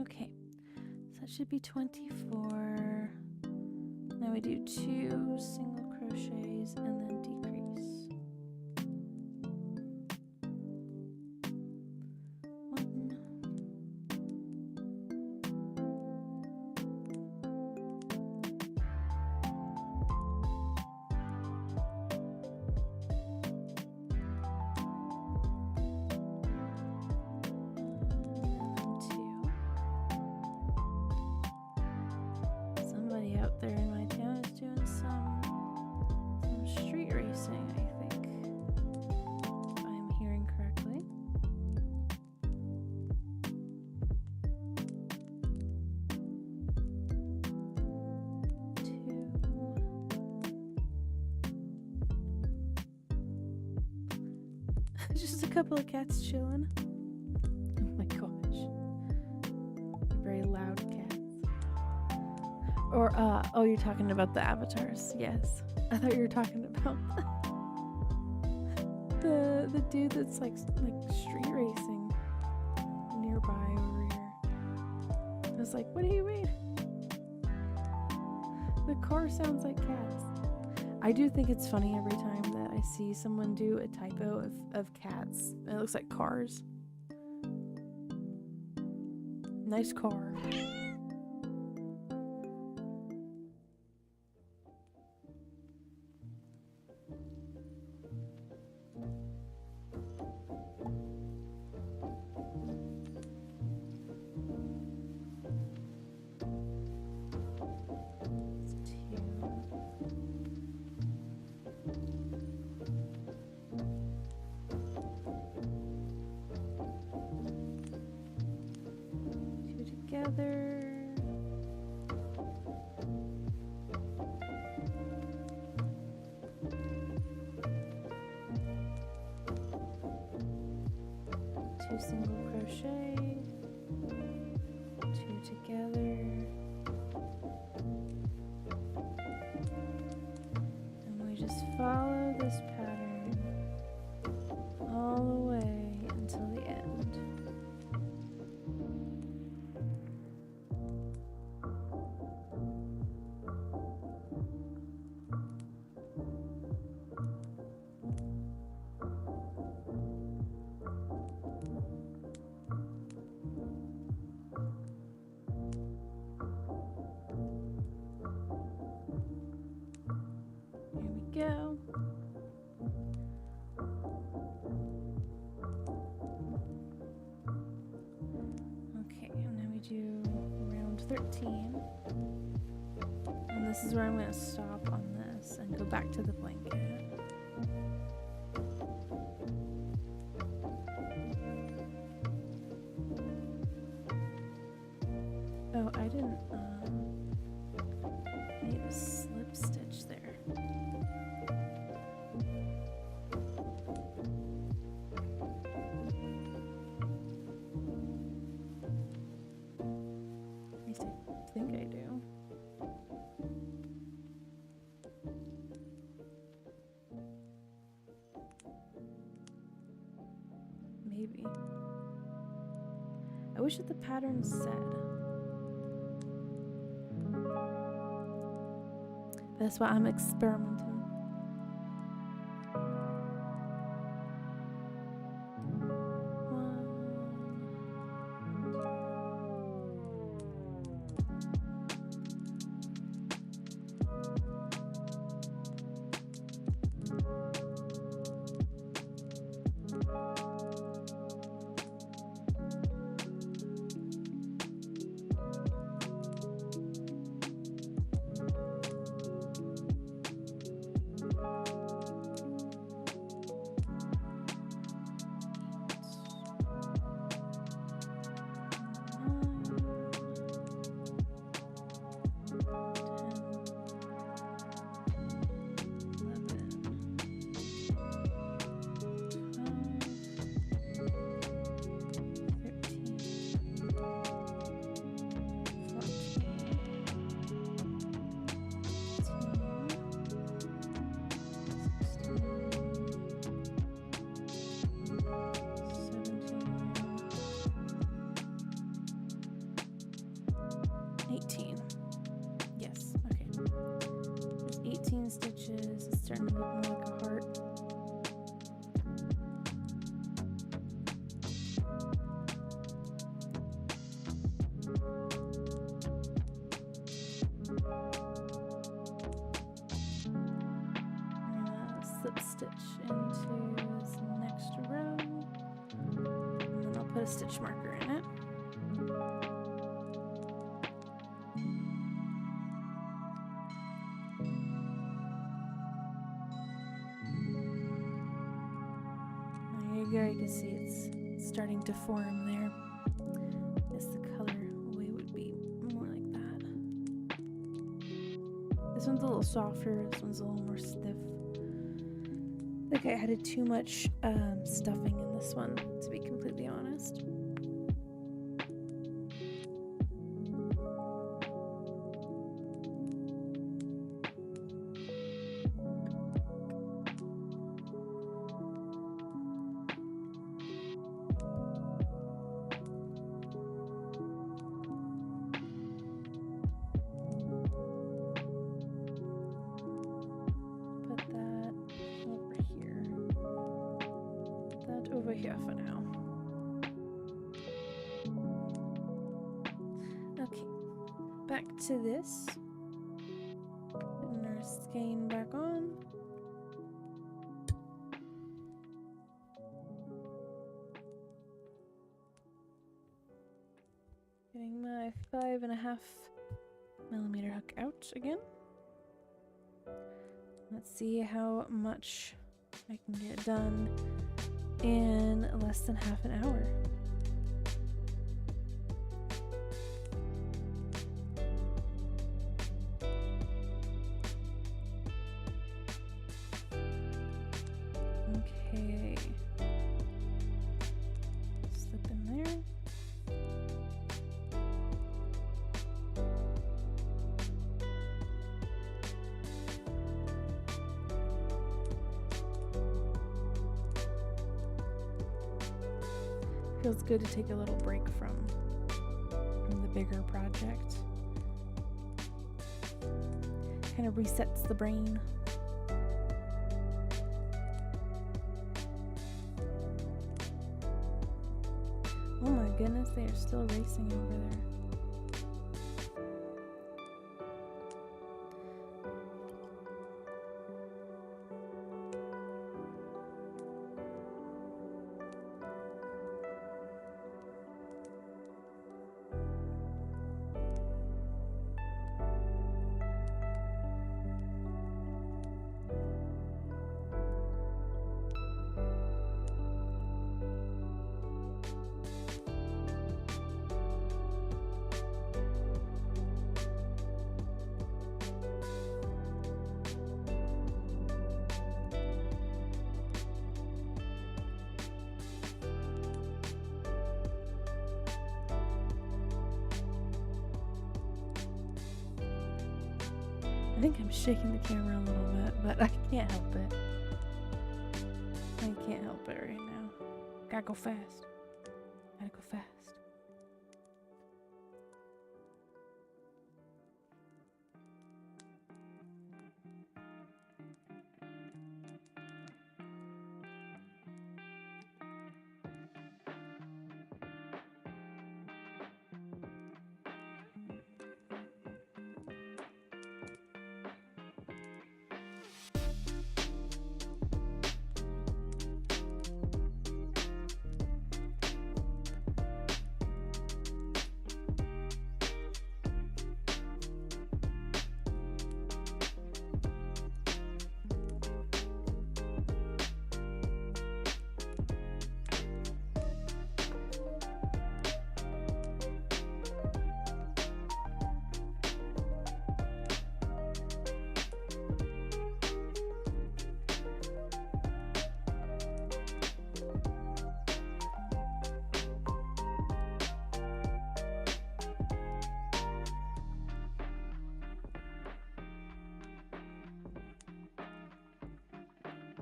Okay, so that should be 24. Now we do 2 single crochets and then decrease. Out there in my town is doing some street racing, I think, if I'm hearing correctly. Just a couple of cats chilling. Oh my gosh. Very loud cats. Or, oh, you're talking about the avatars. Yes. I thought you were talking about the dude that's like street racing nearby over here. I was like, what do you mean? The car sounds like cats. I do think it's funny every time that I see someone do a typo of cats. And it looks like cars. Nice car. Together. Two single crochet, 2 together, and we just follow this pattern all the way until the end. Go. Okay, and then we do round 13. And this is where I'm going to stop on this and go back to the blanket. Oh, I didn't need a slip stitch there. I wish that the pattern said. That's why I'm experimenting. Yes, okay. There's 18 stitches. It's starting to look more like a heart. I'm gonna slip stitch into this next row. And then I'll put a stitch marker in it. There you can see it's starting to form there. I guess the colorway would be more like that. This one's a little softer, this one's a little more stiff. I think I added too much stuffing in this one, to be completely honest. Over here for now. Okay, back to this. Putting our skein back on. Getting my 5.5 millimeter hook out again. Let's see how much I can get done in less than half an hour. Okay. Slip in there. Feels good to take a little break from the bigger project. Kind of resets the brain. Oh my goodness, they are still racing over there. I think I'm shaking the camera a little bit, but I can't help it. I can't help it right now. Gotta go fast. Gotta go fast.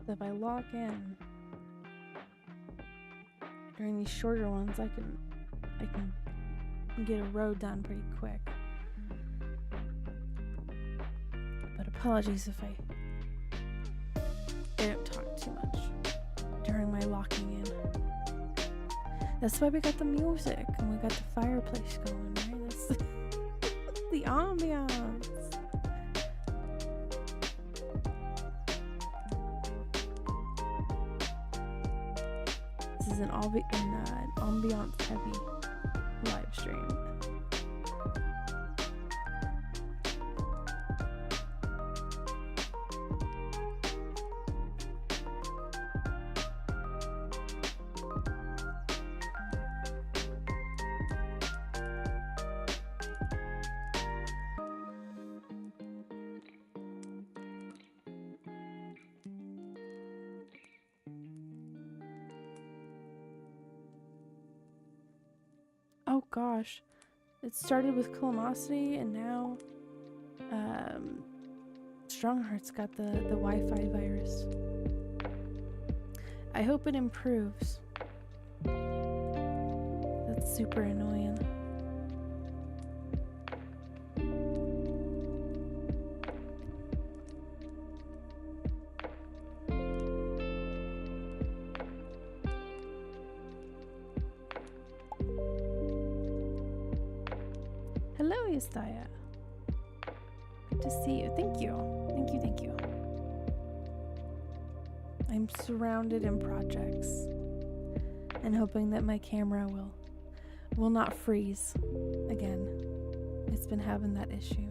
So if I lock in during these shorter ones, I can get a row done pretty quick. But apologies if I don't talk too much during my locking in. That's why we got the music and we got the fireplace going, right? That's the ambiance. This is an ambiance heavy live stream. Oh gosh, it started with Calamosity and now Strongheart's got the Wi-Fi virus. I hope it improves. That's super annoying. Hello, Yastaya. Good to see you. Thank you. Thank you, thank you. I'm surrounded in projects and hoping that my camera will not freeze again. It's been having that issue.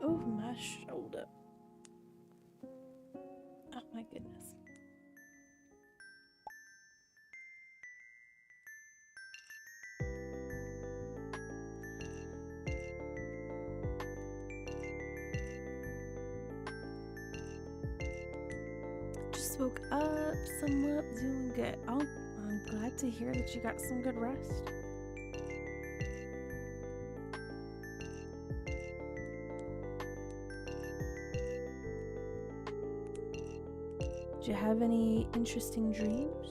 Oh, my shoulder. woke up, somewhat doing good. Oh, I'm glad to hear that you got some good rest. Did you have any interesting dreams?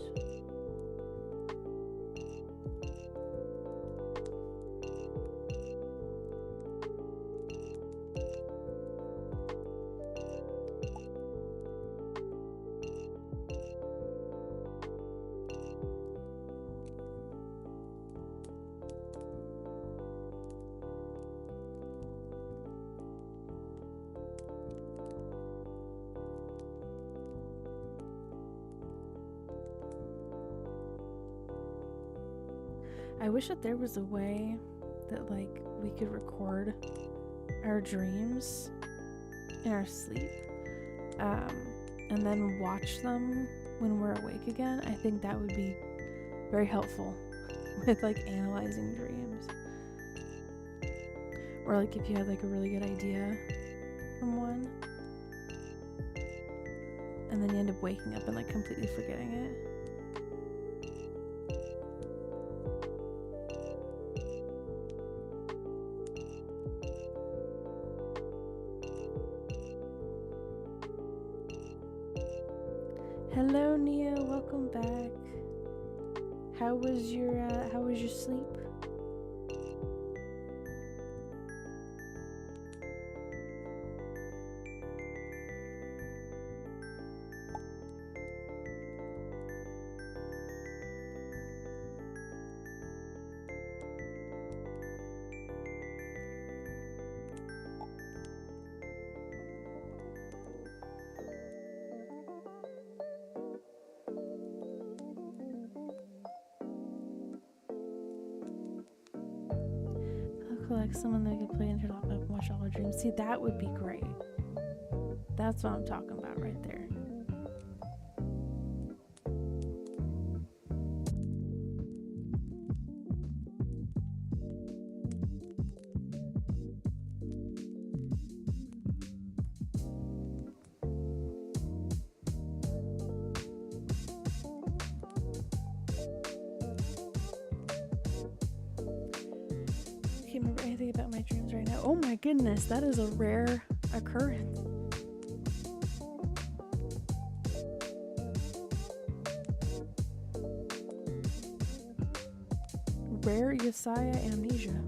I wish that there was a way that like we could record our dreams in our sleep, and then watch them when we're awake again. I think that would be very helpful with like analyzing dreams. Or like if you had like a really good idea from one, and then you end up waking up and like completely forgetting it. Hello Nia, welcome back. How was your sleep? Collect someone that could play into your laptop and watch all our dreams. See, that would be great. That's what I'm talking about right there. Remember anything about my dreams right now? Oh my goodness, that is a rare occurrence. Rare Yesaya amnesia.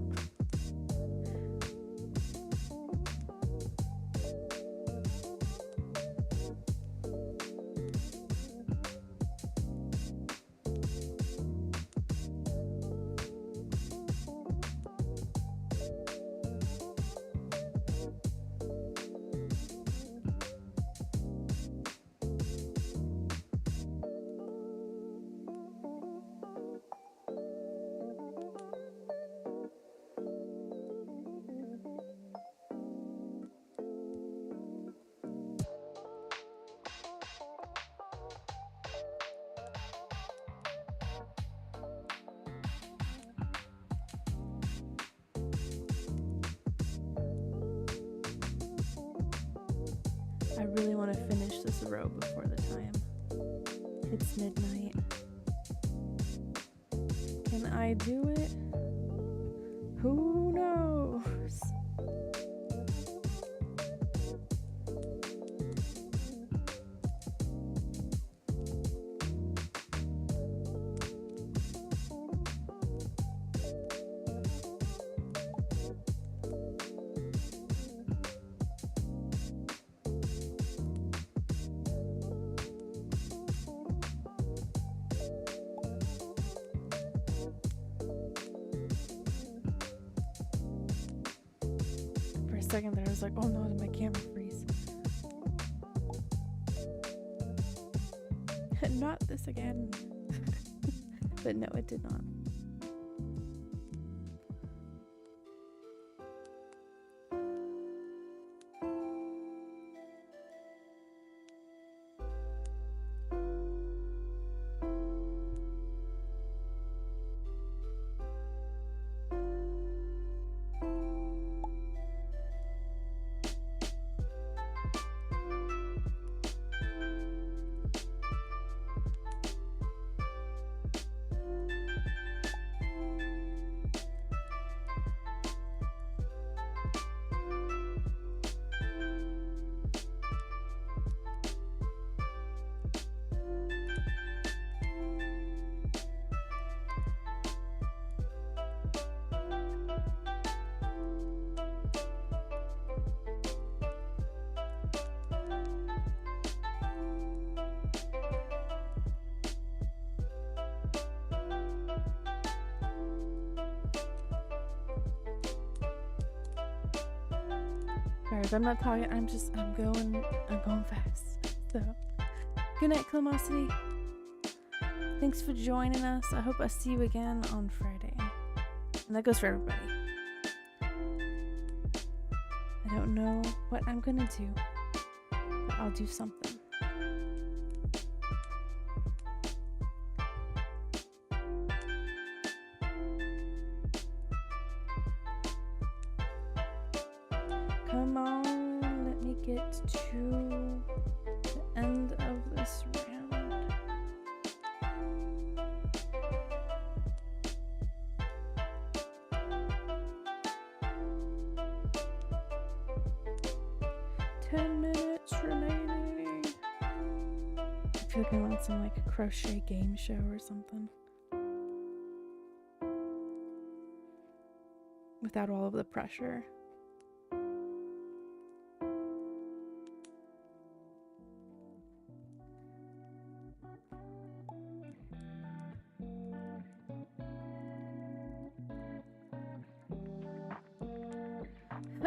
I really want to finish this row before the time hits midnight. Can I do it? Who knows? Second there, I was like, oh no, did my camera freeze? Not this again. But no, it did not. If I'm not talking, I'm going fast. So, good night, Clemosity. Thanks for joining us. I hope I see you again on Friday. And that goes for everybody. I don't know what I'm gonna do, but I'll do something. Come on, let me get to the end of this round. Remaining. I feel like I want some like a crochet game show or something. Without all of the pressure.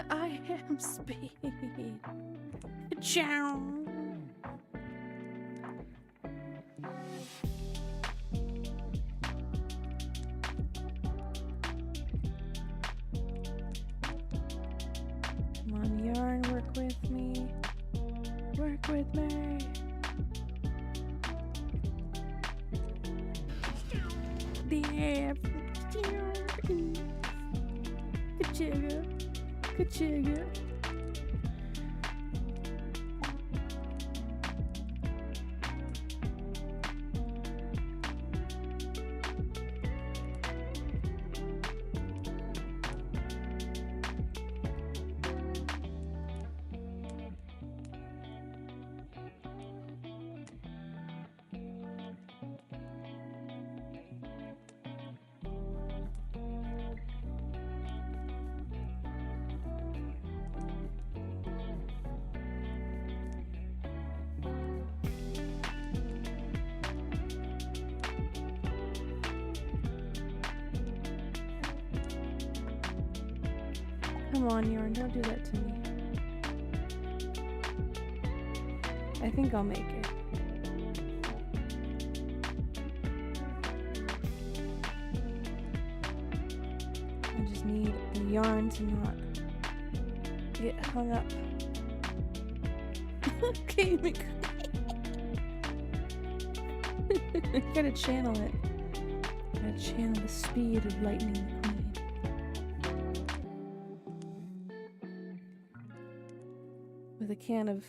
I am speed. Ciao. Come on, yarn, work with me. Work with me. Yeah. Good sugar. Come on, yarn, don't do that to me. I think I'll make it. I just need the yarn to not get hung up. Okay, Miku. I gotta channel it. I gotta channel the speed of Lightning McQueen. With a can of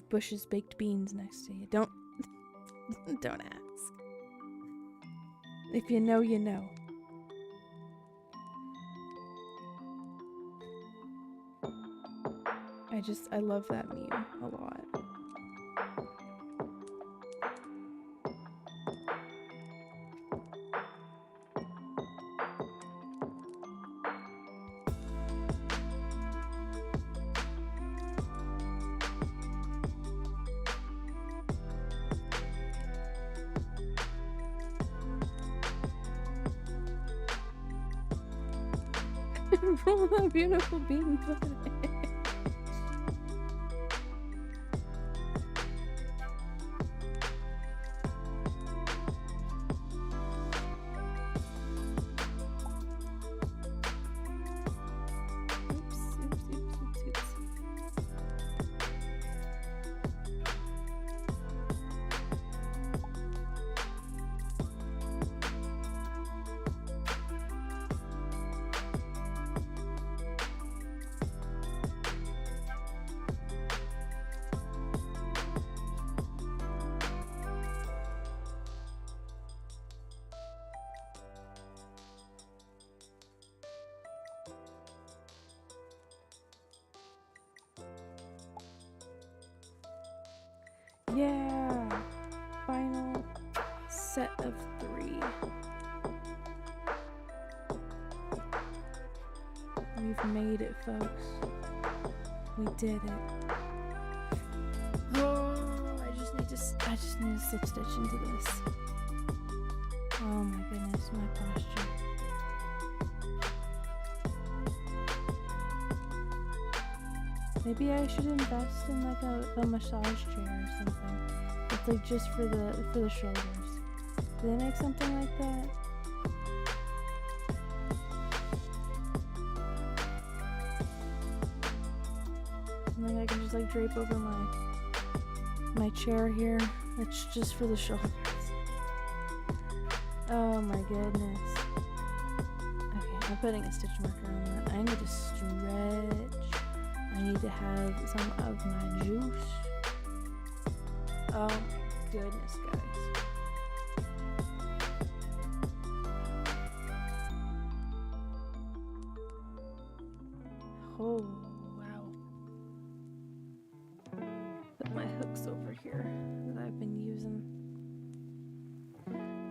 Bush's baked beans next to you. Don't ask. If you know, you know. I love that meme a lot. Roll that beautiful bean footage. Yeah, final set of 3. We've made it, folks. We did it. Oh, I just need to slip stitch into this. Oh my goodness, my posture. Maybe I should invest in like a massage chair or something. It's like just for the shoulders. Do they make something like that? Something I can just like drape over my chair here. It's just for the shoulders. Oh my goodness. Okay, I'm putting a stitch marker on that. I need to stretch. I need to have some of my juice. Oh my goodness, guys. Oh, wow. Put my hooks over here that I've been using.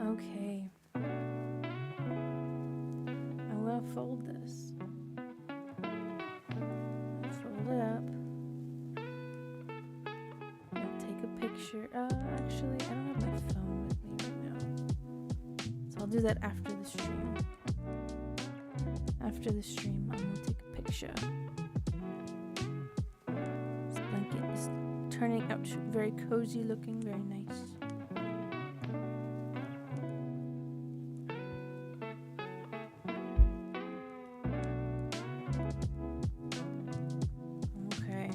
Okay. I'm gonna fold this. Fold it up. I'll take a picture. Actually, I don't have my phone with me right now. So I'll do that after the stream. After the stream, I'm gonna take a picture. This blanket is turning out very cozy looking, very nice. Okay.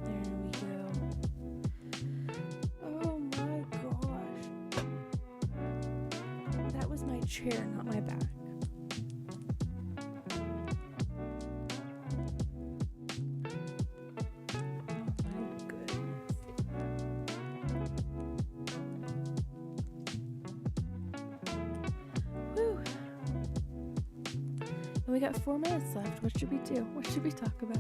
There we go. Oh my gosh. That was my chair, not my back. We got 4 minutes left. What should we do? What should we talk about?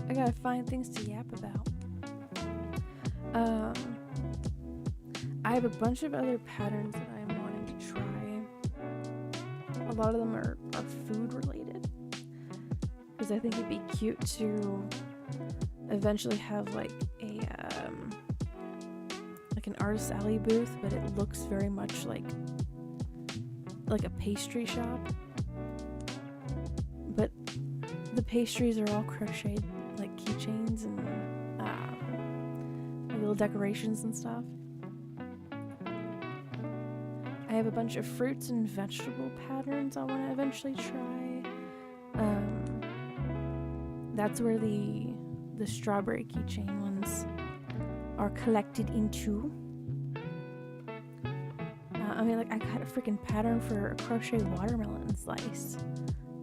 I gotta find things to yap about. I have a bunch of other patterns that I'm wanting to try. A lot of them are food related. Because I think it'd be cute to eventually have like an artist alley booth, but it looks very much like a pastry shop, but the pastries are all crocheted like keychains and like little decorations and stuff. I have a bunch of fruits and vegetable patterns I want to eventually try. That's where the strawberry keychain ones are collected into. I mean, like, I got a freaking pattern for a crochet watermelon slice,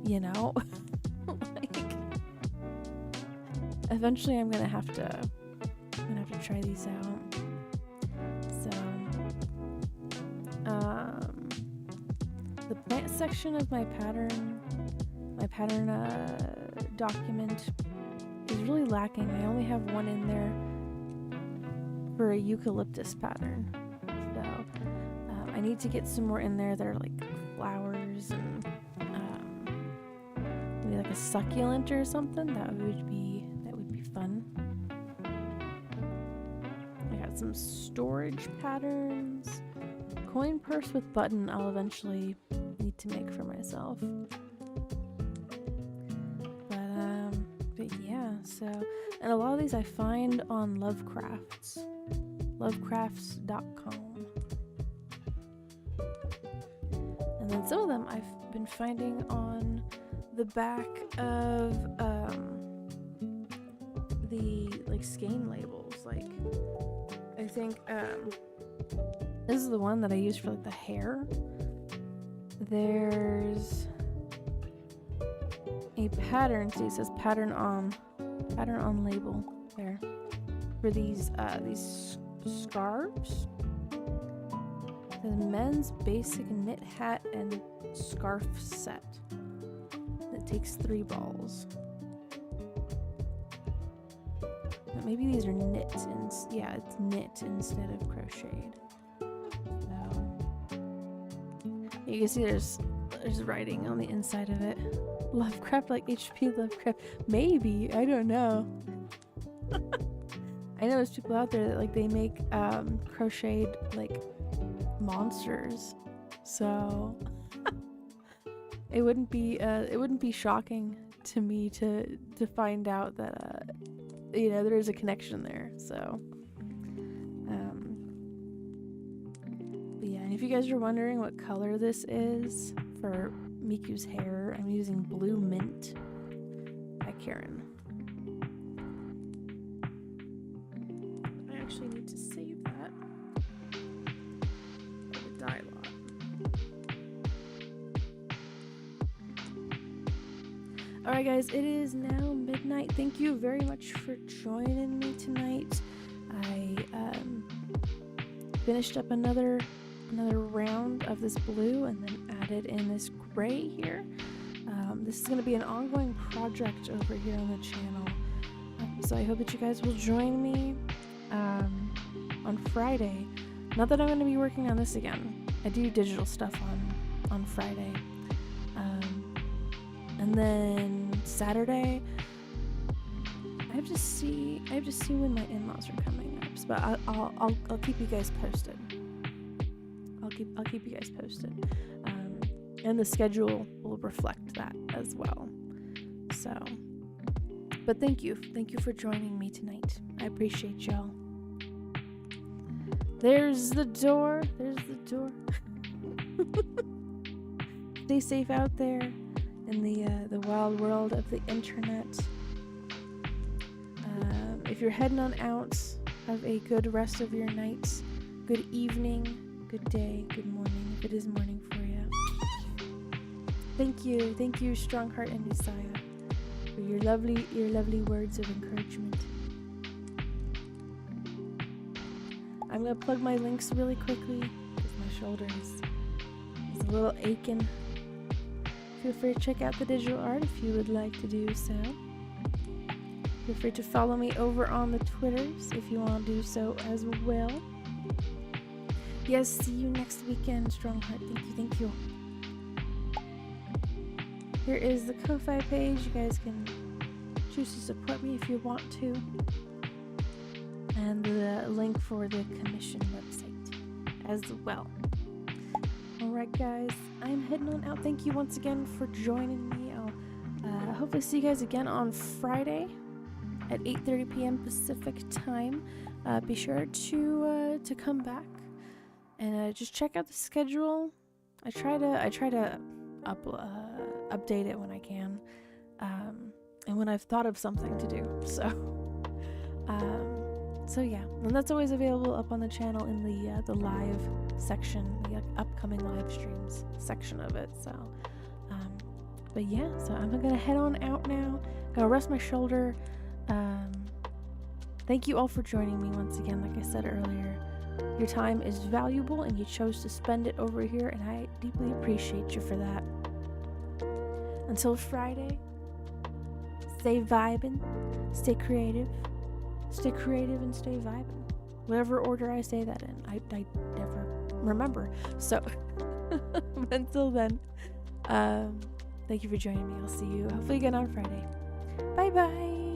you know? Like, eventually I'm gonna have to try these out. So, the plant section of my pattern document is really lacking. I only have one in there for a eucalyptus pattern. So, I need to get some more in there that are like flowers and maybe like a succulent or something. That would be fun. I got some storage patterns. Coin purse with button I'll eventually need to make for myself. But yeah, so, and a lot of these I find on lovecrafts.com. And then some of them I've been finding on the back of the like skein labels. Like, I think this is the one that I use for like the hair. There's a pattern. See, it says pattern on label there for these scarves. The men's basic knit hat and scarf set. It takes 3 balls. But maybe these are knit, and yeah, it's knit instead of crocheted. So you can see there's writing on the inside of it. Lovecraft, like HP Lovecraft. Maybe, I don't know. I know there's people out there that like they make crocheted like monsters, so it wouldn't be shocking to me to find out that you know, there is a connection there. So but yeah, and if you guys are wondering what color this is for Miku's hair, I'm using Blue Mint by Karen. I actually need to save that for the dye lot. Alright guys, it is now midnight. Thank you very much for joining me tonight. I finished up another round of this blue and then added in this gray here. This is going to be an ongoing project over here on the channel. So I hope that you guys will join me on Friday. Not that I'm going to be working on this again. I do digital stuff on Friday. And then Saturday, I have to see when my in-laws are coming up. But I'll keep you guys posted. I'll keep you guys posted. And the schedule will reflect that as well. So, but thank you for joining me tonight. I appreciate y'all. There's the door. Stay safe out there in the wild world of the internet. If you're heading on out, have a good rest of your night. Good evening, good day, good morning, if it is morning for you. Thank you, Strongheart and Messiah, for your lovely words of encouragement. I'm gonna plug my links really quickly because my shoulder is a little aching. Feel free to check out the digital art if you would like to do so. Feel free to follow me over on the Twitters if you want to do so as well. Yes, see you next weekend, Strongheart. Thank you. Here is the Ko-Fi page. You guys can choose to support me if you want to. And the link for the commission website as well. Alright guys, I'm heading on out. Thank you once again for joining me. I'll hopefully see you guys again on Friday at 8:30 p.m. Pacific time. Be sure to come back and just check out the schedule. I try to update it when I can, and when I've thought of something to do. So yeah, and that's always available up on the channel in the live section, the upcoming live streams section of it. So, but yeah, so I'm gonna head on out now. Gonna rest my shoulder. Thank you all for joining me once again. Like I said earlier, your time is valuable and you chose to spend it over here, and I deeply appreciate you for that. Until Friday, stay vibing, stay creative and stay vibing. Whatever order I say that in, I never remember. So, but until then, thank you for joining me. I'll see you hopefully again on Friday. Bye bye.